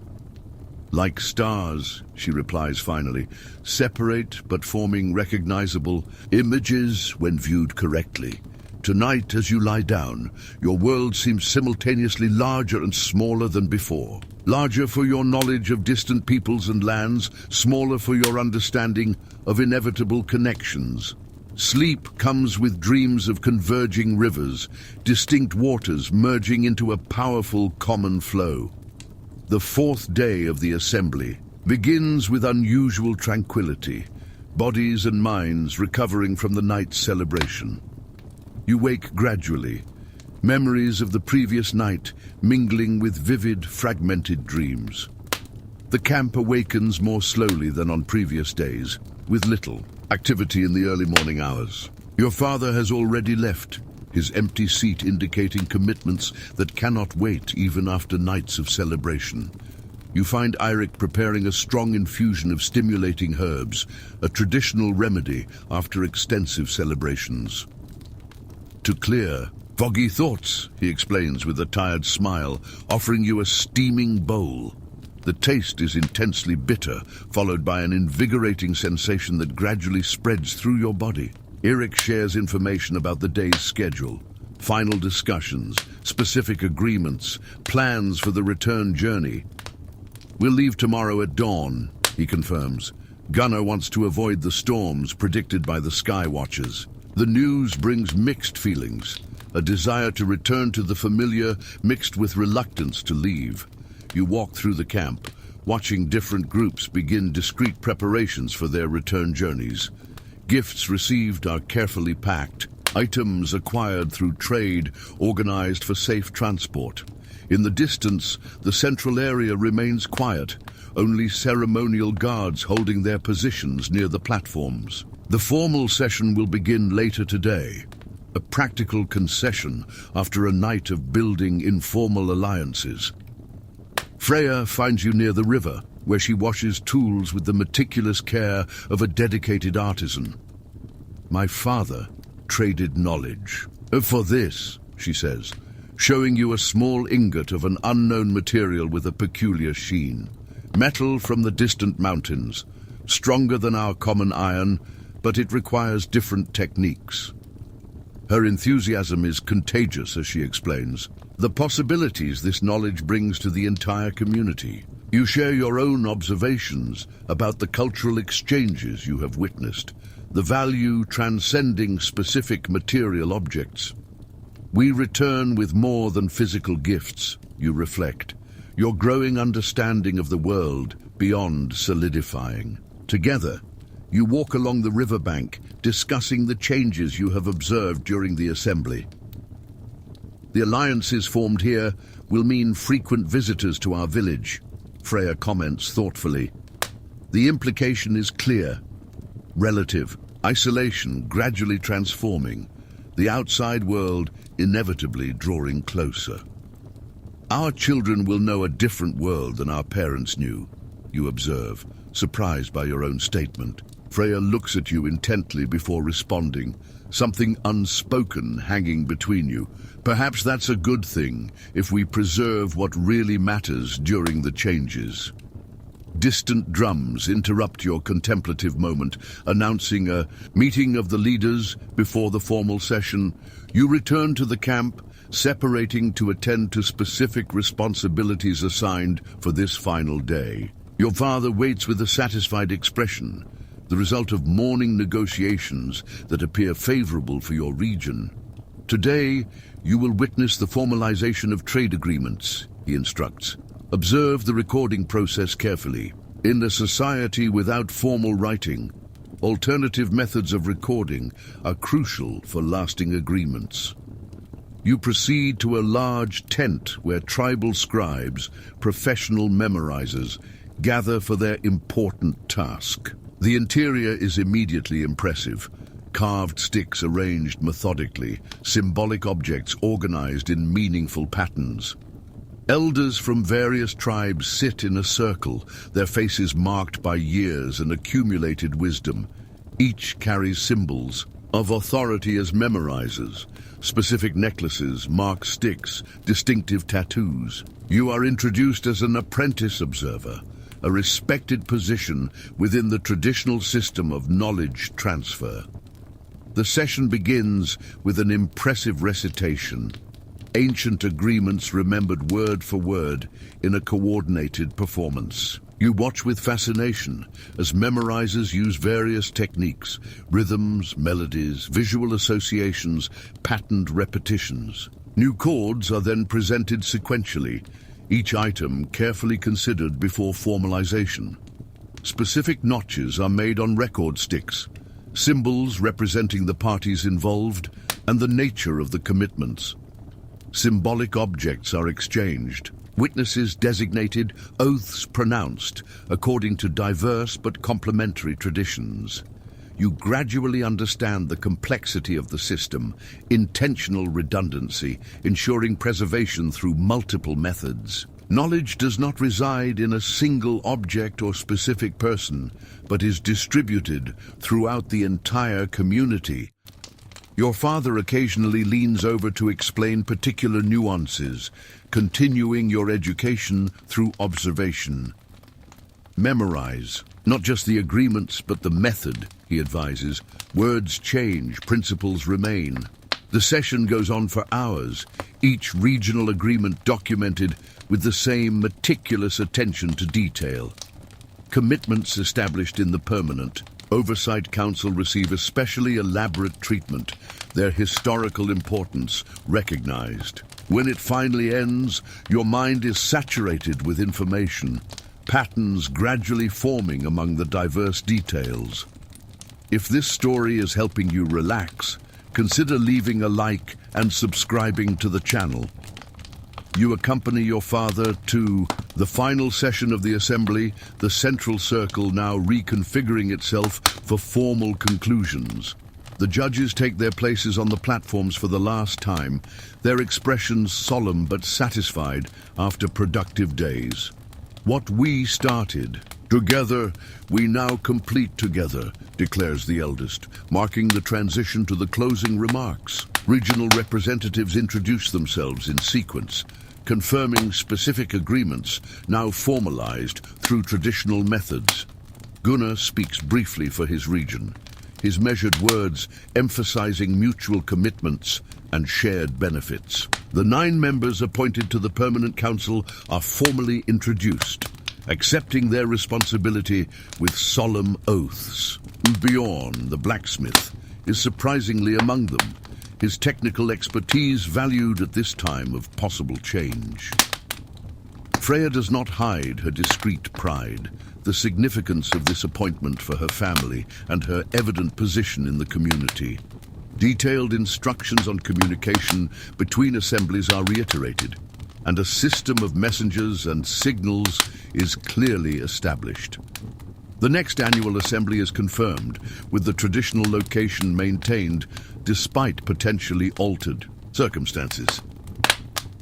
Like stars, she replies finally, separate but forming recognizable images when viewed correctly. Tonight, as you lie down, your world seems simultaneously larger and smaller than before. Larger for your knowledge of distant peoples and lands, smaller for your understanding of inevitable connections. Sleep comes with dreams of converging rivers, distinct waters merging into a powerful common flow. The fourth day of the assembly begins with unusual tranquility, bodies and minds recovering from the night's celebration. You wake gradually, memories of the previous night mingling with vivid, fragmented dreams. The camp awakens more slowly than on previous days, with little activity in the early morning hours. Your father has already left, his empty seat indicating commitments that cannot wait even after nights of celebration. You find Eirik preparing a strong infusion of stimulating herbs, a traditional remedy after extensive celebrations. To clear foggy thoughts, he explains with a tired smile, offering you a steaming bowl. The taste is intensely bitter, followed by an invigorating sensation that gradually spreads through your body. Eirik shares information about the day's schedule, final discussions, specific agreements, plans for the return journey. We'll leave tomorrow at dawn, he confirms. Gunnar wants to avoid the storms predicted by the Sky Watchers. The news brings mixed feelings, a desire to return to the familiar mixed with reluctance to leave. You walk through the camp, watching different groups begin discreet preparations for their return journeys. Gifts received are carefully packed, items acquired through trade organized for safe transport. In the distance, the central area remains quiet, only ceremonial guards holding their positions near the platforms. The formal session will begin later today, a practical concession after a night of building informal alliances. Freya finds you near the river, where she washes tools with the meticulous care of a dedicated artisan. My father traded knowledge. For this, she says, showing you a small ingot of an unknown material with a peculiar sheen. Metal from the distant mountains, stronger than our common iron, but it requires different techniques. Her enthusiasm is contagious as she explains the possibilities this knowledge brings to the entire community. You share your own observations about the cultural exchanges you have witnessed, the value transcending specific material objects. We return with more than physical gifts, you reflect, your growing understanding of the world beyond solidifying. Together, you walk along the riverbank, discussing the changes you have observed during the assembly. The alliances formed here will mean frequent visitors to our village, Freya comments thoughtfully. The implication is clear. Relative isolation gradually transforming, the outside world inevitably drawing closer. Our children will know a different world than our parents knew, you observe, surprised by your own statement. Freya looks at you intently before responding, something unspoken hanging between you. Perhaps that's a good thing if we preserve what really matters during the changes. Distant drums interrupt your contemplative moment, announcing a meeting of the leaders before the formal session. You return to the camp, separating to attend to specific responsibilities assigned for this final day. Your father waits with a satisfied expression, the result of morning negotiations that appear favorable for your region. Today, you will witness the formalization of trade agreements, he instructs. Observe the recording process carefully. In a society without formal writing, alternative methods of recording are crucial for lasting agreements. You proceed to a large tent where tribal scribes, professional memorizers, gather for their important task. The interior is immediately impressive. Carved sticks arranged methodically, symbolic objects organized in meaningful patterns. Elders from various tribes sit in a circle, their faces marked by years and accumulated wisdom. Each carries symbols of authority as memorizers, specific necklaces, marked sticks, distinctive tattoos. You are introduced as an apprentice observer, a respected position within the traditional system of knowledge transfer. The session begins with an impressive recitation, ancient agreements remembered word for word in a coordinated performance. You watch with fascination as memorizers use various techniques, rhythms, melodies, visual associations, patterned repetitions. New chords are then presented sequentially, each item carefully considered before formalization. Specific notches are made on record sticks, symbols representing the parties involved and the nature of the commitments. Symbolic objects are exchanged, witnesses designated, oaths pronounced, according to diverse but complementary traditions. You gradually understand the complexity of the system, intentional redundancy, ensuring preservation through multiple methods. Knowledge does not reside in a single object or specific person, but is distributed throughout the entire community. Your father occasionally leans over to explain particular nuances, continuing your education through observation. Memorize, not just the agreements, but the method, he advises. Words change, principles remain. The session goes on for hours, each regional agreement documented with the same meticulous attention to detail. Commitments established in the permanent Oversight Council receive especially elaborate treatment, their historical importance recognized. When it finally ends, your mind is saturated with information, patterns gradually forming among the diverse details. If this story is helping you relax, consider leaving a like and subscribing to the channel. You accompany your father to the final session of the assembly, the central circle now reconfiguring itself for formal conclusions. The judges take their places on the platforms for the last time, their expressions solemn but satisfied after productive days. What we started, together we now complete together, declares the eldest, marking the transition to the closing remarks. Regional representatives introduce themselves in sequence, confirming specific agreements now formalized through traditional methods. Gunnar speaks briefly for his region, his measured words emphasizing mutual commitments and shared benefits. The 9 members appointed to the Permanent Council are formally introduced, accepting their responsibility with solemn oaths. Bjorn, the blacksmith, is surprisingly among them, his technical expertise valued at this time of possible change. Freya does not hide her discreet pride, the significance of this appointment for her family and her evident position in the community. Detailed instructions on communication between assemblies are reiterated, and a system of messengers and signals is clearly established. The next annual assembly is confirmed, with the traditional location maintained despite potentially altered circumstances.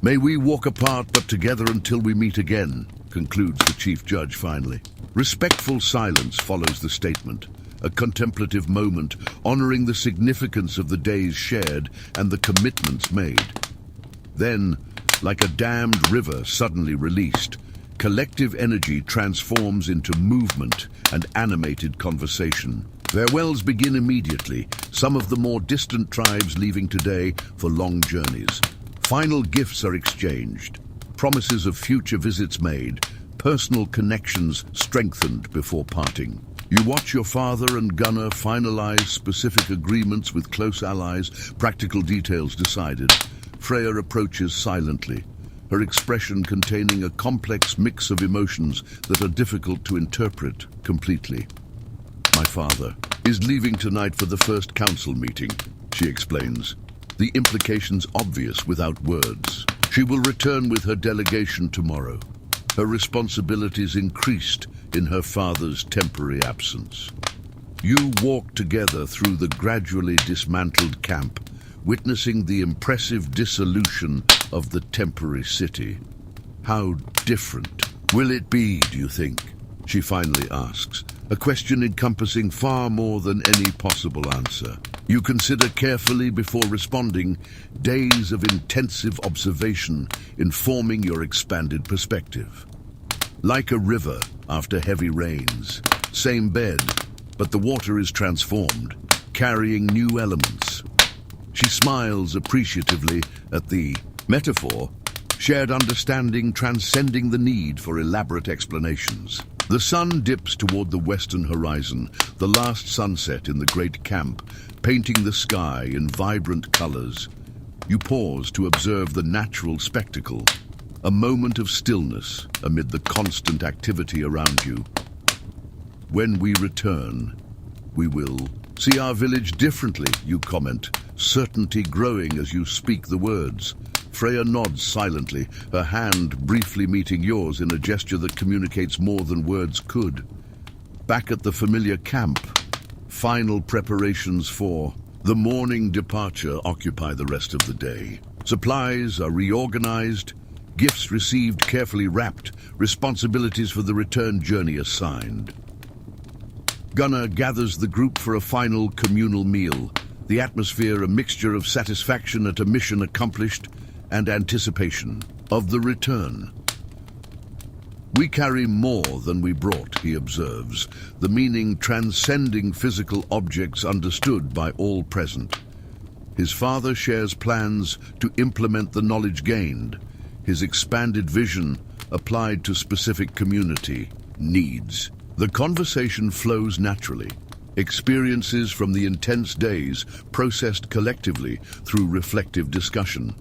May we walk apart but together until we meet again, concludes the chief judge finally. Respectful silence follows the statement, a contemplative moment honoring the significance of the days shared and the commitments made. Then, like a dammed river suddenly released, collective energy transforms into movement and animated conversation. Farewells begin immediately, some of the more distant tribes leaving today for long journeys. Final gifts are exchanged, promises of future visits made, personal connections strengthened before parting. You watch your father and Gunnar finalize specific agreements with close allies, practical details decided. Freya approaches silently, her expression containing a complex mix of emotions that are difficult to interpret completely. My father is leaving tonight for the first council meeting, she explains, the implications obvious without words. She will return with her delegation tomorrow, her responsibilities increased in her father's temporary absence. You walk together through the gradually dismantled camp, witnessing the impressive dissolution of the temporary city. How different will it be, do you think? She finally asks, a question encompassing far more than any possible answer. You consider carefully before responding, days of intensive observation informing your expanded perspective. Like a river after heavy rains, same bed, but the water is transformed, carrying new elements. She smiles appreciatively at the metaphor, shared understanding transcending the need for elaborate explanations. The sun dips toward the western horizon, the last sunset in the great camp, painting the sky in vibrant colors. You pause to observe the natural spectacle, a moment of stillness amid the constant activity around you. When we return, we will see our village differently, you comment, certainty growing as you speak the words. Freya nods silently, her hand briefly meeting yours in a gesture that communicates more than words could. Back at the familiar camp, final preparations for the morning departure occupy the rest of the day. Supplies are reorganized, gifts received carefully wrapped, responsibilities for the return journey assigned. Gunnar gathers the group for a final communal meal, the atmosphere a mixture of satisfaction at a mission accomplished and anticipation of the return. We carry more than we brought, he observes, the meaning transcending physical objects understood by all present. His father shares plans to implement the knowledge gained, his expanded vision applied to specific community needs. The conversation flows naturally, experiences from the intense days processed collectively through reflective discussion.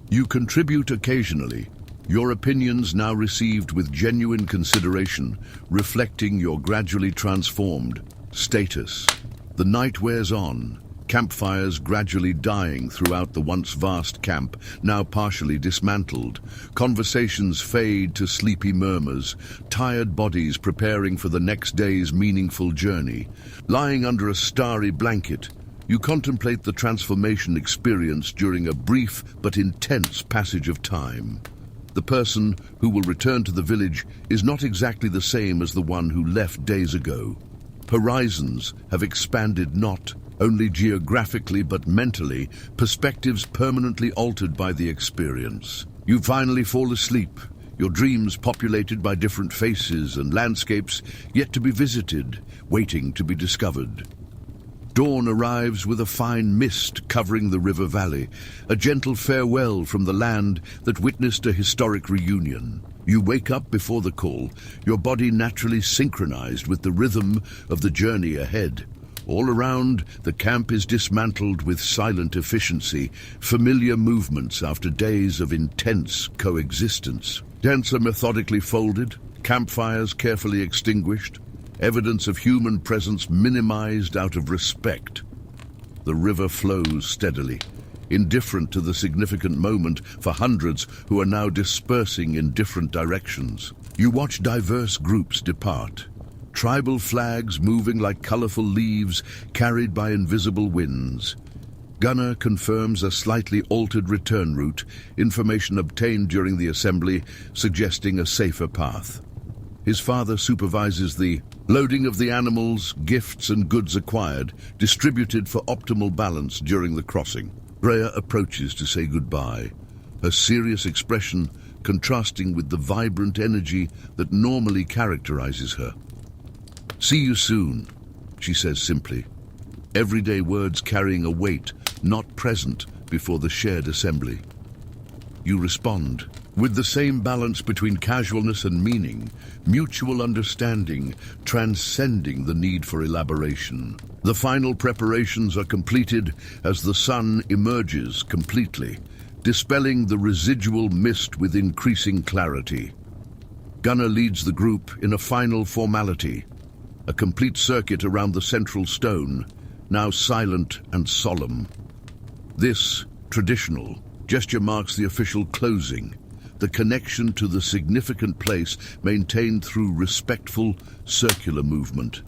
You contribute occasionally, your opinions now received with genuine consideration, reflecting your gradually transformed status. The night wears on, campfires gradually dying throughout the once vast camp, now partially dismantled. Conversations fade to sleepy murmurs, tired bodies preparing for the next day's meaningful journey. Lying under a starry blanket, you contemplate the transformation experienced during a brief but intense passage of time. The person who will return to the village is not exactly the same as the one who left days ago. Horizons have expanded not only geographically but mentally, perspectives permanently altered by the experience. You finally fall asleep, your dreams populated by different faces and landscapes yet to be visited, waiting to be discovered. Dawn arrives with a fine mist covering the river valley, a gentle farewell from the land that witnessed a historic reunion. You wake up before the call, your body naturally synchronized with the rhythm of the journey ahead. All around, the camp is dismantled with silent efficiency, familiar movements after days of intense coexistence. Tents are methodically folded, campfires carefully extinguished, evidence of human presence minimized out of respect. The river flows steadily, indifferent to the significant moment for hundreds who are now dispersing in different directions. You watch diverse groups depart, tribal flags moving like colorful leaves carried by invisible winds. Gunner confirms a slightly altered return route, information obtained during the assembly suggesting a safer path. His father supervises the loading of the animals, gifts and goods acquired, distributed for optimal balance during the crossing. Rhea approaches to say goodbye, her serious expression contrasting with the vibrant energy that normally characterizes her. "See you soon," she says simply, everyday words carrying a weight not present before the shared assembly. You respond, with the same balance between casualness and meaning, mutual understanding transcending the need for elaboration. The final preparations are completed as the sun emerges completely, dispelling the residual mist with increasing clarity. Gunner leads the group in a final formality, a complete circuit around the central stone, now silent and solemn. This traditional gesture marks the official closing, the connection to the significant place maintained through respectful, circular movement.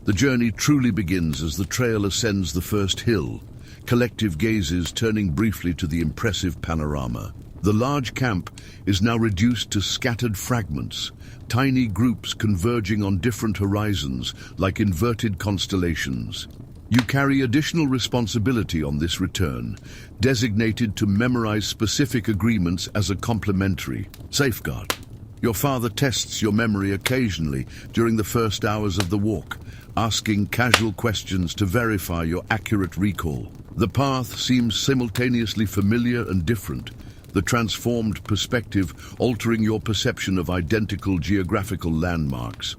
The journey truly begins as the trail ascends the first hill, collective gazes turning briefly to the impressive panorama. The large camp is now reduced to scattered fragments, tiny groups converging on different horizons like inverted constellations. You carry additional responsibility on this return, designated to memorize specific agreements as a complementary safeguard. Your father tests your memory occasionally during the first hours of the walk, asking casual questions to verify your accurate recall. The path seems simultaneously familiar and different, the transformed perspective altering your perception of identical geographical landmarks.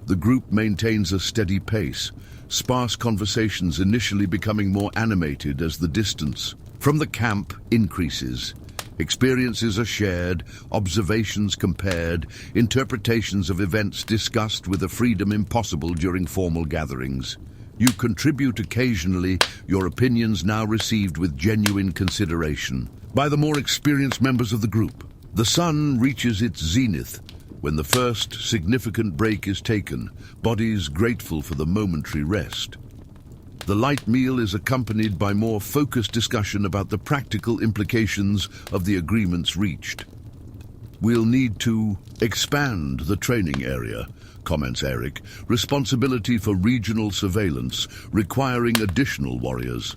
The group maintains a steady pace, sparse conversations initially becoming more animated as the distance from the camp increases. Experiences are shared, observations compared, interpretations of events discussed with a freedom impossible during formal gatherings. You contribute occasionally, your opinions now received with genuine consideration by the more experienced members of the group. The sun reaches its zenith when the first significant break is taken, bodies grateful for the momentary rest. The light meal is accompanied by more focused discussion about the practical implications of the agreements reached. "We'll need to expand the training area," comments Eric, "responsibility for regional surveillance, requiring additional warriors,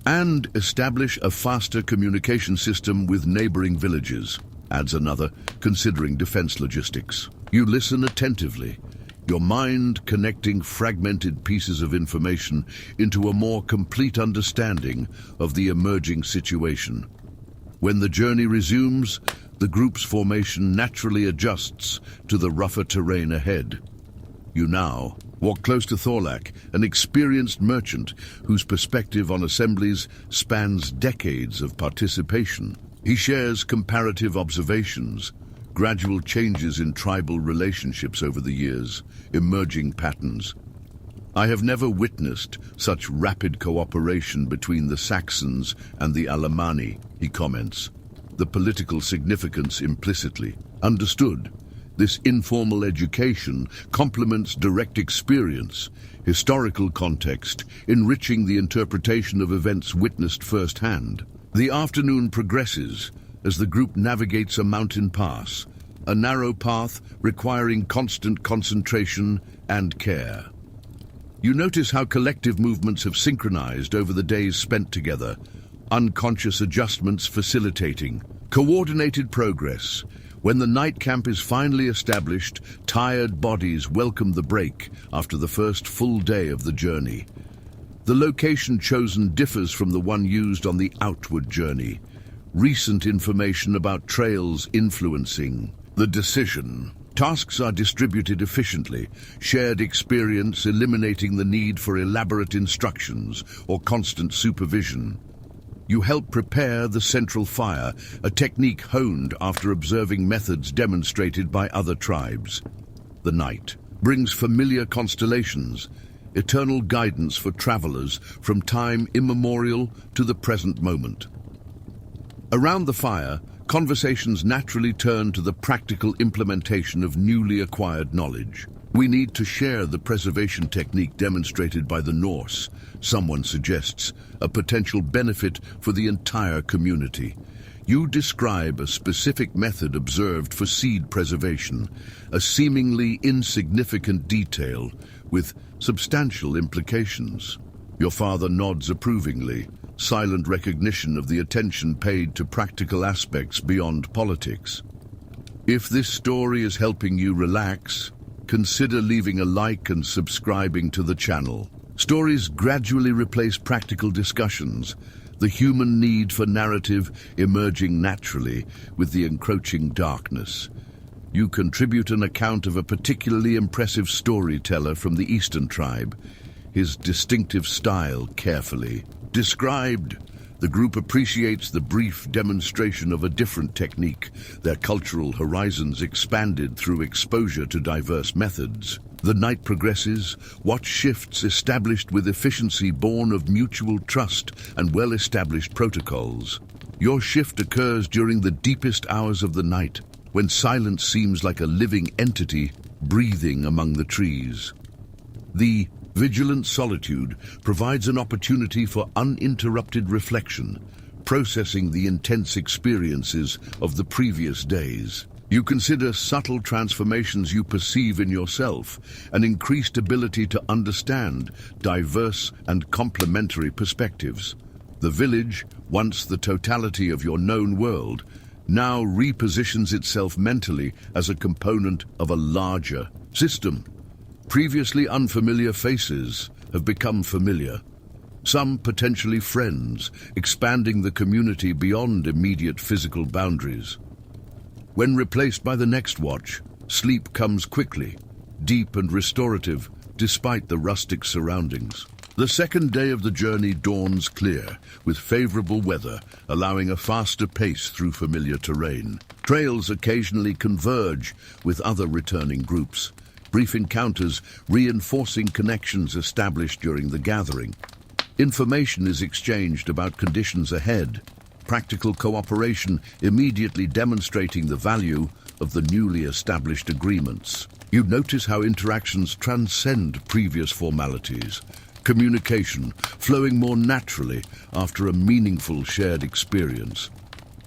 and establish a faster communication system with neighboring villages," adds another, considering defense logistics. You listen attentively, your mind connecting fragmented pieces of information into a more complete understanding of the emerging situation. When the journey resumes, the group's formation naturally adjusts to the rougher terrain ahead. You now walk close to Thorlak, an experienced merchant whose perspective on assemblies spans decades of participation. He shares comparative observations, gradual changes in tribal relationships over the years, emerging patterns. I have never witnessed such rapid cooperation between the Saxons and the Alemanni, he comments. The political significance implicitly understood. This informal education complements direct experience, historical context, enriching the interpretation of events witnessed firsthand. The afternoon progresses as the group navigates a mountain pass, a narrow path requiring constant concentration and care. You notice how collective movements have synchronized over the days spent together, unconscious adjustments facilitating coordinated progress. When the night camp is finally established, tired bodies welcome the break after the first full day of the journey. The location chosen differs from the one used on the outward journey. Recent information about trails influencing the decision. Tasks are distributed efficiently, shared experience eliminating the need for elaborate instructions or constant supervision. You help prepare the central fire, a technique honed after observing methods demonstrated by other tribes. The night brings familiar constellations, eternal guidance for travelers from time immemorial to the present moment. Around the fire, conversations naturally turn to the practical implementation of newly acquired knowledge. We need to share the preservation technique demonstrated by the Norse, someone suggests, a potential benefit for the entire community. You describe a specific method observed for seed preservation, a seemingly insignificant detail with substantial implications. Your father nods approvingly, silent recognition of the attention paid to practical aspects beyond politics. If this story is helping you relax, consider leaving a like and subscribing to the channel. Stories gradually replace practical discussions, the human need for narrative emerging naturally with the encroaching darkness. You contribute an account of a particularly impressive storyteller from the Eastern tribe, his distinctive style carefully described. The group appreciates the brief demonstration of a different technique, their cultural horizons expanded through exposure to diverse methods. The night progresses, watch shifts established with efficiency born of mutual trust and well-established protocols. Your shift occurs during the deepest hours of the night, when silence seems like a living entity breathing among the trees. The vigilant solitude provides an opportunity for uninterrupted reflection, processing the intense experiences of the previous days. You consider subtle transformations you perceive in yourself, an increased ability to understand diverse and complementary perspectives. The village, once the totality of your known world, now repositions itself mentally as a component of a larger system. Previously unfamiliar faces have become familiar, some potentially friends, expanding the community beyond immediate physical boundaries. When replaced by the next watch, sleep comes quickly, deep and restorative, despite the rustic surroundings. The second day of the journey dawns clear, with favorable weather, allowing a faster pace through familiar terrain. Trails occasionally converge with other returning groups, brief encounters reinforcing connections established during the gathering. Information is exchanged about conditions ahead, practical cooperation immediately demonstrating the value of the newly established agreements. You notice how interactions transcend previous formalities, communication flowing more naturally after a meaningful shared experience.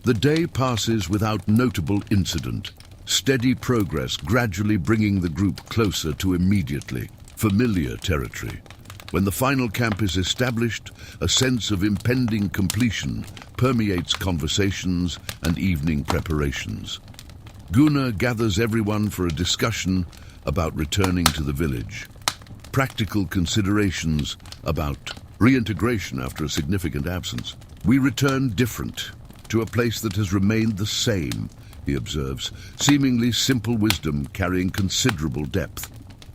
The day passes without notable incident, steady progress gradually bringing the group closer to immediately familiar territory. When the final camp is established, a sense of impending completion permeates conversations and evening preparations. Gunnar gathers everyone for a discussion about returning to the village. Practical considerations about reintegration after a significant absence. We return different, to a place that has remained the same, he observes, seemingly simple wisdom carrying considerable depth.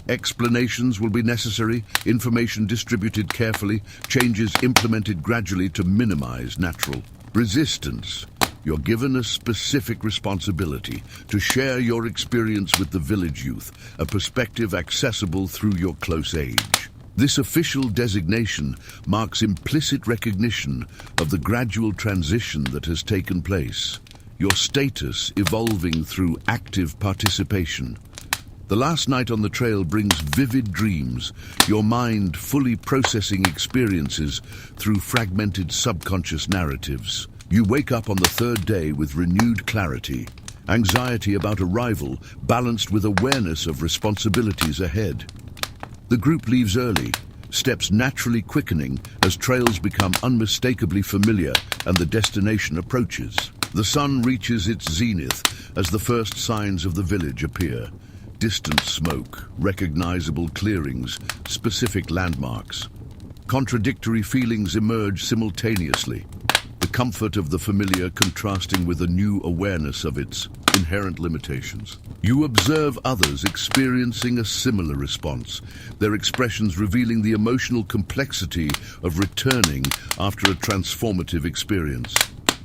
Explanations will be necessary, information distributed carefully, changes implemented gradually to minimize natural resistance. You're given a specific responsibility to share your experience with the village youth, a perspective accessible through your close age. This official designation marks implicit recognition of the gradual transition that has taken place, your status evolving through active participation. The last night on the trail brings vivid dreams, your mind fully processing experiences through fragmented subconscious narratives. You wake up on the third day with renewed clarity, anxiety about arrival balanced with awareness of responsibilities ahead. The group leaves early, steps naturally quickening as trails become unmistakably familiar and the destination approaches. The sun reaches its zenith as the first signs of the village appear. Distant smoke, recognizable clearings, specific landmarks. Contradictory feelings emerge simultaneously. The comfort of the familiar contrasting with a new awareness of its inherent limitations. You observe others experiencing a similar response, their expressions revealing the emotional complexity of returning after a transformative experience.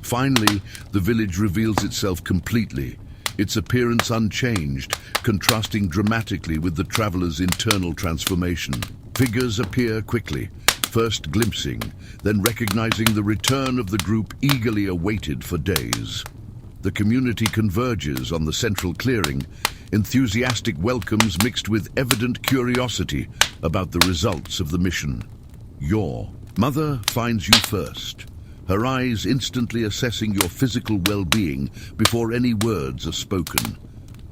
Finally, the village reveals itself completely, its appearance unchanged, contrasting dramatically with the traveler's internal transformation. Figures appear quickly, first glimpsing, then recognizing the return of the group eagerly awaited for days. The community converges on the central clearing, enthusiastic welcomes mixed with evident curiosity about the results of the mission. Your mother finds you first, her eyes instantly assessing your physical well-being before any words are spoken.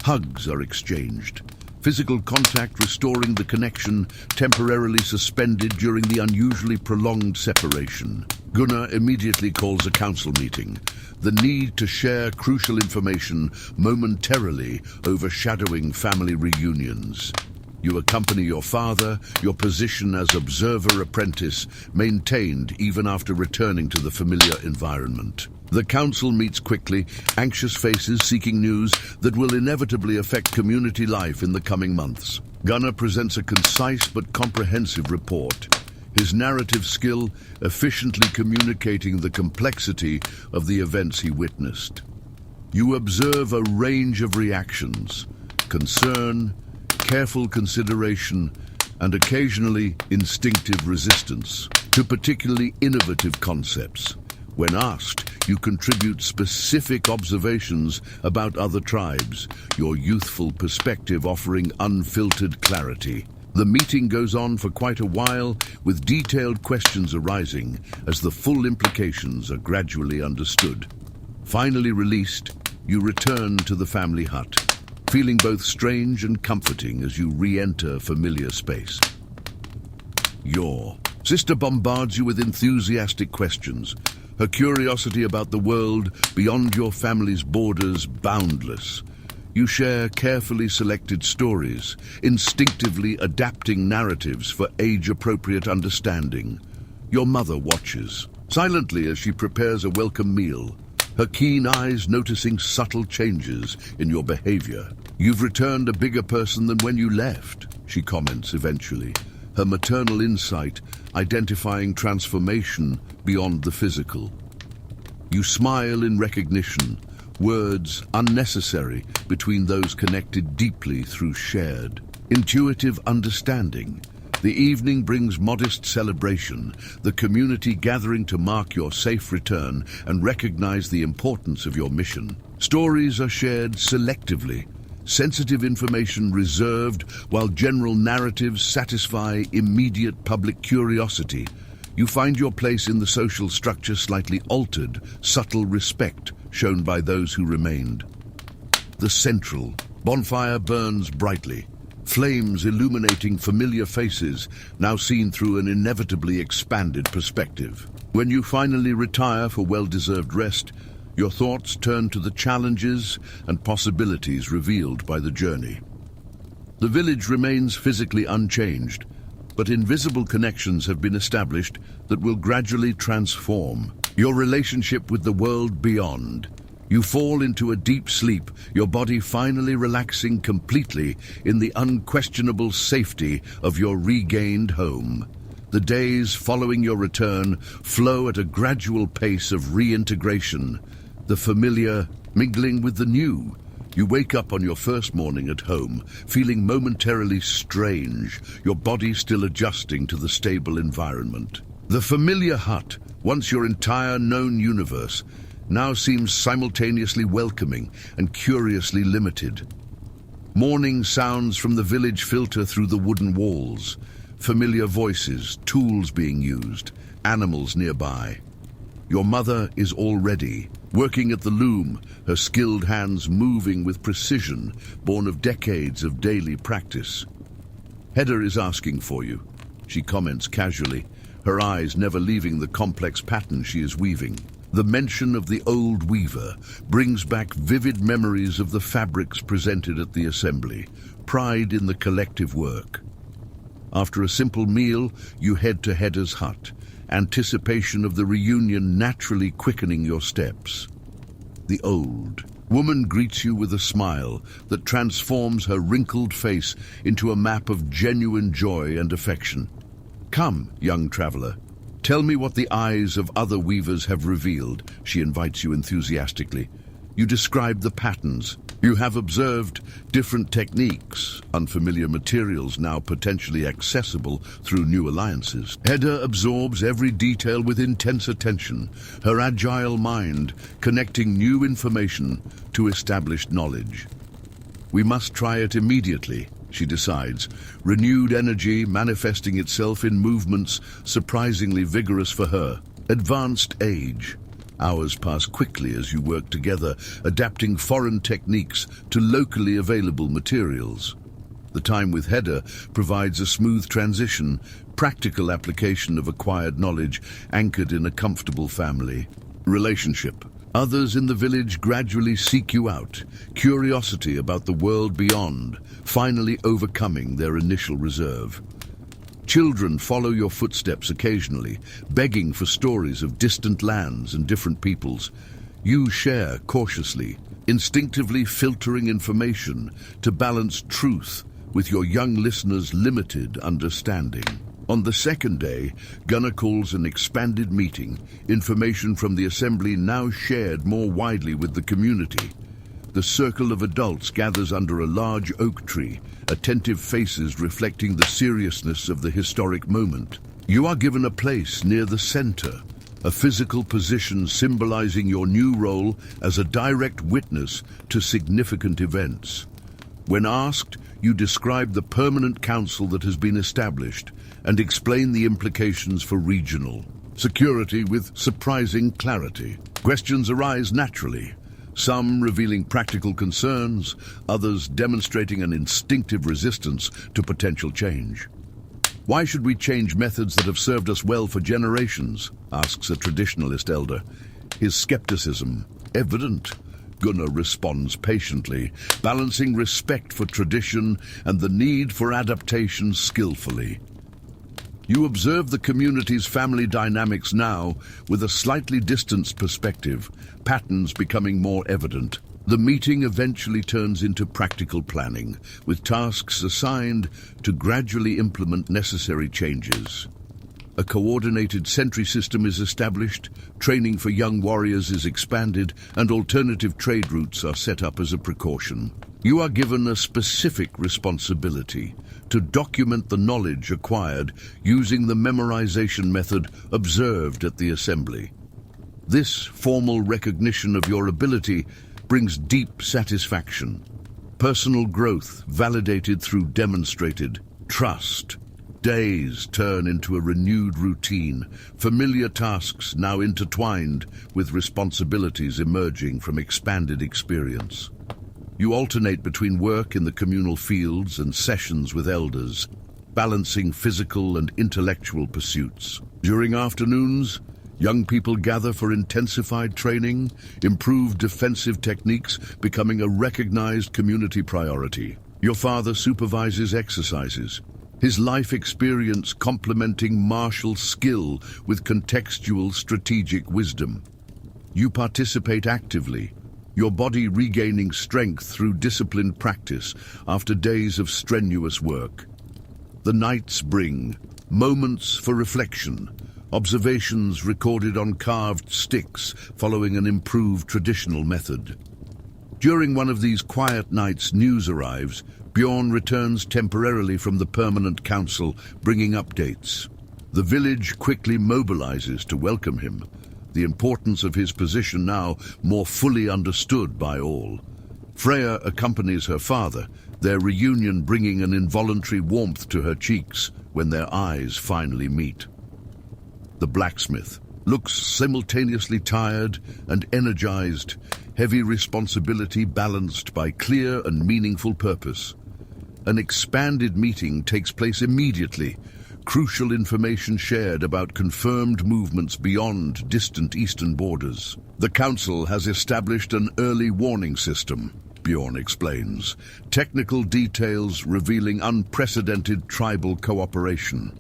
Hugs are exchanged, physical contact restoring the connection temporarily suspended during the unusually prolonged separation. Gunnar immediately calls a council meeting, the need to share crucial information momentarily overshadowing family reunions. You accompany your father, your position as observer-apprentice maintained even after returning to the familiar environment. The council meets quickly, anxious faces seeking news that will inevitably affect community life in the coming months. Gunnar presents a concise but comprehensive report, his narrative skill efficiently communicating the complexity of the events he witnessed. You observe a range of reactions: concern, careful consideration, and occasionally instinctive resistance to particularly innovative concepts. When asked, you contribute specific observations about other tribes, your youthful perspective offering unfiltered clarity. The meeting goes on for quite a while, with detailed questions arising as the full implications are gradually understood. Finally released, you return to the family hut, feeling both strange and comforting as you re-enter familiar space. Your sister bombards you with enthusiastic questions, her curiosity about the world beyond your family's borders boundless. You share carefully selected stories, instinctively adapting narratives for age-appropriate understanding. Your mother watches, silently as she prepares a welcome meal, her keen eyes noticing subtle changes in your behavior. "You've returned a bigger person than when you left," she comments eventually, her maternal insight identifying transformation beyond the physical. You smile in recognition, words unnecessary between those connected deeply through shared, intuitive understanding. The evening brings modest celebration, the community gathering to mark your safe return and recognize the importance of your mission. Stories are shared selectively, sensitive information reserved, while general narratives satisfy immediate public curiosity. You find your place in the social structure slightly altered, subtle respect shown by those who remained. The central bonfire burns brightly, flames illuminating familiar faces, now seen through an inevitably expanded perspective. When you finally retire for well-deserved rest, your thoughts turn to the challenges and possibilities revealed by the journey. The village remains physically unchanged, but invisible connections have been established that will gradually transform your relationship with the world beyond. You fall into a deep sleep, your body finally relaxing completely in the unquestionable safety of your regained home. The days following your return flow at a gradual pace of reintegration, the familiar mingling with the new, You wake up on your first morning at home, feeling momentarily strange, your body still adjusting to the stable environment. The familiar hut, once your entire known universe, now seems simultaneously welcoming and curiously limited. Morning sounds from the village filter through the wooden walls. Familiar voices, tools being used, animals nearby. Your mother is already working at the loom, her skilled hands moving with precision, born of decades of daily practice. Hedda is asking for you, she comments casually, her eyes never leaving the complex pattern she is weaving. The mention of the old weaver brings back vivid memories of the fabrics presented at the assembly, pride in the collective work. After a simple meal, you head to Hedda's hut, anticipation of the reunion naturally quickening your steps. The old woman greets you with a smile that transforms her wrinkled face into a map of genuine joy and affection. Come, young traveler, tell me what the eyes of other weavers have revealed, she invites you enthusiastically. You describe the patterns. You have observed different techniques, unfamiliar materials now potentially accessible through new alliances. Hedda absorbs every detail with intense attention, her agile mind connecting new information to established knowledge. We must try it immediately, she decides, renewed energy manifesting itself in movements surprisingly vigorous for her. Advanced age. Hours pass quickly as you work together, adapting foreign techniques to locally available materials. The time with Hedda provides a smooth transition, practical application of acquired knowledge anchored in a comfortable family relationship. Others in the village gradually seek you out, curiosity about the world beyond, finally overcoming their initial reserve. Children follow your footsteps occasionally, begging for stories of distant lands and different peoples. You share cautiously, instinctively filtering information to balance truth with your young listeners' limited understanding. On the second day, Gunnar calls an expanded meeting, information from the assembly now shared more widely with the community. The circle of adults gathers under a large oak tree, attentive faces reflecting the seriousness of the historic moment. You are given a place near the center, a physical position symbolizing your new role as a direct witness to significant events. When asked, you describe the permanent council that has been established and explain the implications for regional security with surprising clarity. Questions arise naturally, some revealing practical concerns, others demonstrating an instinctive resistance to potential change. Why should we change methods that have served us well for generations? Asks a traditionalist elder, his skepticism evident. Gunnar responds patiently, balancing respect for tradition and the need for adaptation skillfully. You observe the community's family dynamics now with a slightly distanced perspective, patterns becoming more evident. The meeting eventually turns into practical planning, with tasks assigned to gradually implement necessary changes. A coordinated sentry system is established, training for young warriors is expanded, and alternative trade routes are set up as a precaution. You are given a specific responsibility to document the knowledge acquired using the memorization method observed at the assembly. This formal recognition of your ability brings deep satisfaction. Personal growth validated through demonstrated trust. Days turn into a renewed routine, familiar tasks now intertwined with responsibilities emerging from expanded experience. You alternate between work in the communal fields and sessions with elders, balancing physical and intellectual pursuits. During afternoons, young people gather for intensified training, improved defensive techniques becoming a recognized community priority. Your father supervises exercises, his life experience complementing martial skill with contextual strategic wisdom. You participate actively, your body regaining strength through disciplined practice after days of strenuous work. The nights bring moments for reflection, observations recorded on carved sticks following an improved traditional method. During one of these quiet nights, news arrives. Bjorn returns temporarily from the permanent council, bringing updates. The village quickly mobilizes to welcome him, the importance of his position now more fully understood by all. Freya accompanies her father, their reunion bringing an involuntary warmth to her cheeks when their eyes finally meet. The blacksmith looks simultaneously tired and energized, heavy responsibility balanced by clear and meaningful purpose. An expanded meeting takes place immediately, crucial information shared about confirmed movements beyond distant eastern borders. The council has established an early warning system, Bjorn explains, technical details revealing unprecedented tribal cooperation.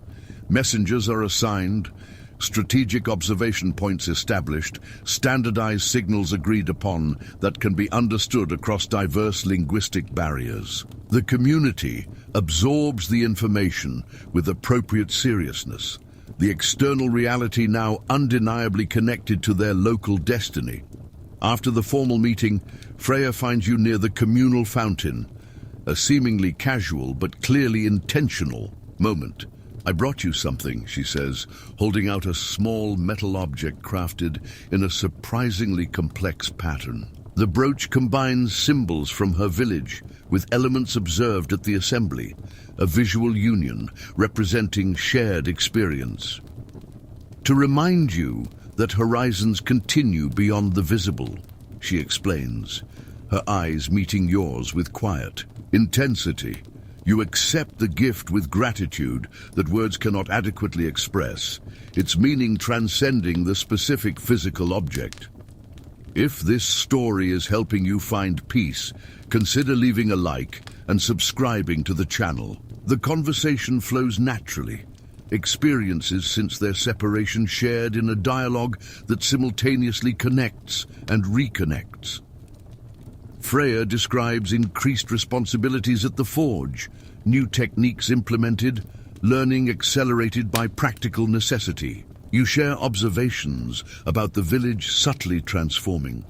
Messengers are assigned, strategic observation points established, standardized signals agreed upon that can be understood across diverse linguistic barriers. The community absorbs the information with appropriate seriousness, the external reality now undeniably connected to their local destiny. After the formal meeting, Freya finds you near the communal fountain, a seemingly casual but clearly intentional moment. "I brought you something," she says, holding out a small metal object crafted in a surprisingly complex pattern. The brooch combines symbols from her village with elements observed at the assembly, a visual union representing shared experience. "To remind you that horizons continue beyond the visible," she explains, her eyes meeting yours with quiet intensity. "You accept the gift with gratitude that words cannot adequately express, its meaning transcending the specific physical object. If this story is helping you find peace, consider leaving a like and subscribing to the channel." The conversation flows naturally, experiences since their separation shared in a dialogue that simultaneously connects and reconnects. Freya describes increased responsibilities at the forge, new techniques implemented, learning accelerated by practical necessity. You share observations about the village subtly transforming,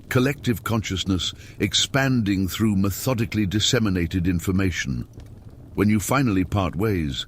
collective consciousness expanding through methodically disseminated information. When you finally part ways,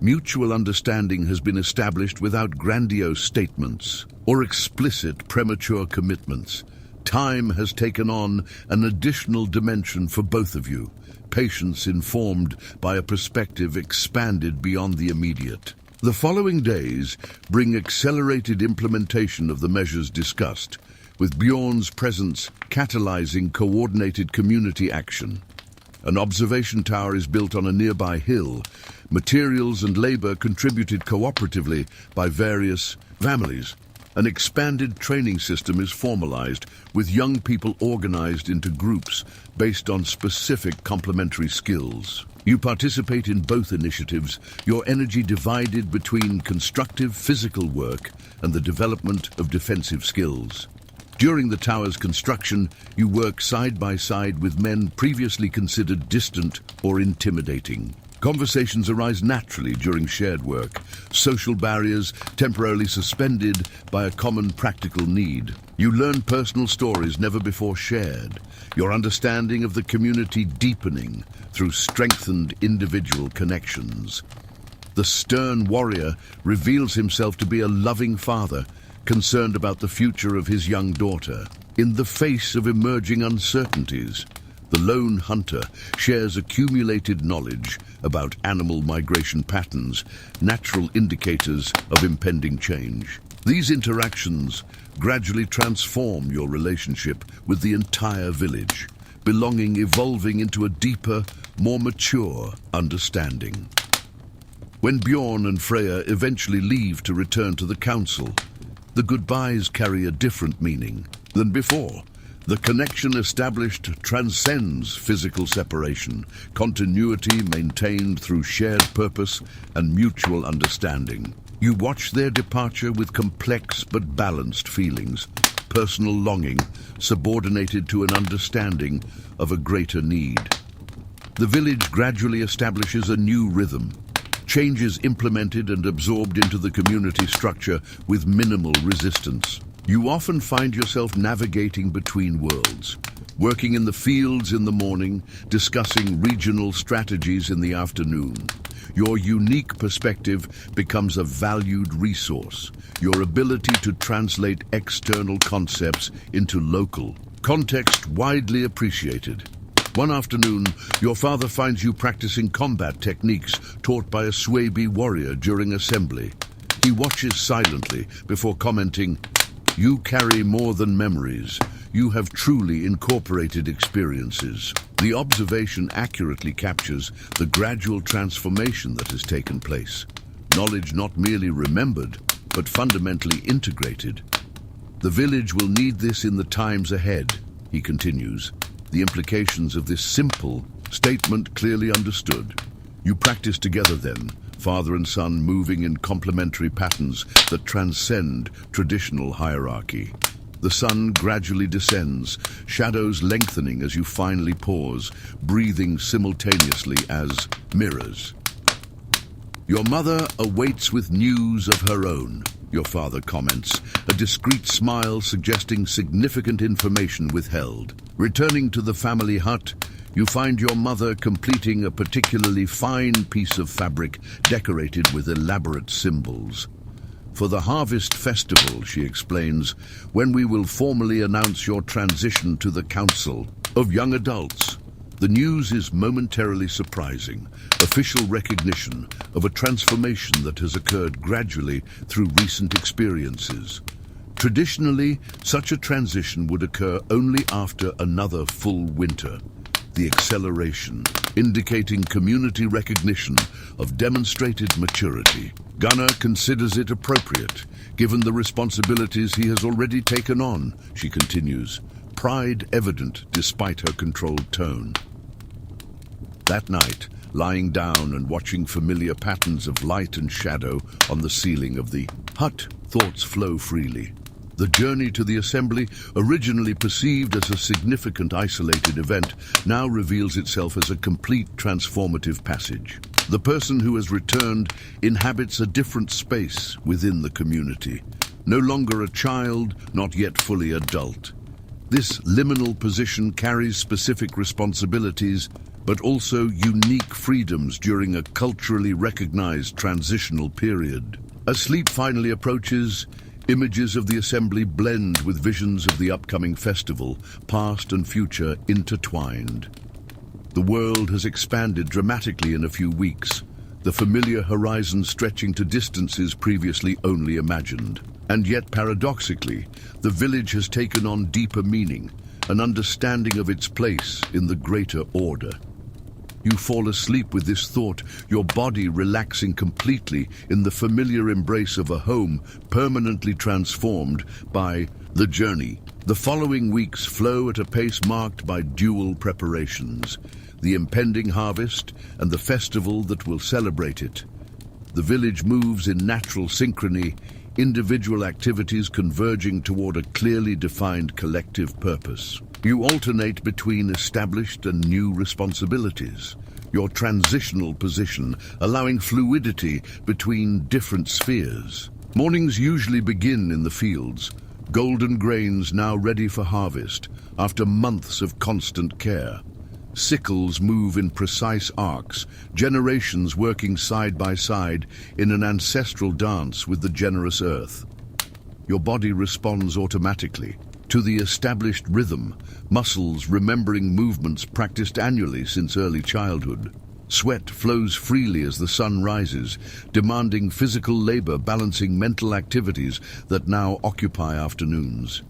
mutual understanding has been established without grandiose statements or explicit premature commitments. Time has taken on an additional dimension for both of you, patience informed by a perspective expanded beyond the immediate. The following days bring accelerated implementation of the measures discussed, with Bjorn's presence catalyzing coordinated community action. An observation tower is built on a nearby hill, materials and labor contributed cooperatively by various families. An expanded training system is formalized, with young people organized into groups based on specific complementary skills. You participate in both initiatives, your energy divided between constructive physical work and the development of defensive skills. During the tower's construction, you work side by side with men previously considered distant or intimidating. Conversations arise naturally during shared work, social barriers temporarily suspended by a common practical need. You learn personal stories never before shared, your understanding of the community deepening through strengthened individual connections. The stern warrior reveals himself to be a loving father, concerned about the future of his young daughter. In the face of emerging uncertainties, the lone hunter shares accumulated knowledge about animal migration patterns, natural indicators of impending change. These interactions gradually transform your relationship with the entire village, evolving into a deeper, more mature understanding. When Bjorn and Freya eventually leave to return to the council, the goodbyes carry a different meaning than before. The connection established transcends physical separation, continuity maintained through shared purpose and mutual understanding. You watch their departure with complex but balanced feelings, personal longing subordinated to an understanding of a greater need. The village gradually establishes a new rhythm, changes implemented and absorbed into the community structure with minimal resistance. You often find yourself navigating between worlds, working in the fields in the morning, discussing regional strategies in the afternoon. Your unique perspective becomes a valued resource. Your ability to translate external concepts into local context widely appreciated. One afternoon, your father finds you practicing combat techniques taught by a Swabi warrior during assembly. He watches silently before commenting, "You carry more than memories. You have truly incorporated experiences." The observation accurately captures the gradual transformation that has taken place. Knowledge not merely remembered, but fundamentally integrated. "The village will need this in the times ahead," he continues. The implications of this simple statement clearly understood. You practice together then, father and son moving in complementary patterns that transcend traditional hierarchy. The sun gradually descends, shadows lengthening as you finally pause, breathing simultaneously as mirrors. "Your mother awaits with news of her own," your father comments, a discreet smile suggesting significant information withheld. Returning to the family hut, you find your mother completing a particularly fine piece of fabric decorated with elaborate symbols. "For the harvest festival," she explains, "when we will formally announce your transition to the council of young adults." The news is momentarily surprising, official recognition of a transformation that has occurred gradually through recent experiences. Traditionally, such a transition would occur only after another full winter. The acceleration, indicating community recognition of demonstrated maturity. Gunnar considers it appropriate, given the responsibilities he has already taken on, she continues, pride evident despite her controlled tone. That night, lying down and watching familiar patterns of light and shadow on the ceiling of the hut, thoughts flow freely. The journey to the assembly, originally perceived as a significant isolated event, now reveals itself as a complete transformative passage. The person who has returned inhabits a different space within the community, no longer a child, not yet fully adult. This liminal position carries specific responsibilities, but also unique freedoms during a culturally recognized transitional period. As sleep finally approaches, images of the assembly blend with visions of the upcoming festival, past and future intertwined. The world has expanded dramatically in a few weeks, the familiar horizon stretching to distances previously only imagined. And yet, paradoxically, the village has taken on deeper meaning, an understanding of its place in the greater order. You fall asleep with this thought, your body relaxing completely in the familiar embrace of a home permanently transformed by the journey. The following weeks flow at a pace marked by dual preparations, the impending harvest and the festival that will celebrate it. The village moves in natural synchrony, individual activities converging toward a clearly defined collective purpose. You alternate between established and new responsibilities, your transitional position allowing fluidity between different spheres. Mornings usually begin in the fields, golden grains now ready for harvest after months of constant care. Sickles move in precise arcs, generations working side by side in an ancestral dance with the generous earth. Your body responds automatically to the established rhythm, muscles remembering movements practiced annually since early childhood. Sweat flows freely as the sun rises, demanding physical labor balancing mental activities that now occupy afternoons.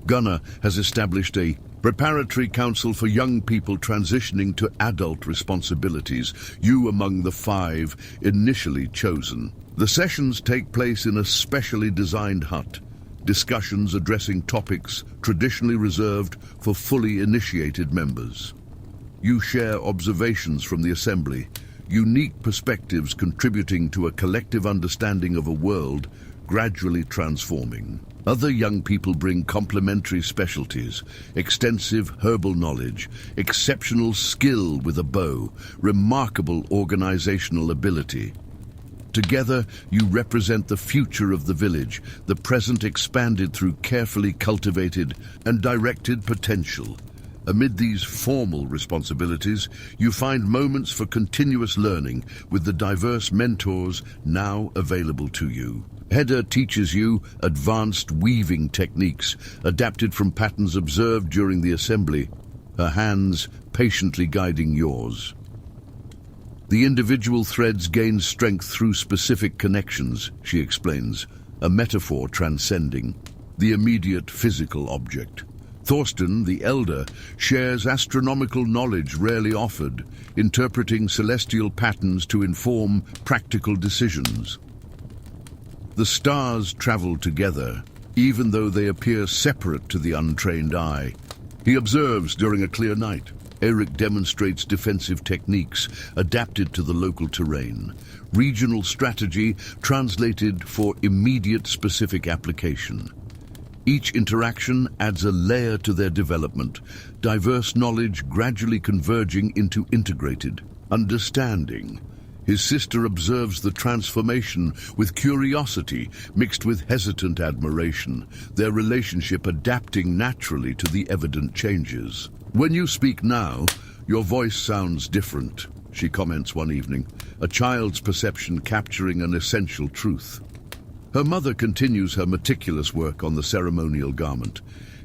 Gunnar has established a preparatory council for young people transitioning to adult responsibilities, you among the 5 initially chosen. The sessions take place in a specially designed hut, discussions addressing topics traditionally reserved for fully initiated members. You share observations from the assembly, unique perspectives contributing to a collective understanding of a world gradually transforming. Other young people bring complementary specialties, extensive herbal knowledge, exceptional skill with a bow, remarkable organizational ability. Together, you represent the future of the village, the present expanded through carefully cultivated and directed potential. Amid these formal responsibilities, you find moments for continuous learning with the diverse mentors now available to you. Hedda teaches you advanced weaving techniques adapted from patterns observed during the assembly, her hands patiently guiding yours. The individual threads gain strength through specific connections, she explains, a metaphor transcending the immediate physical object. Thorsten, the elder, shares astronomical knowledge rarely offered, interpreting celestial patterns to inform practical decisions. The stars travel together, even though they appear separate to the untrained eye. He observes during a clear night. Eric demonstrates defensive techniques adapted to the local terrain, regional strategy translated for immediate specific application. Each interaction adds a layer to their development, diverse knowledge gradually converging into integrated understanding. His sister observes the transformation with curiosity mixed with hesitant admiration, their relationship adapting naturally to the evident changes. "When you speak now, your voice sounds different," she comments one evening, a child's perception capturing an essential truth. Her mother continues her meticulous work on the ceremonial garment,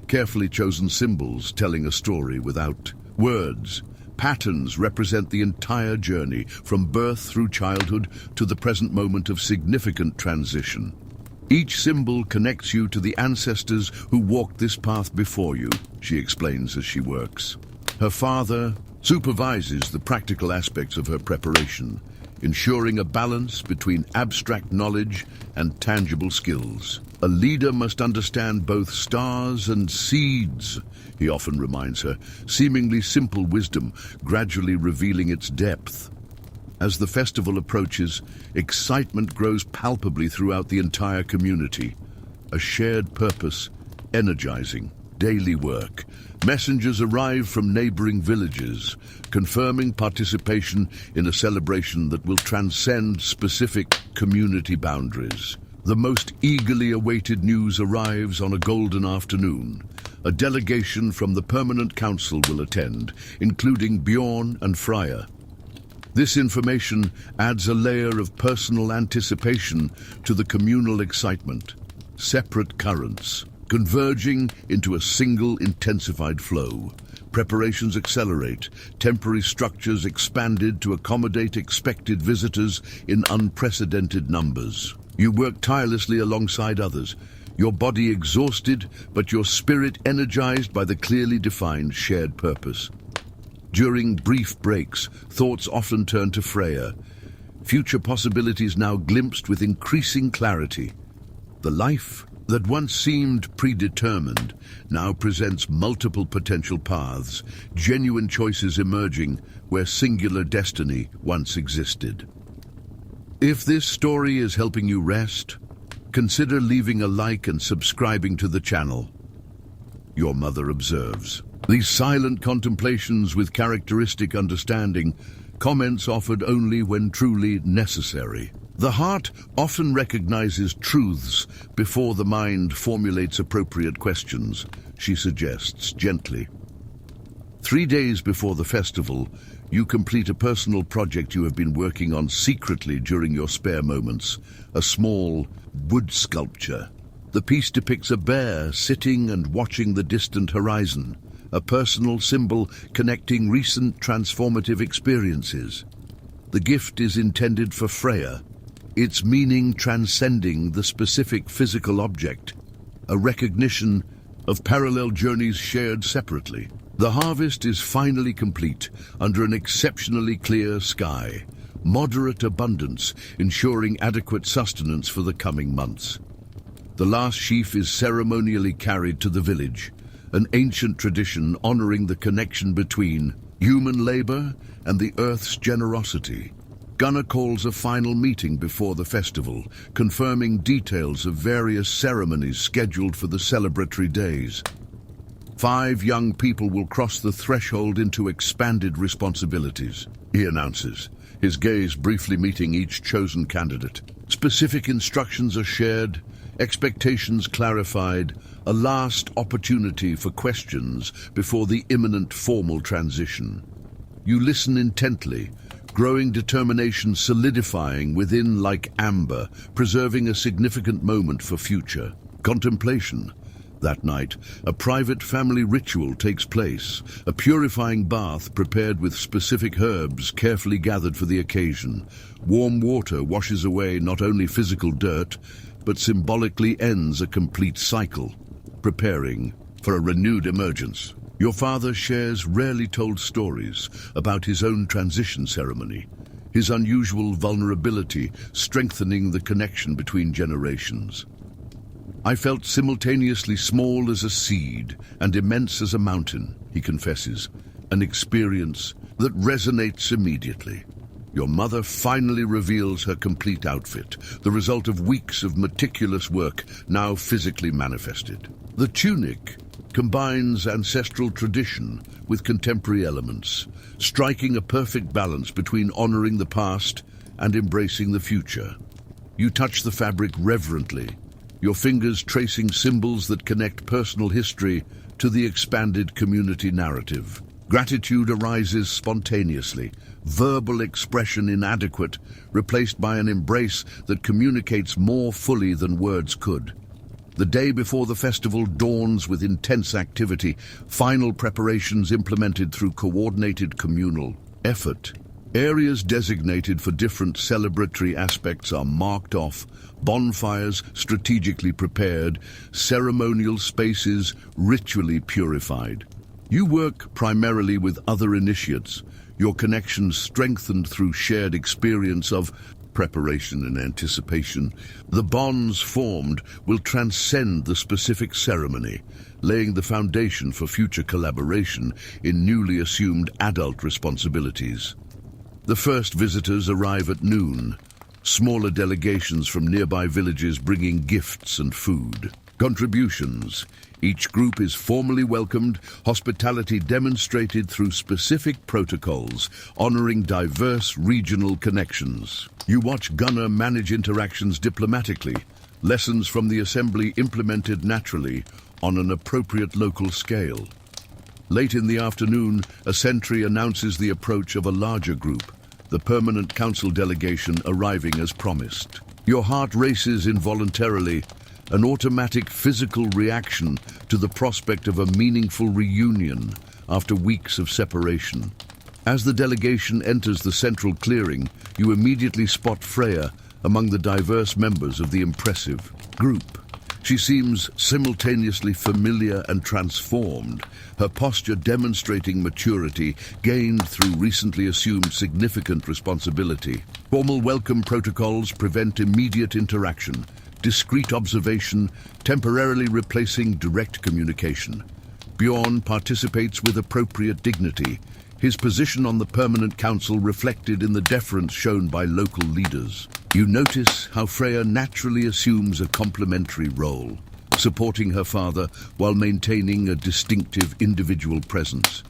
carefully chosen symbols telling a story without words. Patterns represent the entire journey, from birth through childhood to the present moment of significant transition. Each symbol connects you to the ancestors who walked this path before you, she explains as she works. Her father supervises the practical aspects of her preparation, ensuring a balance between abstract knowledge and tangible skills. "A leader must understand both stars and seeds," he often reminds her, seemingly simple wisdom gradually revealing its depth. As the festival approaches, excitement grows palpably throughout the entire community. A shared purpose, energizing daily work. Messengers arrive from neighboring villages, confirming participation in a celebration that will transcend specific community boundaries. The most eagerly awaited news arrives on a golden afternoon. A delegation from the Permanent Council will attend, including Bjorn and Freya. This information adds a layer of personal anticipation to the communal excitement. Separate currents, converging into a single intensified flow. Preparations accelerate, temporary structures expanded to accommodate expected visitors in unprecedented numbers. You work tirelessly alongside others, your body exhausted, but your spirit energized by the clearly defined shared purpose. During brief breaks, thoughts often turn to Freya, future possibilities now glimpsed with increasing clarity. The life that once seemed predetermined now presents multiple potential paths, genuine choices emerging where singular destiny once existed. If this story is helping you rest, consider leaving a like and subscribing to the channel. Your mother observes. These silent contemplations with characteristic understanding, comments offered only when truly necessary. The heart often recognizes truths before the mind formulates appropriate questions, she suggests gently. 3 days before the festival, you complete a personal project you have been working on secretly during your spare moments, a small wood sculpture. The piece depicts a bear sitting and watching the distant horizon, a personal symbol connecting recent transformative experiences. The gift is intended for Freya, its meaning transcending the specific physical object, a recognition of parallel journeys shared separately. The harvest is finally complete under an exceptionally clear sky, moderate abundance ensuring adequate sustenance for the coming months. The last sheaf is ceremonially carried to the village, an ancient tradition honoring the connection between human labor and the earth's generosity. Gunnar calls a final meeting before the festival, confirming details of various ceremonies scheduled for the celebratory days. 5 young people will cross the threshold into expanded responsibilities, he announces, his gaze briefly meeting each chosen candidate. Specific instructions are shared, expectations clarified, a last opportunity for questions before the imminent formal transition. You listen intently, growing determination solidifying within like amber, preserving a significant moment for future contemplation. That night, a private family ritual takes place, a purifying bath prepared with specific herbs carefully gathered for the occasion. Warm water washes away not only physical dirt, but symbolically ends a complete cycle, preparing for a renewed emergence. Your father shares rarely told stories about his own transition ceremony, his unusual vulnerability strengthening the connection between generations. I felt simultaneously small as a seed and immense as a mountain, he confesses, an experience that resonates immediately. Your mother finally reveals her complete outfit, the result of weeks of meticulous work now physically manifested. The tunic combines ancestral tradition with contemporary elements, striking a perfect balance between honoring the past and embracing the future. You touch the fabric reverently, your fingers tracing symbols that connect personal history to the expanded community narrative. Gratitude arises spontaneously, verbal expression inadequate, replaced by an embrace that communicates more fully than words could. The day before the festival dawns with intense activity, final preparations implemented through coordinated communal effort. Areas designated for different celebratory aspects are marked off, bonfires strategically prepared, ceremonial spaces ritually purified. You work primarily with other initiates, your connections strengthened through shared experience of preparation and anticipation. The bonds formed will transcend the specific ceremony, laying the foundation for future collaboration in newly assumed adult responsibilities. The first visitors arrive at noon, smaller delegations from nearby villages bringing gifts and food. Contributions. Each group is formally welcomed, hospitality demonstrated through specific protocols, honoring diverse regional connections. You watch Gunnar manage interactions diplomatically, lessons from the assembly implemented naturally on an appropriate local scale. Late in the afternoon, a sentry announces the approach of a larger group, the permanent council delegation arriving as promised. Your heart races involuntarily, an automatic physical reaction to the prospect of a meaningful reunion after weeks of separation. As the delegation enters the central clearing, you immediately spot Freya among the diverse members of the impressive group. She seems simultaneously familiar and transformed, her posture demonstrating maturity gained through recently assumed significant responsibility. Formal welcome protocols prevent immediate interaction, discreet observation temporarily replacing direct communication. Bjorn participates with appropriate dignity, his position on the permanent council reflected in the deference shown by local leaders. You notice how Freya naturally assumes a complementary role, supporting her father while maintaining a distinctive individual presence.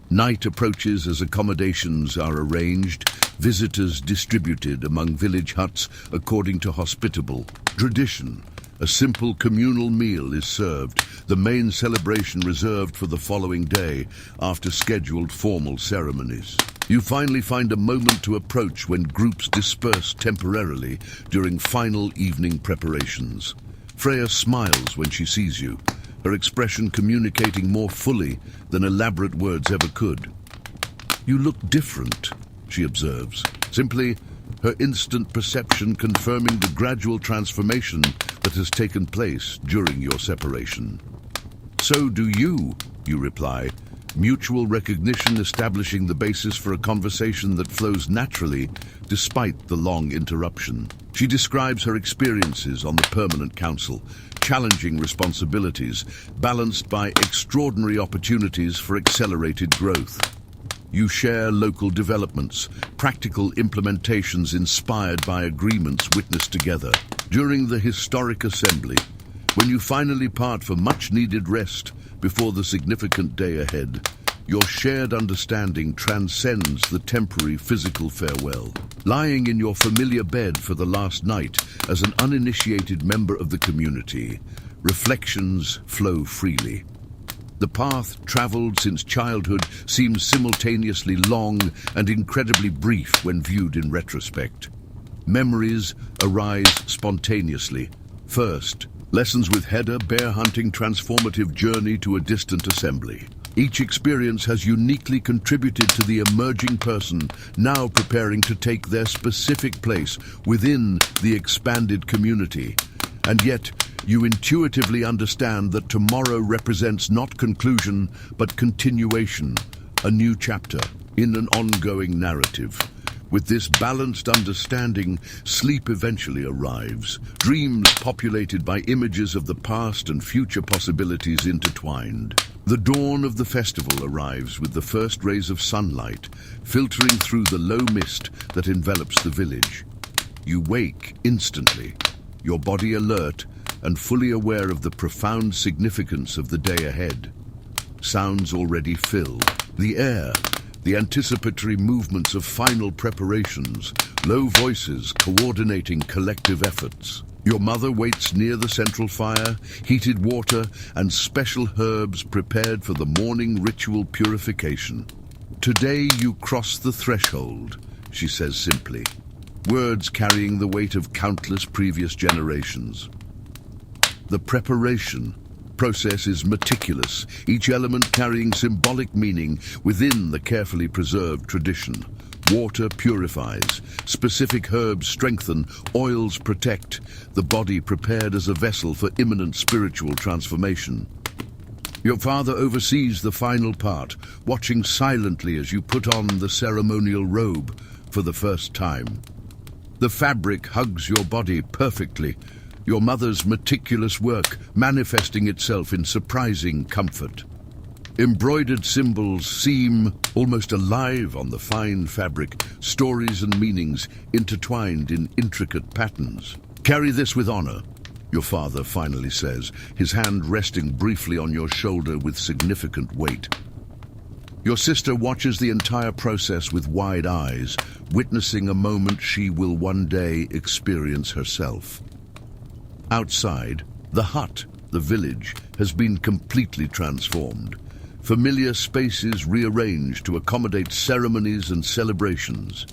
Night approaches as accommodations are arranged, visitors distributed among village huts according to hospitable tradition. A simple communal meal is served, the main celebration reserved for the following day after scheduled formal ceremonies. You finally find a moment to approach when groups disperse temporarily during final evening preparations. Freya smiles when she sees you, her expression communicating more fully than elaborate words ever could. You look different, she observes, simply her instant perception confirming the gradual transformation that has taken place during your separation. So do you reply, mutual recognition establishing the basis for a conversation that flows naturally despite the long interruption. She describes her experiences on the permanent council, challenging responsibilities, balanced by extraordinary opportunities for accelerated growth. You share local developments, practical implementations inspired by agreements witnessed together. During the historic assembly, when you finally part for much-needed rest before the significant day ahead, your shared understanding transcends the temporary physical farewell. Lying in your familiar bed for the last night as an uninitiated member of the community, reflections flow freely. The path traveled since childhood seems simultaneously long and incredibly brief when viewed in retrospect. Memories arise spontaneously. First, lessons with Hedda, bear hunting transformative journey to a distant assembly. Each experience has uniquely contributed to the emerging person now preparing to take their specific place within the expanded community. And yet, you intuitively understand that tomorrow represents not conclusion, but continuation, a new chapter in an ongoing narrative. With this balanced understanding, sleep eventually arrives, dreams populated by images of the past and future possibilities intertwined. The dawn of the festival arrives with the first rays of sunlight, filtering through the low mist that envelops the village. You wake instantly, your body alert and fully aware of the profound significance of the day ahead. Sounds already fill the air, the anticipatory movements of final preparations, low voices coordinating collective efforts. Your mother waits near the central fire, heated water and special herbs prepared for the morning ritual purification. Today you cross the threshold, she says simply, words carrying the weight of countless previous generations. The preparation process is meticulous, each element carrying symbolic meaning within the carefully preserved tradition. Water purifies, specific herbs strengthen, oils protect, the body prepared as a vessel for imminent spiritual transformation. Your father oversees the final part, watching silently as you put on the ceremonial robe for the first time. The fabric hugs your body perfectly, your mother's meticulous work manifesting itself in surprising comfort. Embroidered symbols seem almost alive on the fine fabric, stories and meanings intertwined in intricate patterns. Carry this with honor, your father finally says, his hand resting briefly on your shoulder with significant weight. Your sister watches the entire process with wide eyes, witnessing a moment she will one day experience herself. Outside, the hut, the village, has been completely transformed. Familiar spaces rearranged to accommodate ceremonies and celebrations.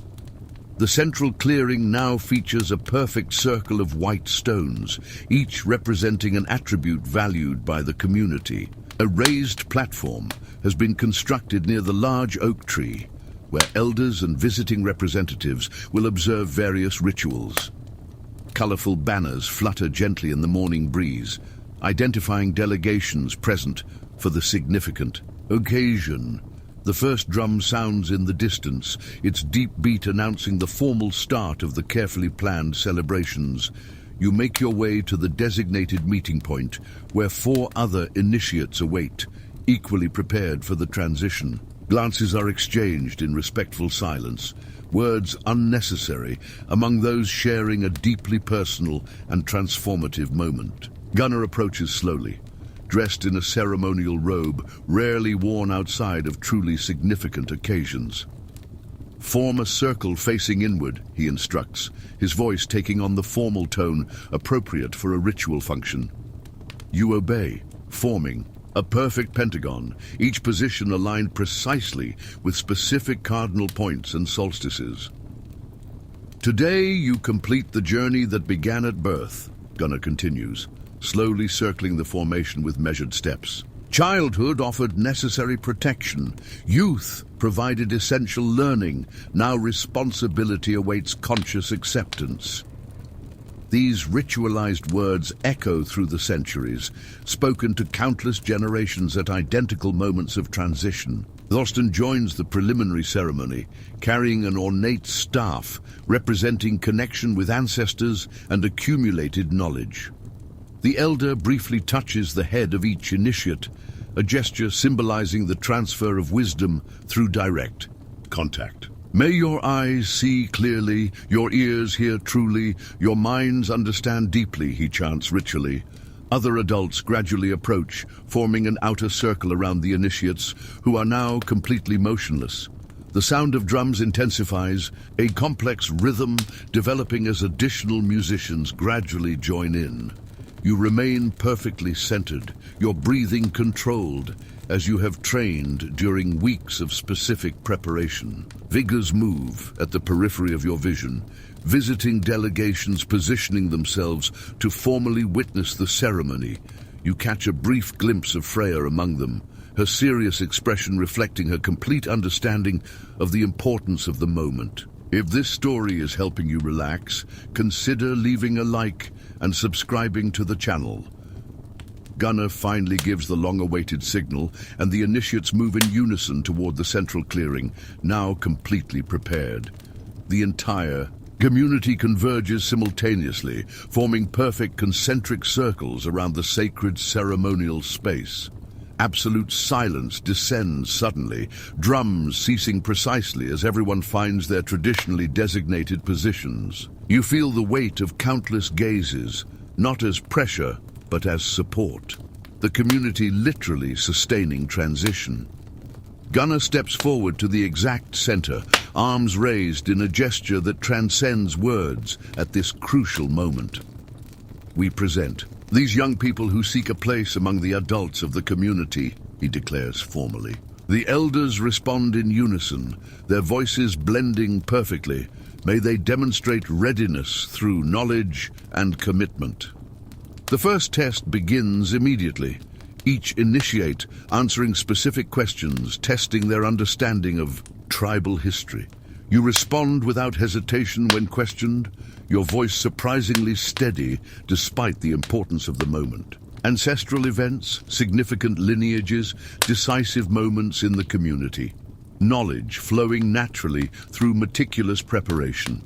The central clearing now features a perfect circle of white stones, each representing an attribute valued by the community. A raised platform has been constructed near the large oak tree, where elders and visiting representatives will observe various rituals. Colorful banners flutter gently in the morning breeze, identifying delegations present for the significant occasion. The first drum sounds in the distance, its deep beat announcing the formal start of the carefully planned celebrations. You make your way to the designated meeting point, where 4 other initiates await, equally prepared for the transition. Glances are exchanged in respectful silence, words unnecessary among those sharing a deeply personal and transformative moment. Gunnar approaches slowly, dressed in a ceremonial robe rarely worn outside of truly significant occasions. Form a circle facing inward, he instructs, his voice taking on the formal tone appropriate for a ritual function. You obey, forming a perfect pentagon, each position aligned precisely with specific cardinal points and solstices. Today you complete the journey that began at birth, Gunnar continues, slowly circling the formation with measured steps. Childhood offered necessary protection. Youth provided essential learning. Now responsibility awaits conscious acceptance. These ritualized words echo through the centuries, spoken to countless generations at identical moments of transition. Thorsten joins the preliminary ceremony, carrying an ornate staff representing connection with ancestors and accumulated knowledge. The elder briefly touches the head of each initiate, a gesture symbolizing the transfer of wisdom through direct contact. May your eyes see clearly, your ears hear truly, your minds understand deeply, he chants ritually. Other adults gradually approach, forming an outer circle around the initiates, who are now completely motionless. The sound of drums intensifies, a complex rhythm developing as additional musicians gradually join in. You remain perfectly centered, your breathing controlled, as you have trained during weeks of specific preparation. Figures move at the periphery of your vision, visiting delegations positioning themselves to formally witness the ceremony. You catch a brief glimpse of Freya among them, her serious expression reflecting her complete understanding of the importance of the moment. If this story is helping you relax, consider leaving a like and subscribing to the channel. Gunnar finally gives the long-awaited signal, and the initiates move in unison toward the central clearing, now completely prepared. The entire community converges simultaneously, forming perfect concentric circles around the sacred ceremonial space. Absolute silence descends suddenly, drums ceasing precisely as everyone finds their traditionally designated positions. You feel the weight of countless gazes, not as pressure, but as support. The community literally sustaining transition. Gunnar steps forward to the exact center, arms raised in a gesture that transcends words at this crucial moment. We present these young people who seek a place among the adults of the community, he declares formally. The elders respond in unison, their voices blending perfectly. May they demonstrate readiness through knowledge and commitment. The first test begins immediately, each initiate answering specific questions, testing their understanding of tribal history. You respond without hesitation when questioned, your voice surprisingly steady despite the importance of the moment. Ancestral events, significant lineages, decisive moments in the community. Knowledge flowing naturally through meticulous preparation.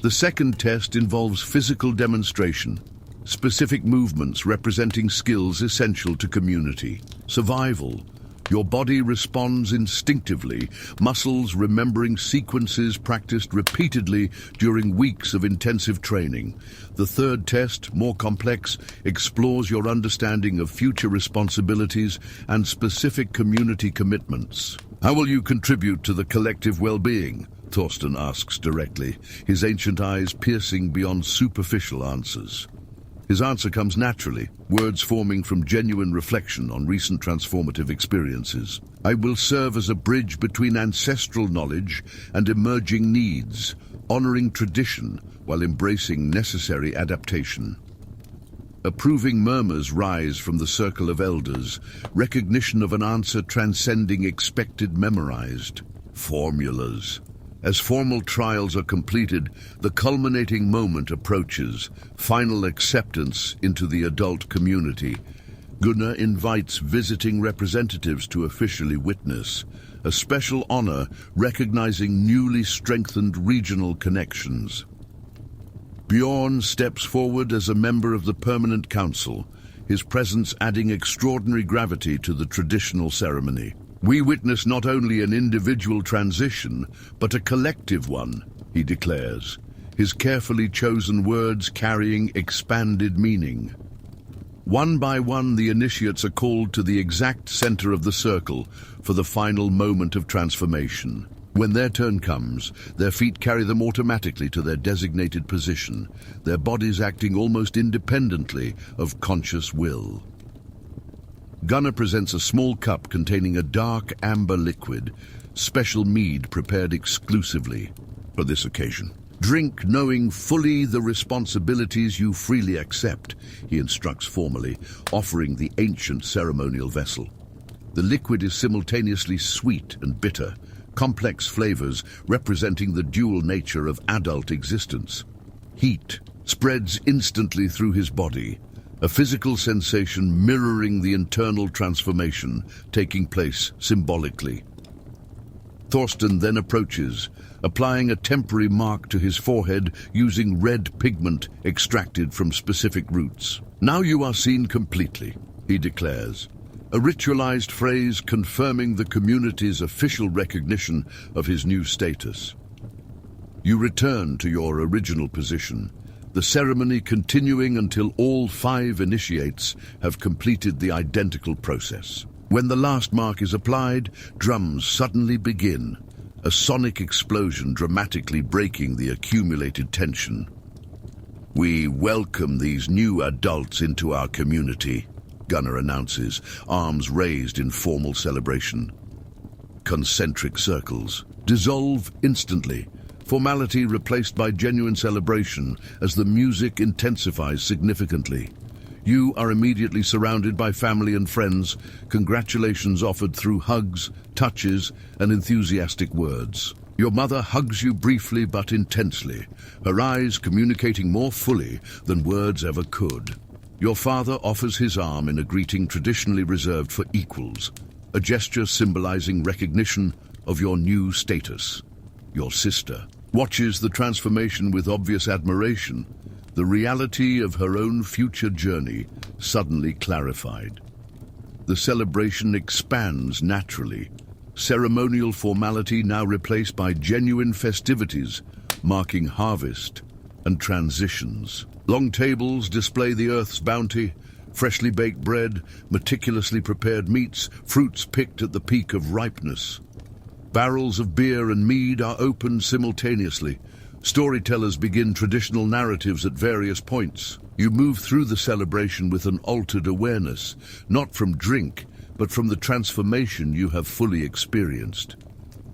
The second test involves physical demonstration, specific movements representing skills essential to community. Survival. Your body responds instinctively, muscles remembering sequences practiced repeatedly during weeks of intensive training. The third test, more complex, explores your understanding of future responsibilities and specific community commitments. How will you contribute to the collective well-being? Thorsten asks directly, his ancient eyes piercing beyond superficial answers. His answer comes naturally, words forming from genuine reflection on recent transformative experiences. I will serve as a bridge between ancestral knowledge and emerging needs, honoring tradition while embracing necessary adaptation. Approving murmurs rise from the circle of elders, recognition of an answer transcending expected memorized. Formulas. As formal trials are completed, the culminating moment approaches, final acceptance into the adult community. Gunnar invites visiting representatives to officially witness, a special honor recognizing newly strengthened regional connections. Bjorn steps forward as a member of the Permanent Council, his presence adding extraordinary gravity to the traditional ceremony. We witness not only an individual transition, but a collective one, he declares, his carefully chosen words carrying expanded meaning. One by one, the initiates are called to the exact center of the circle for the final moment of transformation. When their turn comes, their feet carry them automatically to their designated position, their bodies acting almost independently of conscious will. Gunnar presents a small cup containing a dark amber liquid, special mead prepared exclusively for this occasion. Drink knowing fully the responsibilities you freely accept, he instructs formally, offering the ancient ceremonial vessel. The liquid is simultaneously sweet and bitter, complex flavors representing the dual nature of adult existence. Heat spreads instantly through his body, a physical sensation mirroring the internal transformation taking place symbolically. Thorsten then approaches, applying a temporary mark to his forehead using red pigment extracted from specific roots. Now you are seen completely, he declares, a ritualized phrase confirming the community's official recognition of his new status. You return to your original position, the ceremony continuing until all 5 initiates have completed the identical process. When the last mark is applied, drums suddenly begin, a sonic explosion dramatically breaking the accumulated tension. "We welcome these new adults into our community," Gunnar announces, arms raised in formal celebration. Concentric circles dissolve instantly, formality replaced by genuine celebration as the music intensifies significantly. You are immediately surrounded by family and friends, congratulations offered through hugs, touches, and enthusiastic words. Your mother hugs you briefly but intensely, her eyes communicating more fully than words ever could. Your father offers his arm in a greeting traditionally reserved for equals, a gesture symbolizing recognition of your new status. Your sister watches the transformation with obvious admiration, the reality of her own future journey suddenly clarified. The celebration expands naturally, ceremonial formality now replaced by genuine festivities, marking harvest and transitions. Long tables display the earth's bounty, freshly baked bread, meticulously prepared meats, fruits picked at the peak of ripeness. Barrels of beer and mead are opened simultaneously. Storytellers begin traditional narratives at various points. You move through the celebration with an altered awareness, not from drink, but from the transformation you have fully experienced.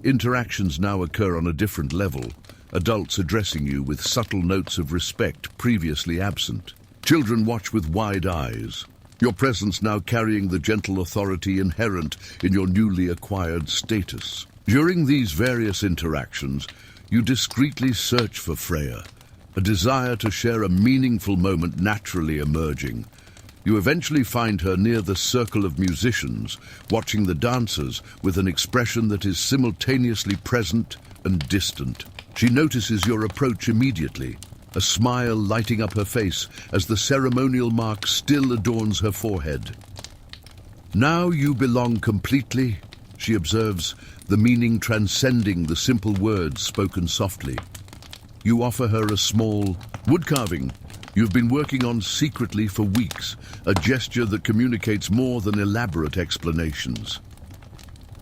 Interactions now occur on a different level, adults addressing you with subtle notes of respect previously absent. Children watch with wide eyes, your presence now carrying the gentle authority inherent in your newly acquired status. During these various interactions, you discreetly search for Freya, a desire to share a meaningful moment naturally emerging. You eventually find her near the circle of musicians, watching the dancers with an expression that is simultaneously present and distant. She notices your approach immediately, a smile lighting up her face as the ceremonial mark still adorns her forehead. "Now you belong completely," she observes, the meaning transcending the simple words spoken softly. You offer her a small wood carving you've been working on secretly for weeks, a gesture that communicates more than elaborate explanations.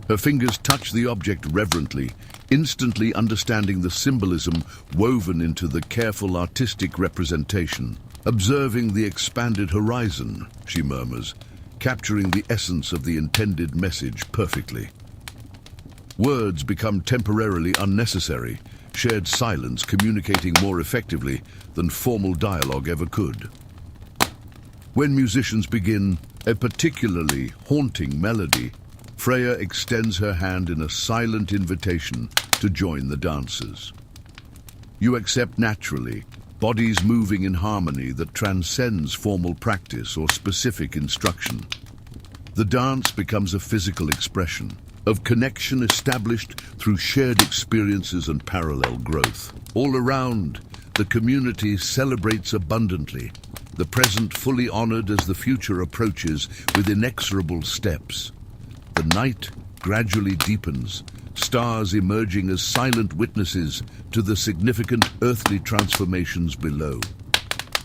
Her fingers touch the object reverently, instantly understanding the symbolism woven into the careful artistic representation. "Observing the expanded horizon," she murmurs, capturing the essence of the intended message perfectly. Words become temporarily unnecessary, shared silence communicating more effectively than formal dialogue ever could. When musicians begin a particularly haunting melody, Freya extends her hand in a silent invitation to join the dancers. You accept naturally, bodies moving in harmony that transcends formal practice or specific instruction. The dance becomes a physical expression of connection established through shared experiences and parallel growth. All around, the community celebrates abundantly, the present fully honored as the future approaches with inexorable steps. The night gradually deepens, stars emerging as silent witnesses to the significant earthly transformations below.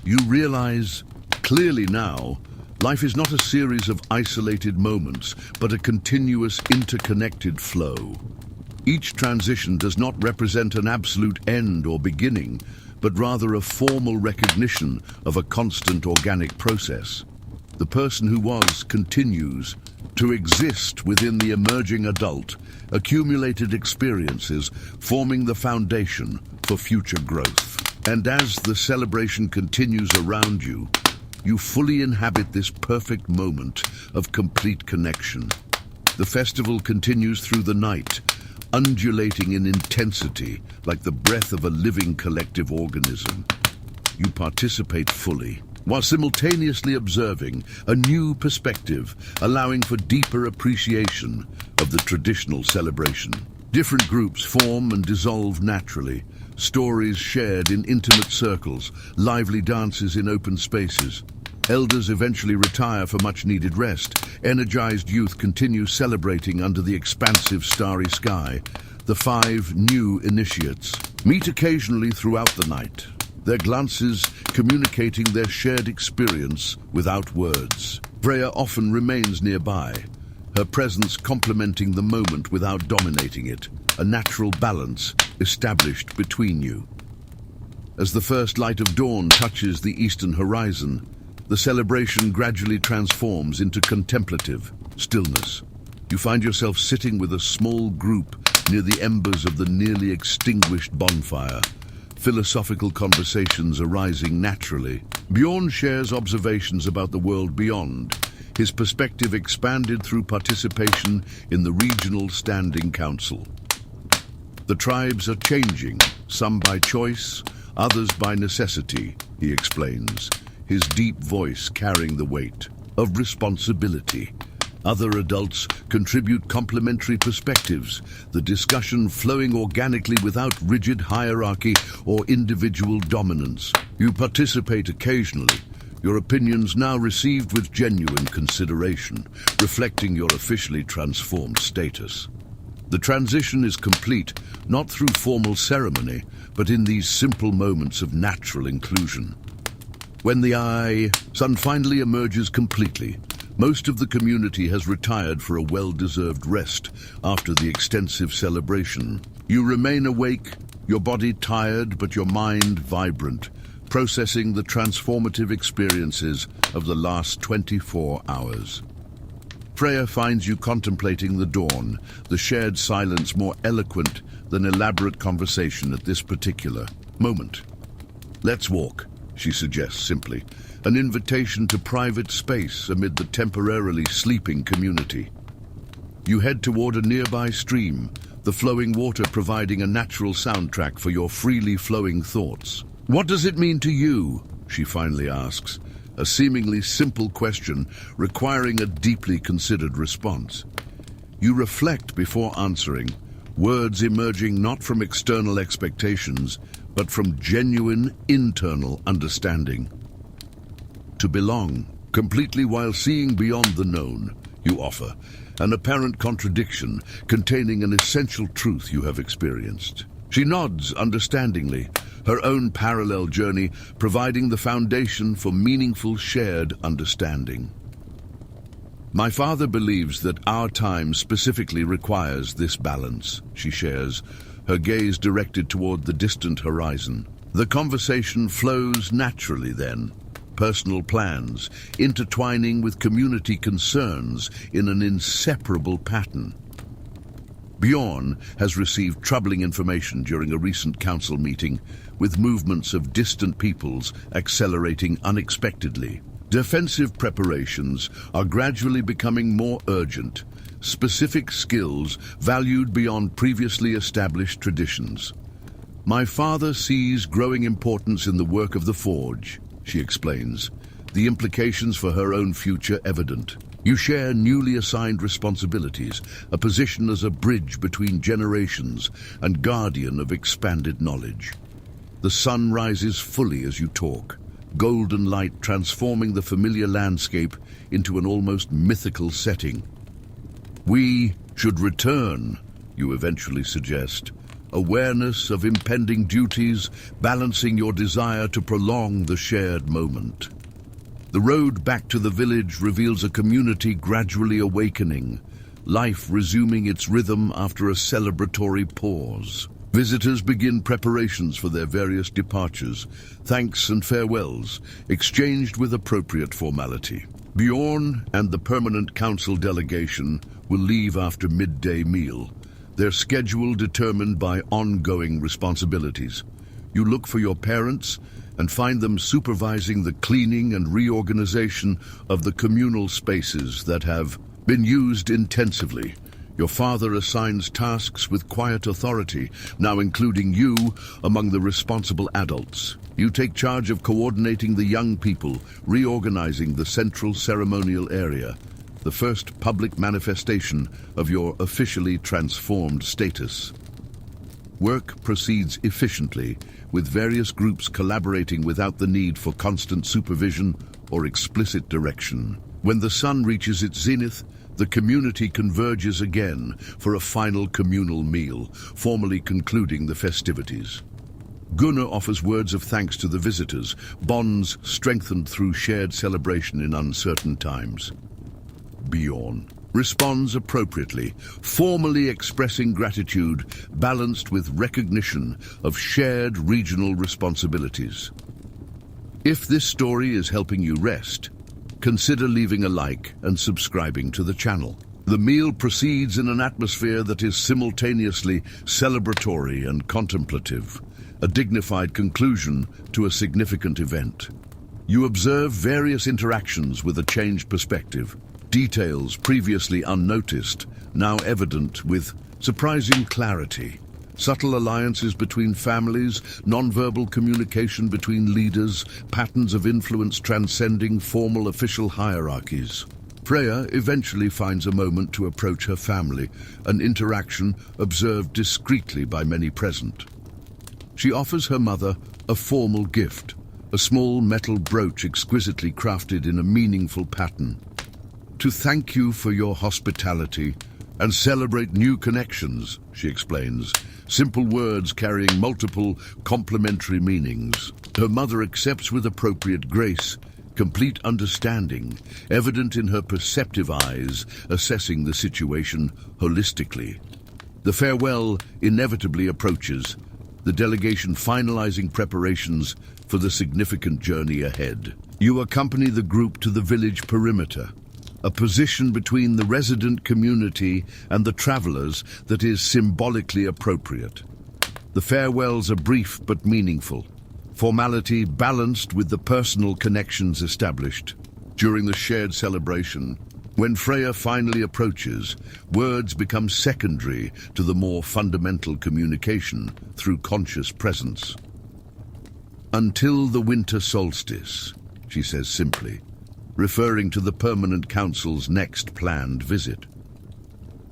You realize clearly now, life is not a series of isolated moments, but a continuous interconnected flow. Each transition does not represent an absolute end or beginning, but rather a formal recognition of a constant organic process. The person who was continues to exist within the emerging adult, accumulated experiences forming the foundation for future growth. And as the celebration continues around you, you fully inhabit this perfect moment of complete connection. The festival continues through the night, undulating in intensity like the breath of a living collective organism. You participate fully, while simultaneously observing a new perspective, allowing for deeper appreciation of the traditional celebration. Different groups form and dissolve naturally, stories shared in intimate circles, lively dances in open spaces. Elders eventually retire for much-needed rest. Energized youth continue celebrating under the expansive starry sky. The 5 new initiates meet occasionally throughout the night, their glances communicating their shared experience without words. Freya often remains nearby, her presence complementing the moment without dominating it, a natural balance established between you. As the first light of dawn touches the eastern horizon, the celebration gradually transforms into contemplative stillness. You find yourself sitting with a small group near the embers of the nearly extinguished bonfire, philosophical conversations arising naturally. Bjorn shares observations about the world beyond, his perspective expanded through participation in the regional standing council. The tribes are changing, some by choice, others by necessity, he explains, his deep voice carrying the weight of responsibility. Other adults contribute complementary perspectives, the discussion flowing organically without rigid hierarchy or individual dominance. You participate occasionally, your opinions now received with genuine consideration, reflecting your officially transformed status. The transition is complete, not through formal ceremony, but in these simple moments of natural inclusion. When the sun finally emerges completely, most of the community has retired for a well-deserved rest after the extensive celebration. You remain awake, your body tired but your mind vibrant, processing the transformative experiences of the last 24 hours. Freya finds you contemplating the dawn, the shared silence more eloquent than elaborate conversation at this particular moment. "Let's walk," she suggests simply, an invitation to private space amid the temporarily sleeping community. You head toward a nearby stream, the flowing water providing a natural soundtrack for your freely flowing thoughts. "What does it mean to you?" she finally asks, a seemingly simple question requiring a deeply considered response. You reflect before answering, words emerging not from external expectations, but from genuine internal understanding. To belong, completely while seeing beyond the known, you offer, an apparent contradiction containing an essential truth you have experienced. She nods understandingly, her own parallel journey providing the foundation for meaningful shared understanding. "My father believes that our time specifically requires this balance," she shares, her gaze directed toward the distant horizon. The conversation flows naturally then, personal plans intertwining with community concerns in an inseparable pattern. Bjorn has received troubling information during a recent council meeting, with movements of distant peoples accelerating unexpectedly. Defensive preparations are gradually becoming more urgent, specific skills valued beyond previously established traditions. "My father sees growing importance in the work of the Forge," she explains, the implications for her own future evident. You share newly assigned responsibilities, a position as a bridge between generations and guardian of expanded knowledge. The sun rises fully as you talk, golden light transforming the familiar landscape into an almost mythical setting. "We should return," you eventually suggest, awareness of impending duties balancing your desire to prolong the shared moment. The road back to the village reveals a community gradually awakening, life resuming its rhythm after a celebratory pause. Visitors begin preparations for their various departures, thanks and farewells, exchanged with appropriate formality. Bjorn and the permanent council delegation will leave after midday meal, their schedule determined by ongoing responsibilities. You look for your parents and find them supervising the cleaning and reorganization of the communal spaces that have been used intensively. Your father assigns tasks with quiet authority, now including you among the responsible adults. You take charge of coordinating the young people, reorganizing the central ceremonial area, the first public manifestation of your officially transformed status. Work proceeds efficiently, with various groups collaborating without the need for constant supervision or explicit direction. When the sun reaches its zenith, the community converges again for a final communal meal, formally concluding the festivities. Gunnar offers words of thanks to the visitors, bonds strengthened through shared celebration in uncertain times. Bjorn responds appropriately, formally expressing gratitude balanced with recognition of shared regional responsibilities. If this story is helping you rest, consider leaving a like and subscribing to the channel. The meal proceeds in an atmosphere that is simultaneously celebratory and contemplative, a dignified conclusion to a significant event. You observe various interactions with a changed perspective, details previously unnoticed, now evident with surprising clarity. Subtle alliances between families, nonverbal communication between leaders, patterns of influence transcending formal official hierarchies. Freya eventually finds a moment to approach her family, an interaction observed discreetly by many present. She offers her mother a formal gift, a small metal brooch exquisitely crafted in a meaningful pattern. To thank you for your hospitality and celebrate new connections, she explains, simple words carrying multiple complementary meanings. Her mother accepts with appropriate grace, complete understanding, evident in her perceptive eyes, assessing the situation holistically. The farewell inevitably approaches, the delegation finalizing preparations for the significant journey ahead. You accompany the group to the village perimeter, a position between the resident community and the travelers that is symbolically appropriate. The farewells are brief but meaningful, formality balanced with the personal connections established. During the shared celebration, when Freya finally approaches, words become secondary to the more fundamental communication through conscious presence. Until the winter solstice, she says simply, referring to the Permanent Council's next planned visit.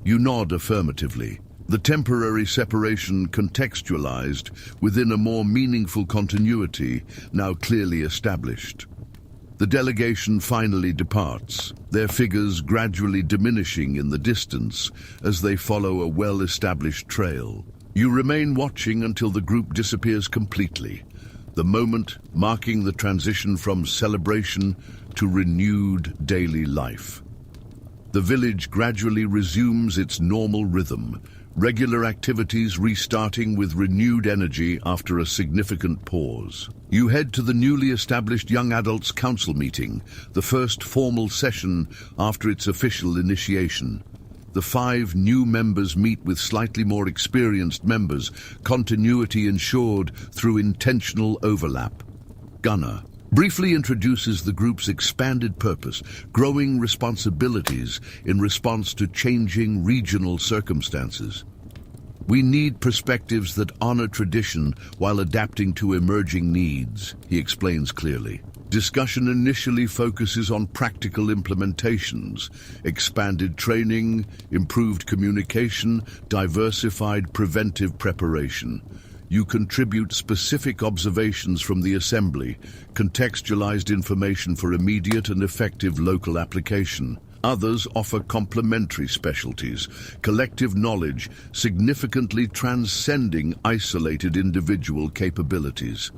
You nod affirmatively, the temporary separation contextualized within a more meaningful continuity now clearly established. The delegation finally departs, their figures gradually diminishing in the distance as they follow a well-established trail. You remain watching until the group disappears completely, the moment marking the transition from celebration to renewed daily life. The village gradually resumes its normal rhythm, regular activities restarting with renewed energy after a significant pause. You head to the newly established Young Adults Council meeting, the first formal session after its official initiation. The 5 new members meet with slightly more experienced members, continuity ensured through intentional overlap. Gunnar briefly introduces the group's expanded purpose, growing responsibilities in response to changing regional circumstances. We need perspectives that honor tradition while adapting to emerging needs, he explains clearly. Discussion initially focuses on practical implementations, expanded training, improved communication, diversified preventive preparation. You contribute specific observations from the assembly, contextualized information for immediate and effective local application. Others offer complementary specialties, collective knowledge significantly transcending isolated individual capabilities.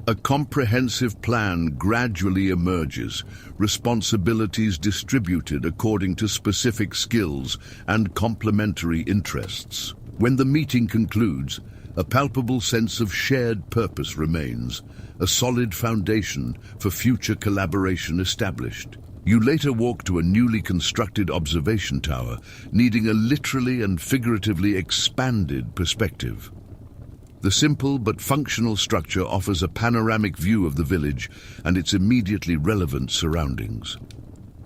A comprehensive plan gradually emerges, responsibilities distributed according to specific skills and complementary interests. When the meeting concludes, a palpable sense of shared purpose remains, a solid foundation for future collaboration established. You later walk to a newly constructed observation tower, needing a literally and figuratively expanded perspective. The simple but functional structure offers a panoramic view of the village and its immediately relevant surroundings.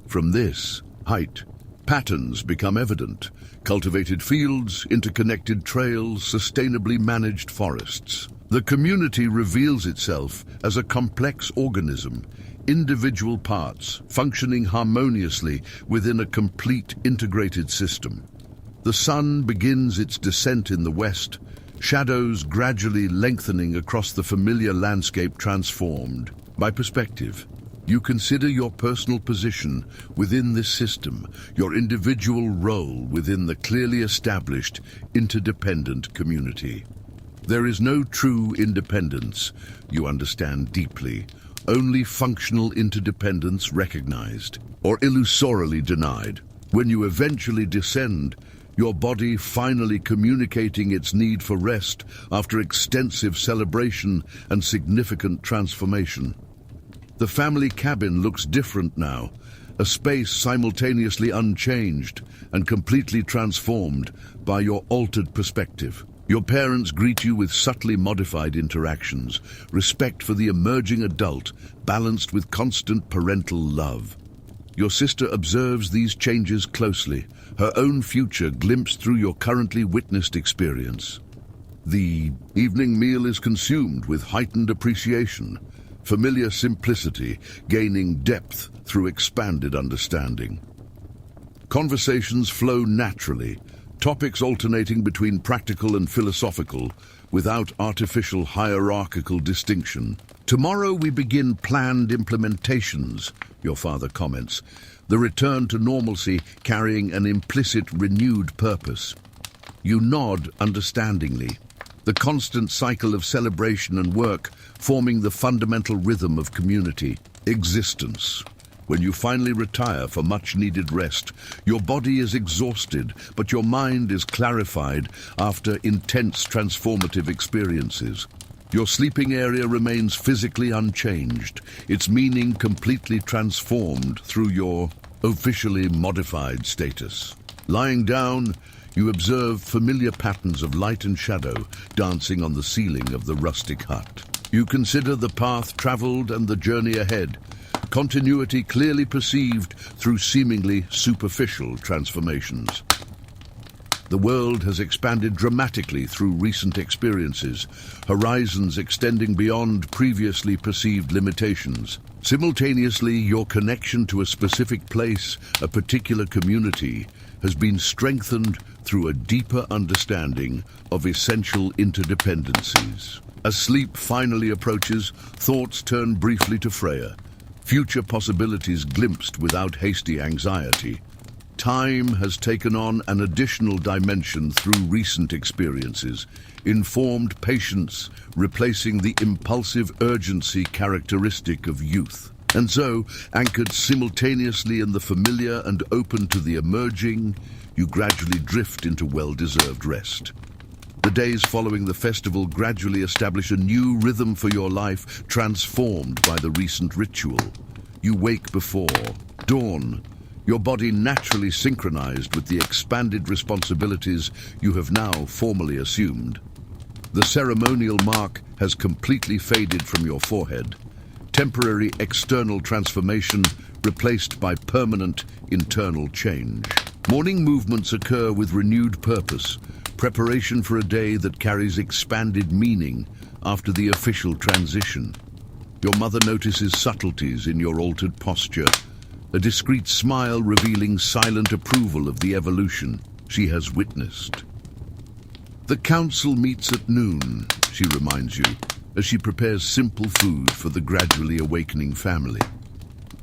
From this height, patterns become evident: cultivated fields, interconnected trails, sustainably managed forests. The community reveals itself as a complex organism, individual parts functioning harmoniously within a complete integrated system. The sun begins its descent in the west, shadows gradually lengthening across the familiar landscape transformed. By perspective, you consider your personal position within this system, your individual role within the clearly established, interdependent community. There is no true independence, you understand deeply. Only functional interdependence recognized, or illusorily denied. When you eventually descend, your body finally communicating its need for rest after extensive celebration and significant transformation. The family cabin looks different now, a space simultaneously unchanged and completely transformed by your altered perspective. Your parents greet you with subtly modified interactions, respect for the emerging adult, balanced with constant parental love. Your sister observes these changes closely, her own future glimpsed through your currently witnessed experience. The evening meal is consumed with heightened appreciation, familiar simplicity gaining depth through expanded understanding. Conversations flow naturally, topics alternating between practical and philosophical, without artificial hierarchical distinction. Tomorrow we begin planned implementations, your father comments, the return to normalcy carrying an implicit renewed purpose. You nod understandingly, the constant cycle of celebration and work forming the fundamental rhythm of community existence. When you finally retire for much-needed rest, your body is exhausted, but your mind is clarified after intense transformative experiences. Your sleeping area remains physically unchanged, its meaning completely transformed through your officially modified status. Lying down, you observe familiar patterns of light and shadow dancing on the ceiling of the rustic hut. You consider the path traveled and the journey ahead, continuity clearly perceived through seemingly superficial transformations. The world has expanded dramatically through recent experiences, horizons extending beyond previously perceived limitations. Simultaneously, your connection to a specific place, a particular community, has been strengthened through a deeper understanding of essential interdependencies. As sleep finally approaches, thoughts turn briefly to Freya, future possibilities glimpsed without hasty anxiety. Time has taken on an additional dimension through recent experiences, informed patience replacing the impulsive urgency characteristic of youth. And so, anchored simultaneously in the familiar and open to the emerging, you gradually drift into well-deserved rest. The days following the festival gradually establish a new rhythm for your life, transformed by the recent ritual. You wake before dawn, your body naturally synchronized with the expanded responsibilities you have now formally assumed. The ceremonial mark has completely faded from your forehead, temporary external transformation replaced by permanent internal change. Morning movements occur with renewed purpose, preparation for a day that carries expanded meaning after the official transition. Your mother notices subtleties in your altered posture, a discreet smile revealing silent approval of the evolution she has witnessed. The council meets at noon, she reminds you, as she prepares simple food for the gradually awakening family.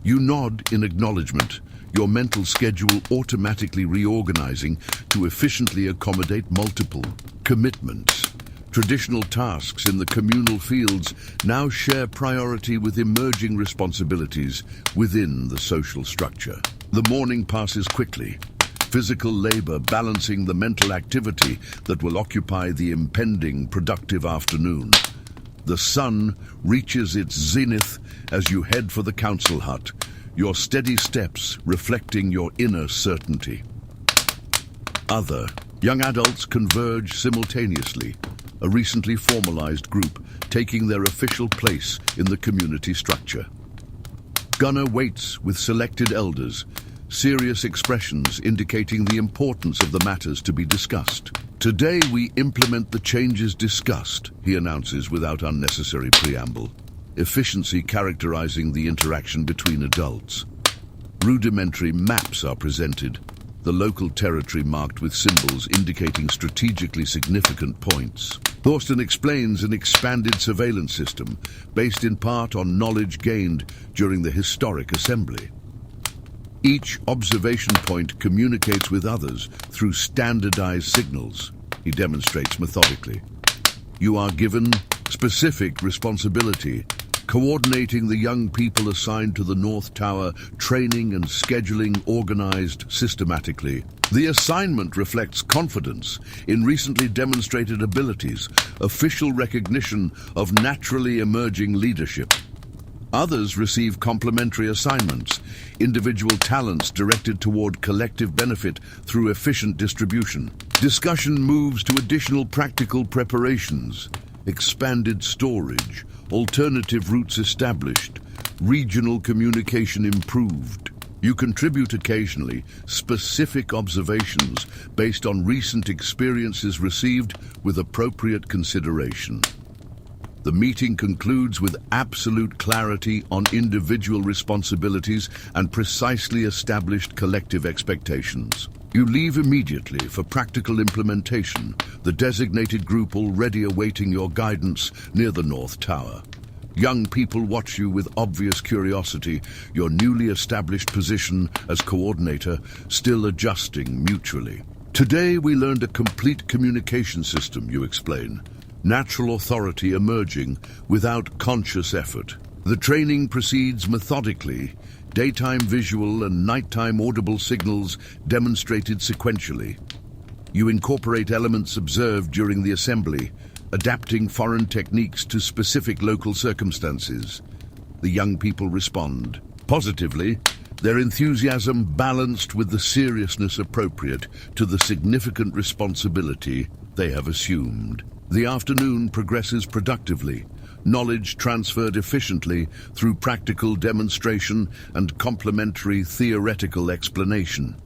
You nod in acknowledgement, your mental schedule automatically reorganizing to efficiently accommodate multiple commitments. Traditional tasks in the communal fields now share priority with emerging responsibilities within the social structure. The morning passes quickly, physical labor balancing the mental activity that will occupy the impending productive afternoon. The sun reaches its zenith as you head for the council hut, your steady steps reflecting your inner certainty. Other young adults converge simultaneously, a recently formalized group taking their official place in the community structure. Gunnar waits with selected elders, serious expressions indicating the importance of the matters to be discussed. Today we implement the changes discussed, he announces without unnecessary preamble, efficiency characterizing the interaction between adults. Rudimentary maps are presented, the local territory marked with symbols indicating strategically significant points. Thorsten explains an expanded surveillance system based in part on knowledge gained during the historic assembly. Each observation point communicates with others through standardized signals, he demonstrates methodically. You are given specific responsibility, coordinating the young people assigned to the North Tower, training and scheduling organized systematically. The assignment reflects confidence in recently demonstrated abilities, official recognition of naturally emerging leadership. Others receive complementary assignments, individual talents directed toward collective benefit through efficient distribution. Discussion moves to additional practical preparations, expanded storage, alternative routes established, regional communication improved. You contribute occasionally specific observations based on recent experiences received with appropriate consideration. The meeting concludes with absolute clarity on individual responsibilities and precisely established collective expectations. You leave immediately for practical implementation, the designated group already awaiting your guidance near the North Tower. Young people watch you with obvious curiosity, your newly established position as coordinator still adjusting mutually. Today we learned a complete communication system, you explain. Natural authority emerging without conscious effort. The training proceeds methodically, daytime visual and nighttime audible signals demonstrated sequentially. You incorporate elements observed during the assembly, adapting foreign techniques to specific local circumstances. The young people respond positively, their enthusiasm balanced with the seriousness appropriate to the significant responsibility they have assumed. The afternoon progresses productively, knowledge transferred efficiently through practical demonstration and complementary theoretical explanation.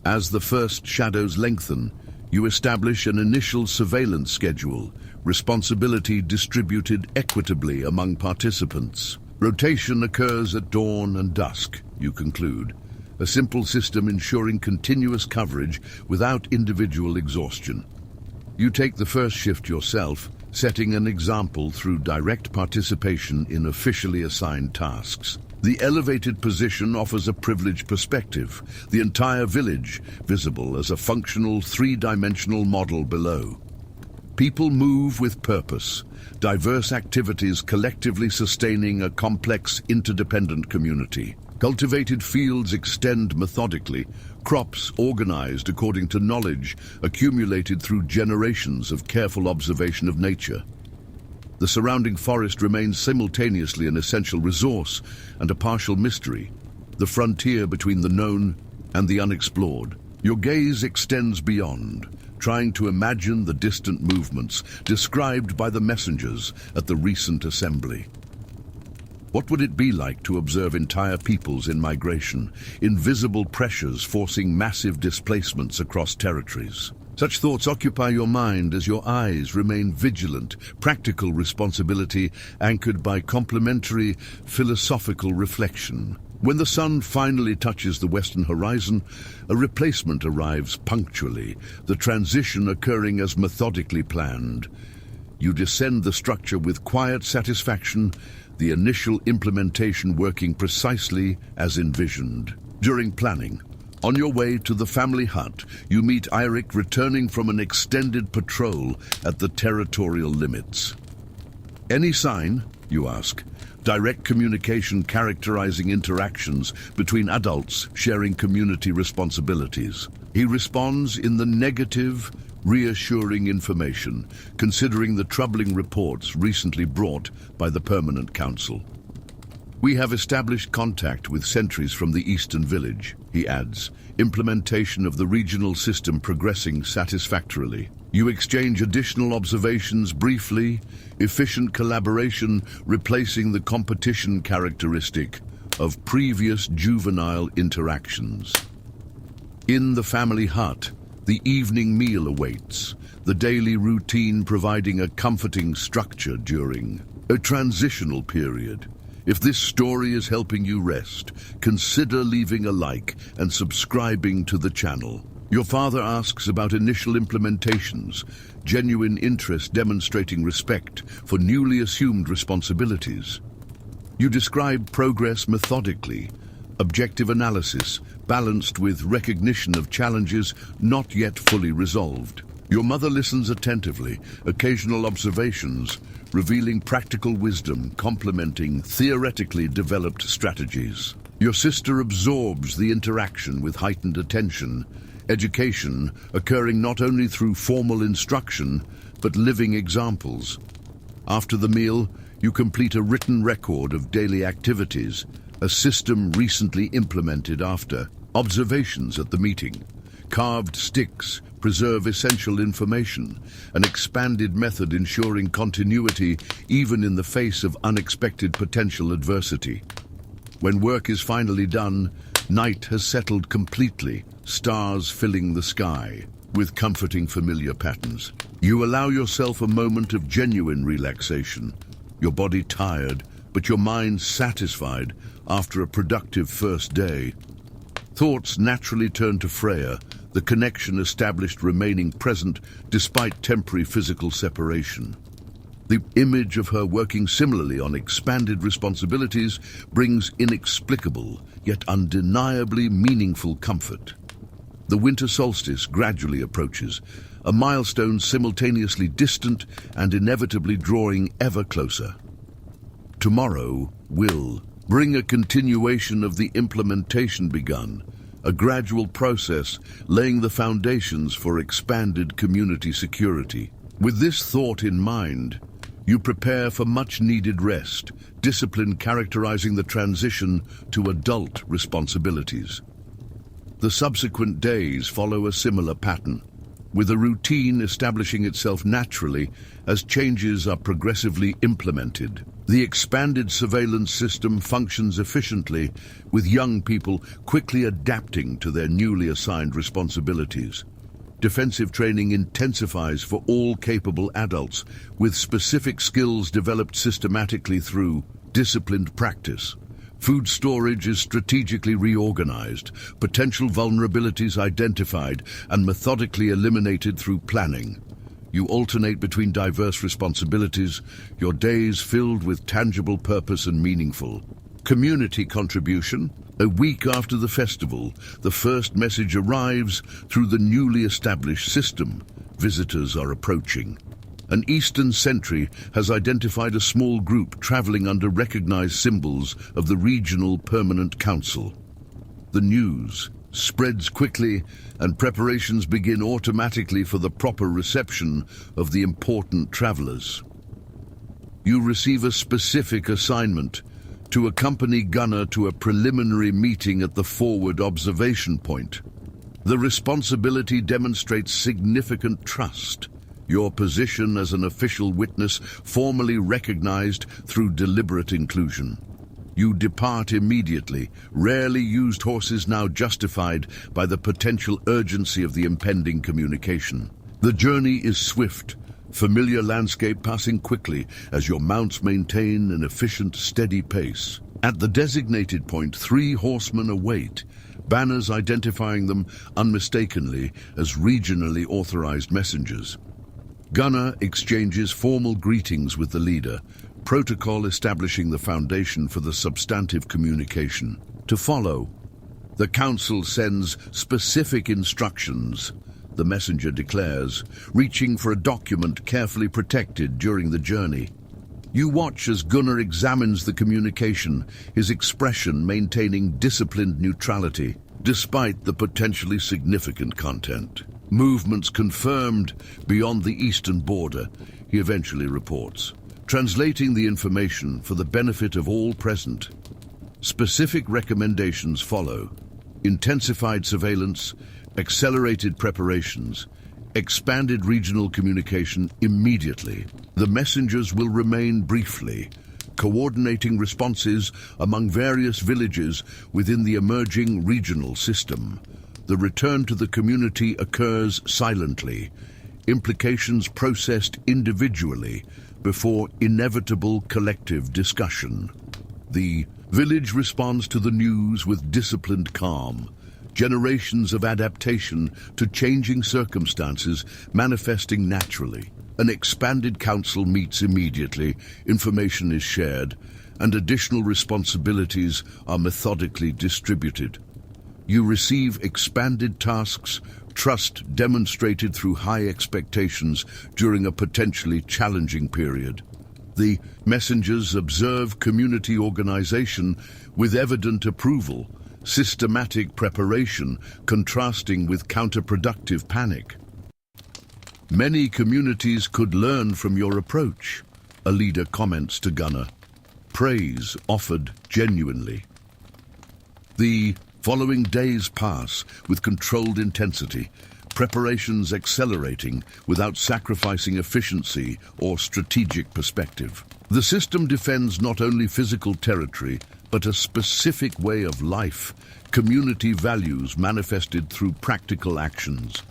As the first shadows lengthen, you establish an initial surveillance schedule, responsibility distributed equitably among participants. Rotation occurs at dawn and dusk, you conclude, a simple system ensuring continuous coverage without individual exhaustion. You take the first shift yourself, setting an example through direct participation in officially assigned tasks. The elevated position offers a privileged perspective, the entire village visible as a functional three-dimensional model below. People move with purpose, diverse activities collectively sustaining a complex, interdependent community. Cultivated fields extend methodically, crops organized according to knowledge accumulated through generations of careful observation of nature. The surrounding forest remains simultaneously an essential resource and a partial mystery, the frontier between the known and the unexplored. Your gaze extends beyond, trying to imagine the distant movements described by the messengers at the recent assembly. What would it be like to observe entire peoples in migration, invisible pressures forcing massive displacements across territories? Such thoughts occupy your mind as your eyes remain vigilant, practical responsibility anchored by complementary philosophical reflection. When the sun finally touches the western horizon, a replacement arrives punctually, the transition occurring as methodically planned. You descend the structure with quiet satisfaction, the initial implementation working precisely as envisioned. During planning, on your way to the family hut, you meet Eirik returning from an extended patrol at the territorial limits. Any sign, you ask, direct communication characterizing interactions between adults sharing community responsibilities. He responds in the negative, reassuring information, considering the troubling reports recently brought by the Permanent Council. We have established contact with sentries from the Eastern Village, he adds, implementation of the regional system progressing satisfactorily. You exchange additional observations briefly, efficient collaboration replacing the competition characteristic of previous juvenile interactions. In the family hut, the evening meal awaits, the daily routine providing a comforting structure during a transitional period. If this story is helping you rest, consider leaving a like and subscribing to the channel. Your father asks about initial implementations, genuine interest demonstrating respect for newly assumed responsibilities. You describe progress methodically, objective analysis balanced with recognition of challenges not yet fully resolved. Your mother listens attentively, occasional observations, revealing practical wisdom, complementing theoretically developed strategies. Your sister absorbs the interaction with heightened attention, education occurring not only through formal instruction, but living examples. After the meal, you complete a written record of daily activities, a system recently implemented after observations at the meeting. Carved sticks preserve essential information, an expanded method ensuring continuity even in the face of unexpected potential adversity. When work is finally done, night has settled completely, stars filling the sky with comforting familiar patterns. You allow yourself a moment of genuine relaxation, your body tired, but your mind satisfied after a productive first day. Thoughts naturally turn to Freya, the connection established remaining present despite temporary physical separation. The image of her working similarly on expanded responsibilities brings inexplicable, yet undeniably meaningful comfort. The winter solstice gradually approaches, a milestone simultaneously distant and inevitably drawing ever closer. Tomorrow will bring a continuation of the implementation begun, a gradual process laying the foundations for expanded community security. With this thought in mind, you prepare for much-needed rest, discipline characterizing the transition to adult responsibilities. The subsequent days follow a similar pattern, with a routine establishing itself naturally as changes are progressively implemented. The expanded surveillance system functions efficiently, with young people quickly adapting to their newly assigned responsibilities. Defensive training intensifies for all capable adults, with specific skills developed systematically through disciplined practice. Food storage is strategically reorganized, potential vulnerabilities identified, and methodically eliminated through planning. You alternate between diverse responsibilities, your days filled with tangible purpose and meaningful. Community contribution. A week after the festival, the first message arrives through the newly established system. Visitors are approaching. An Eastern sentry has identified a small group traveling under recognized symbols of the Regional Permanent Council. The news spreads quickly, and preparations begin automatically for the proper reception of the important travelers. You receive a specific assignment to accompany Gunnar to a preliminary meeting at the forward observation point. The responsibility demonstrates significant trust. Your position as an official witness formally recognized through deliberate inclusion. You depart immediately, rarely used horses now justified by the potential urgency of the impending communication. The journey is swift, familiar landscape passing quickly as your mounts maintain an efficient, steady pace. At the designated point, 3 horsemen await, banners identifying them unmistakably as regionally authorized messengers. Gunnar exchanges formal greetings with the leader, protocol establishing the foundation for the substantive communication. To follow, the council sends specific instructions, the messenger declares, reaching for a document carefully protected during the journey. You watch as Gunnar examines the communication, his expression maintaining disciplined neutrality, despite the potentially significant content. Movements confirmed beyond the eastern border, he eventually reports, translating the information for the benefit of all present. Specific recommendations follow: intensified surveillance, accelerated preparations, expanded regional communication immediately. The messengers will remain briefly, coordinating responses among various villages within the emerging regional system. The return to the community occurs silently, implications processed individually before inevitable collective discussion. The village responds to the news with disciplined calm, generations of adaptation to changing circumstances manifesting naturally. An expanded council meets immediately, information is shared, and additional responsibilities are methodically distributed. You receive expanded tasks, trust demonstrated through high expectations during a potentially challenging period. The messengers observe community organization with evident approval, systematic preparation contrasting with counterproductive panic. Many communities could learn from your approach, a leader comments to Gunnar. Praise offered genuinely. The following days pass with controlled intensity, preparations accelerating without sacrificing efficiency or strategic perspective. The system defends not only physical territory, but a specific way of life, community values manifested through practical actions.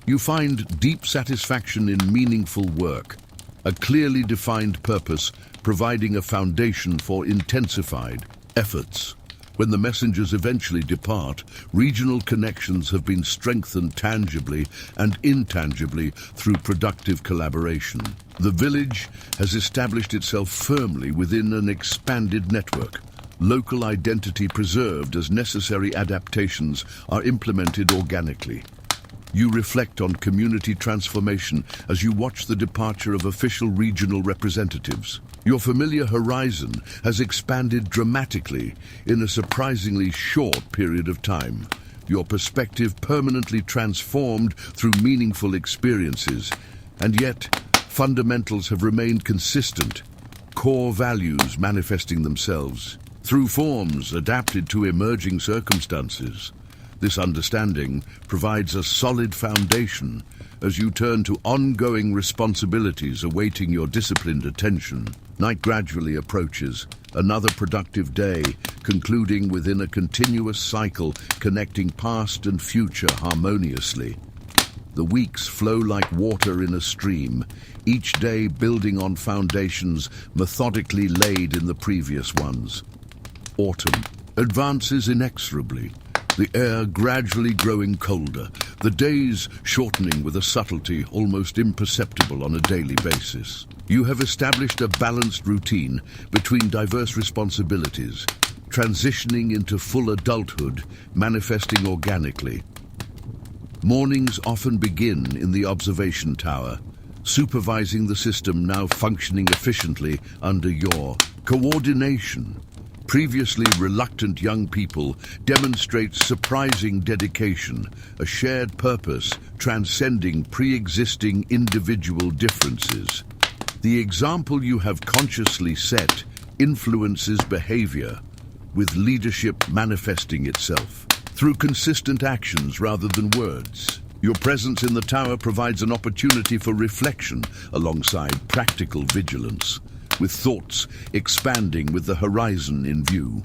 You find deep satisfaction in meaningful work, a clearly defined purpose providing a foundation for intensified efforts. When the messengers eventually depart, regional connections have been strengthened tangibly and intangibly through productive collaboration. The village has established itself firmly within an expanded network. Local identity preserved as necessary adaptations are implemented organically. You reflect on community transformation as you watch the departure of official regional representatives. Your familiar horizon has expanded dramatically in a surprisingly short period of time. Your perspective permanently transformed through meaningful experiences, and yet fundamentals have remained consistent, core values manifesting themselves through forms adapted to emerging circumstances. This understanding provides a solid foundation as you turn to ongoing responsibilities awaiting your disciplined attention. Night gradually approaches, another productive day concluding within a continuous cycle connecting past and future harmoniously. The weeks flow like water in a stream, each day building on foundations methodically laid in the previous ones. Autumn advances inexorably, the air gradually growing colder, the days shortening with a subtlety almost imperceptible on a daily basis. You have established a balanced routine between diverse responsibilities, transitioning into full adulthood, manifesting organically. Mornings often begin in the observation tower, supervising the system now functioning efficiently under your coordination. Previously reluctant young people demonstrate surprising dedication, a shared purpose transcending pre-existing individual differences. The example you have consciously set influences behavior, with leadership manifesting itself through consistent actions rather than words. Your presence in the tower provides an opportunity for reflection alongside practical vigilance, with thoughts expanding with the horizon in view.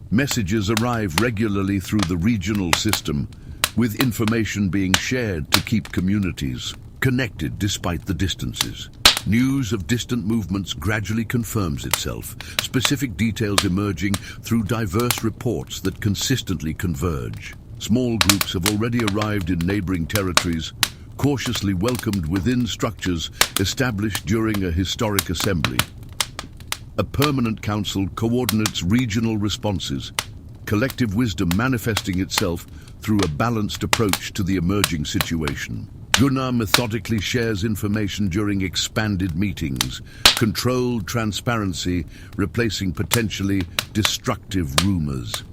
Messages arrive regularly through the regional system, with information being shared to keep communities connected despite the distances. News of distant movements gradually confirms itself, specific details emerging through diverse reports that consistently converge. Small groups have already arrived in neighboring territories, cautiously welcomed within structures established during a historic assembly. A permanent council coordinates regional responses, collective wisdom manifesting itself through a balanced approach to the emerging situation. Gunnar methodically shares information during expanded meetings, controlled transparency replacing potentially destructive rumors.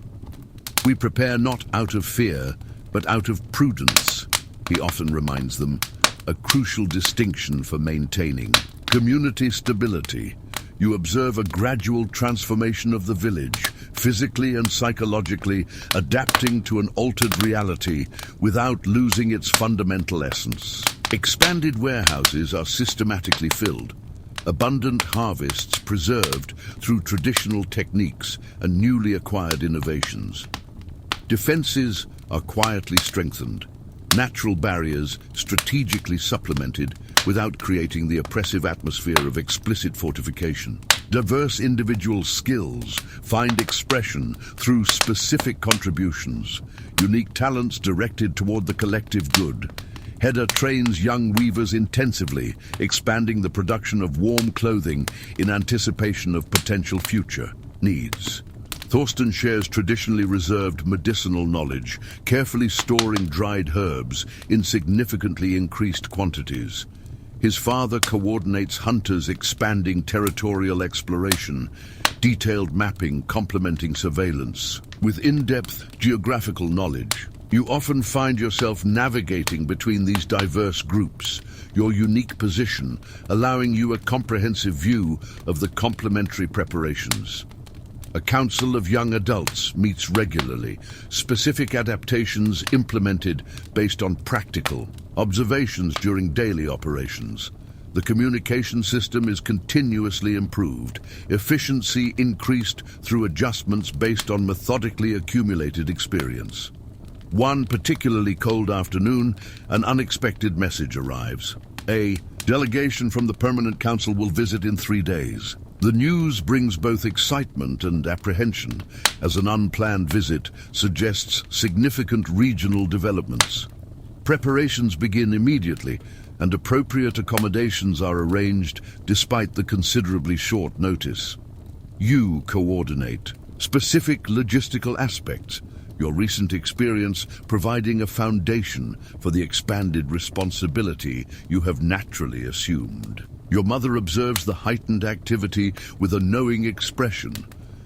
We prepare not out of fear, but out of prudence, he often reminds them, a crucial distinction for maintaining community stability. You observe a gradual transformation of the village, physically and psychologically adapting to an altered reality without losing its fundamental essence. Expanded warehouses are systematically filled, abundant harvests preserved through traditional techniques and newly acquired innovations. Defenses are quietly strengthened, natural barriers strategically supplemented without creating the oppressive atmosphere of explicit fortification. Diverse individual skills find expression through specific contributions, unique talents directed toward the collective good. Hedda trains young weavers intensively, expanding the production of warm clothing in anticipation of potential future needs. Thorsten shares traditionally reserved medicinal knowledge, carefully storing dried herbs in significantly increased quantities. His father coordinates hunters expanding territorial exploration, detailed mapping complementing surveillance. With in-depth geographical knowledge, you often find yourself navigating between these diverse groups, your unique position allowing you a comprehensive view of the complementary preparations. A council of young adults meets regularly, specific adaptations implemented based on practical observations during daily operations. The communication system is continuously improved, efficiency increased through adjustments based on methodically accumulated experience. One particularly cold afternoon, an unexpected message arrives. A delegation from the Permanent Council will visit in 3 days. The news brings both excitement and apprehension, as an unplanned visit suggests significant regional developments. Preparations begin immediately, and appropriate accommodations are arranged despite the considerably short notice. You coordinate specific logistical aspects, your recent experience providing a foundation for the expanded responsibility you have naturally assumed. Your mother observes the heightened activity with a knowing expression,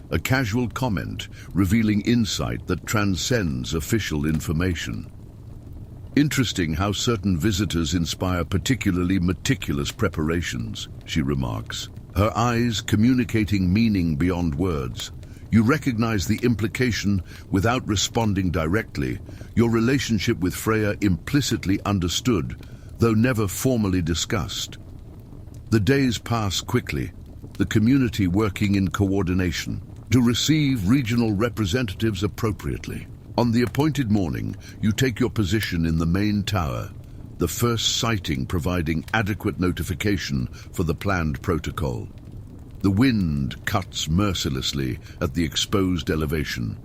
a casual comment revealing insight that transcends official information. Interesting how certain visitors inspire particularly meticulous preparations, she remarks, her eyes communicating meaning beyond words. You recognize the implication without responding directly, your relationship with Freya implicitly understood, though never formally discussed. The days pass quickly, the community working in coordination to receive regional representatives appropriately. On the appointed morning, you take your position in the main tower, the first sighting providing adequate notification for the planned protocol. The wind cuts mercilessly at the exposed elevation,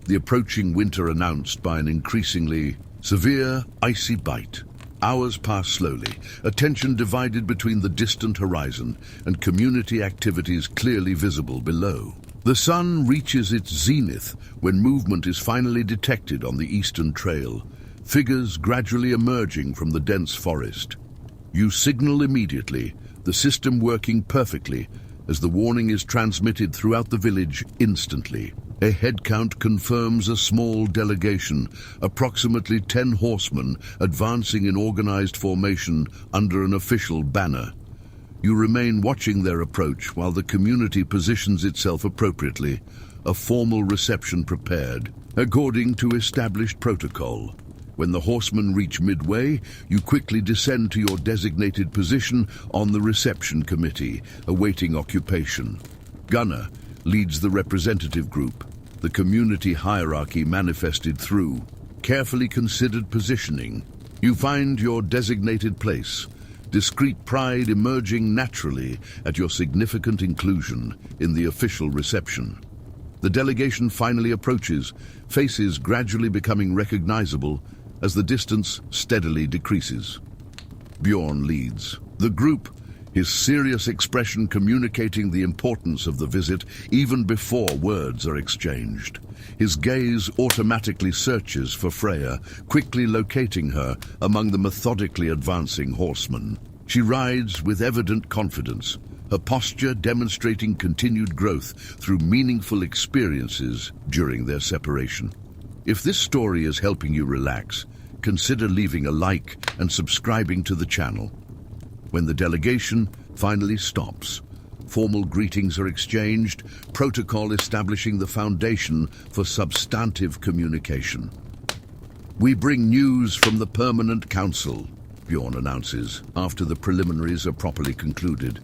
the approaching winter announced by an increasingly severe, icy bite. Hours pass slowly, attention divided between the distant horizon and community activities clearly visible below. The sun reaches its zenith when movement is finally detected on the eastern trail, figures gradually emerging from the dense forest. You signal immediately, the system working perfectly, as the warning is transmitted throughout the village instantly. A head count confirms a small delegation, approximately 10 horsemen advancing in organized formation under an official banner. You remain watching their approach while the community positions itself appropriately, a formal reception prepared, according to established protocol. When the horsemen reach midway, you quickly descend to your designated position on the reception committee, awaiting occupation. Gunnar leads the representative group, the community hierarchy manifested through carefully considered positioning. You find your designated place, discreet pride emerging naturally at your significant inclusion in the official reception. The delegation finally approaches, faces gradually becoming recognizable as the distance steadily decreases. Bjorn leads the group, his serious expression communicating the importance of the visit even before words are exchanged. His gaze automatically searches for Freya, quickly locating her among the methodically advancing horsemen. She rides with evident confidence, her posture demonstrating continued growth through meaningful experiences during their separation. If this story is helping you relax, consider leaving a like and subscribing to the channel. When the delegation finally stops, formal greetings are exchanged, protocol establishing the foundation for substantive communication. "We bring news from the Permanent Council," Bjorn announces, after the preliminaries are properly concluded.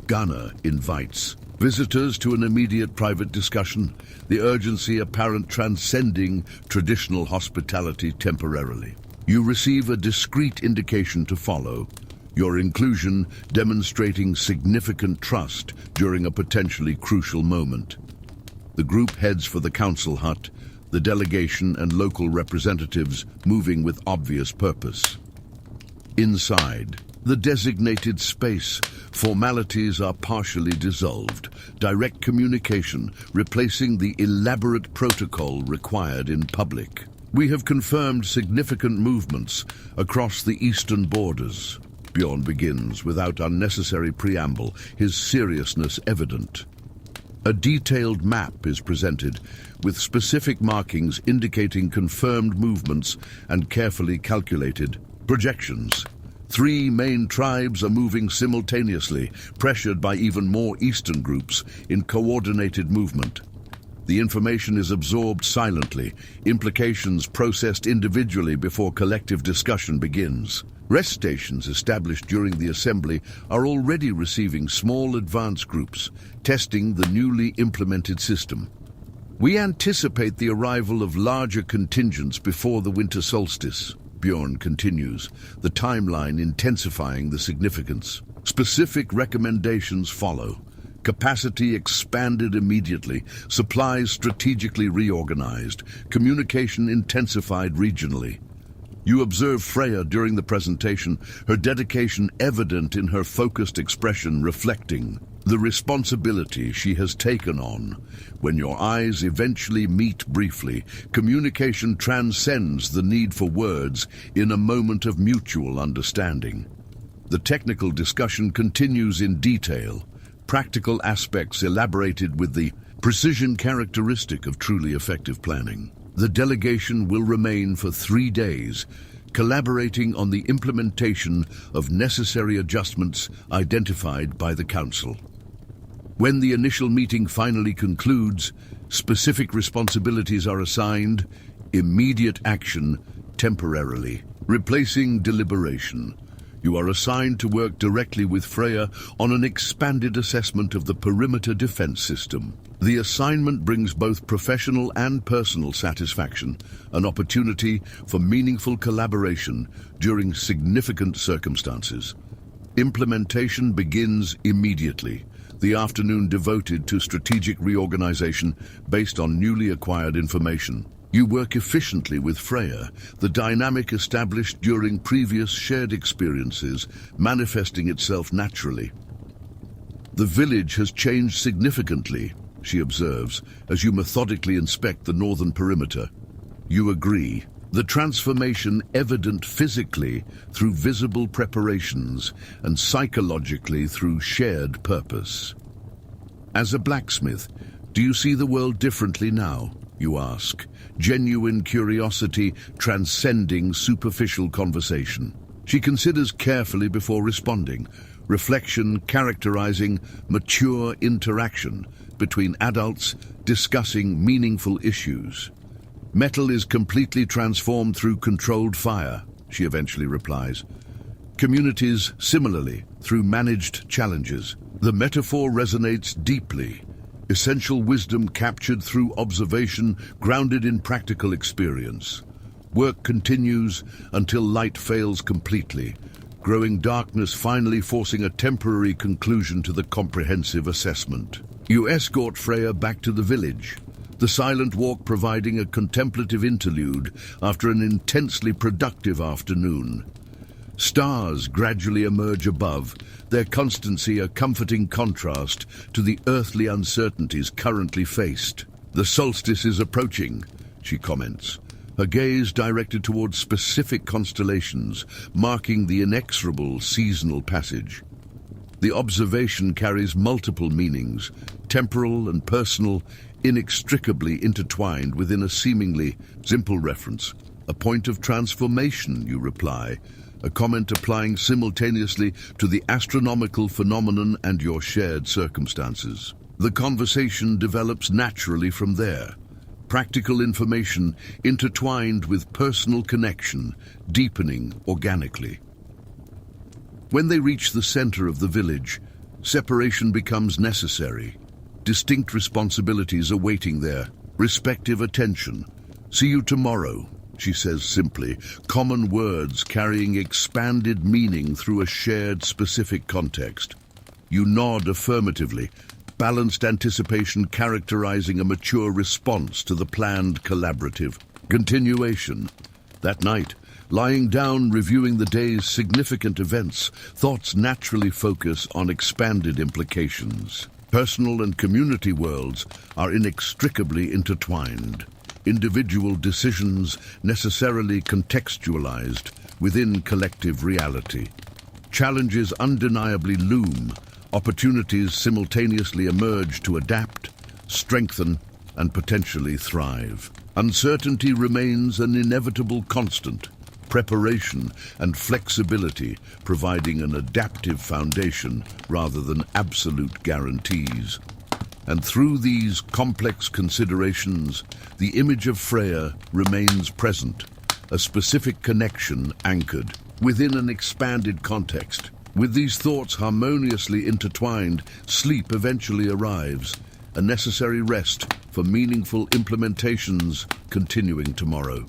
Gunnar invites visitors to an immediate private discussion, the urgency apparent transcending traditional hospitality temporarily. You receive a discreet indication to follow, your inclusion demonstrating significant trust during a potentially crucial moment. The group heads for the council hut, the delegation and local representatives moving with obvious purpose. Inside, The designated space, formalities are partially dissolved, direct communication replacing the elaborate protocol required in public. We have confirmed significant movements across the eastern borders. Bjorn begins without unnecessary preamble, his seriousness evident. A detailed map is presented, with specific markings indicating confirmed movements and carefully calculated projections. 3 main tribes are moving simultaneously, pressured by even more eastern groups in coordinated movement. The information is absorbed silently, implications processed individually before collective discussion begins. Rest stations established during the assembly are already receiving small advance groups, testing the newly implemented system. We anticipate the arrival of larger contingents before the winter solstice. Bjorn continues, the timeline intensifying the significance. Specific recommendations follow. Capacity expanded immediately, supplies strategically reorganized, communication intensified regionally. You observe Freya during the presentation, her dedication evident in her focused expression reflecting the responsibility she has taken on. When your eyes eventually meet briefly, communication transcends the need for words in a moment of mutual understanding. The technical discussion continues in detail, practical aspects elaborated with the precision characteristic of truly effective planning. The delegation will remain for 3 days, collaborating on the implementation of necessary adjustments identified by the Council. When the initial meeting finally concludes, specific responsibilities are assigned, immediate action temporarily, replacing deliberation. You are assigned to work directly with Freya on an expanded assessment of the perimeter defense system. The assignment brings both professional and personal satisfaction, an opportunity for meaningful collaboration during significant circumstances. Implementation begins immediately, the afternoon devoted to strategic reorganization based on newly acquired information. You work efficiently with Freya, the dynamic established during previous shared experiences manifesting itself naturally. The village has changed significantly, she observes, as you methodically inspect the northern perimeter. You agree. The transformation evident physically through visible preparations and psychologically through shared purpose. As a blacksmith, do you see the world differently now? You ask, genuine curiosity transcending superficial conversation. She considers carefully before responding, reflection characterizing mature interaction between adults discussing meaningful issues. Metal is completely transformed through controlled fire, she eventually replies. Communities, similarly, through managed challenges. The metaphor resonates deeply. Essential wisdom captured through observation, grounded in practical experience. Work continues until light fails completely, growing darkness finally forcing a temporary conclusion to the comprehensive assessment. You escort Freya back to the village, the silent walk providing a contemplative interlude after an intensely productive afternoon. Stars gradually emerge above, their constancy a comforting contrast to the earthly uncertainties currently faced. The solstice is approaching, she comments, her gaze directed towards specific constellations, marking the inexorable seasonal passage. The observation carries multiple meanings, temporal and personal, inextricably intertwined within a seemingly simple reference. A point of transformation, you reply, a comment applying simultaneously to the astronomical phenomenon and your shared circumstances. The conversation develops naturally from there. Practical information intertwined with personal connection, deepening organically. When they reach the center of the village, separation becomes necessary. Distinct responsibilities awaiting their respective attention. See you tomorrow, she says simply, common words carrying expanded meaning through a shared specific context. You nod affirmatively, balanced anticipation characterizing a mature response to the planned collaborative continuation. That night, Lying down, reviewing the day's significant events, thoughts naturally focus on expanded implications. Personal and community worlds are inextricably intertwined. Individual decisions necessarily contextualized within collective reality. Challenges undeniably loom. Opportunities simultaneously emerge to adapt, strengthen, and potentially thrive. Uncertainty remains an inevitable constant. Preparation and flexibility providing an adaptive foundation rather than absolute guarantees. And through these complex considerations, the image of Freya remains present, a specific connection anchored within an expanded context. With these thoughts harmoniously intertwined, sleep eventually arrives, a necessary rest for meaningful implementations continuing tomorrow.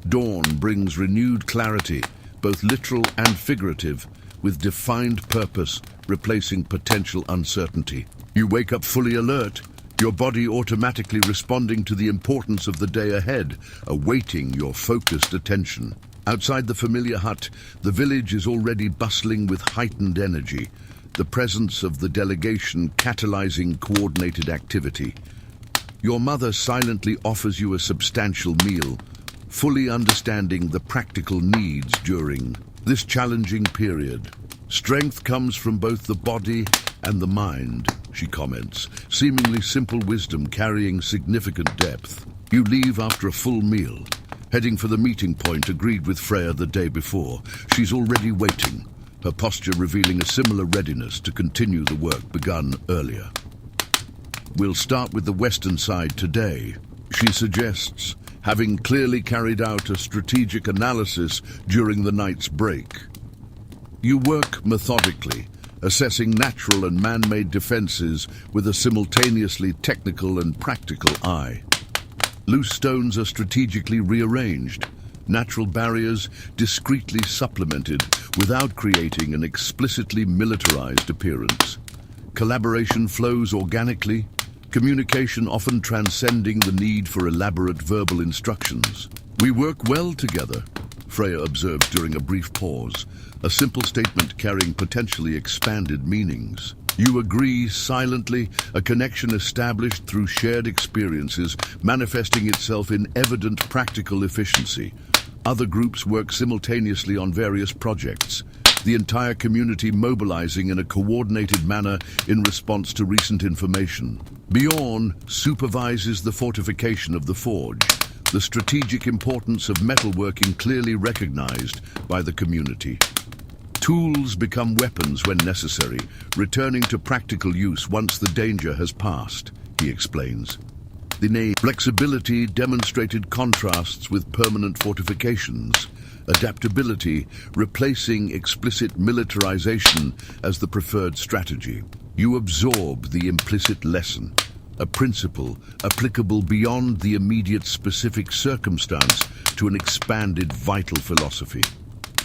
Dawn brings renewed clarity, both literal and figurative, with defined purpose replacing potential uncertainty. You wake up fully alert, your body automatically responding to the importance of the day ahead, awaiting your focused attention. Outside the familiar hut, the village is already bustling with heightened energy, the presence of the delegation catalyzing coordinated activity. Your mother silently offers you a substantial meal, fully understanding the practical needs during this challenging period. Strength comes from both the body and the mind, she comments, seemingly simple wisdom carrying significant depth. You leave after a full meal, heading for the meeting point agreed with Freya the day before. She's already waiting, her posture revealing a similar readiness to continue the work begun earlier. We'll start with the western side today, she suggests, having clearly carried out a strategic analysis during the night's break. You work methodically, assessing natural and man-made defenses with a simultaneously technical and practical eye. Loose stones are strategically rearranged, natural barriers discreetly supplemented without creating an explicitly militarized appearance. Collaboration flows organically, communication often transcending the need for elaborate verbal instructions. We work well together, Freya observes during a brief pause, a simple statement carrying potentially expanded meanings. You agree silently, a connection established through shared experiences, manifesting itself in evident practical efficiency. Other groups work simultaneously on various projects, the entire community mobilizing in a coordinated manner in response to recent information. Bjorn supervises the fortification of the forge, the strategic importance of metalworking clearly recognized by the community. Tools become weapons when necessary, returning to practical use once the danger has passed, he explains. The name flexibility demonstrated contrasts with permanent fortifications, adaptability replacing explicit militarization as the preferred strategy. You absorb the implicit lesson, a principle applicable beyond the immediate specific circumstance to an expanded vital philosophy.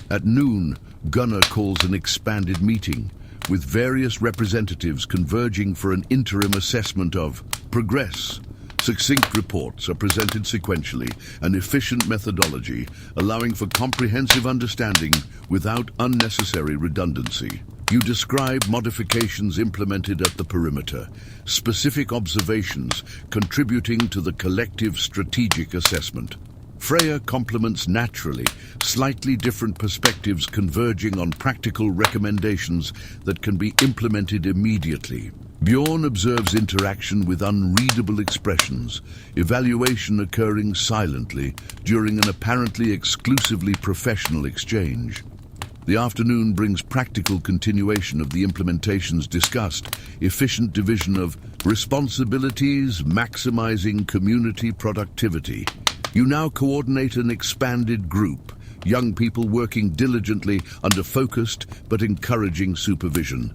At noon, Gunnar calls an expanded meeting, with various representatives converging for an interim assessment of progress. Succinct reports are presented sequentially, an efficient methodology, allowing for comprehensive understanding without unnecessary redundancy. You describe modifications implemented at the perimeter, specific observations contributing to the collective strategic assessment. Freya complements naturally, slightly different perspectives converging on practical recommendations that can be implemented immediately. Bjorn observes interaction with unreadable expressions, evaluation occurring silently during an apparently exclusively professional exchange. The afternoon brings practical continuation of the implementations discussed, efficient division of responsibilities, maximizing community productivity. You now coordinate an expanded group, young people working diligently under focused but encouraging supervision.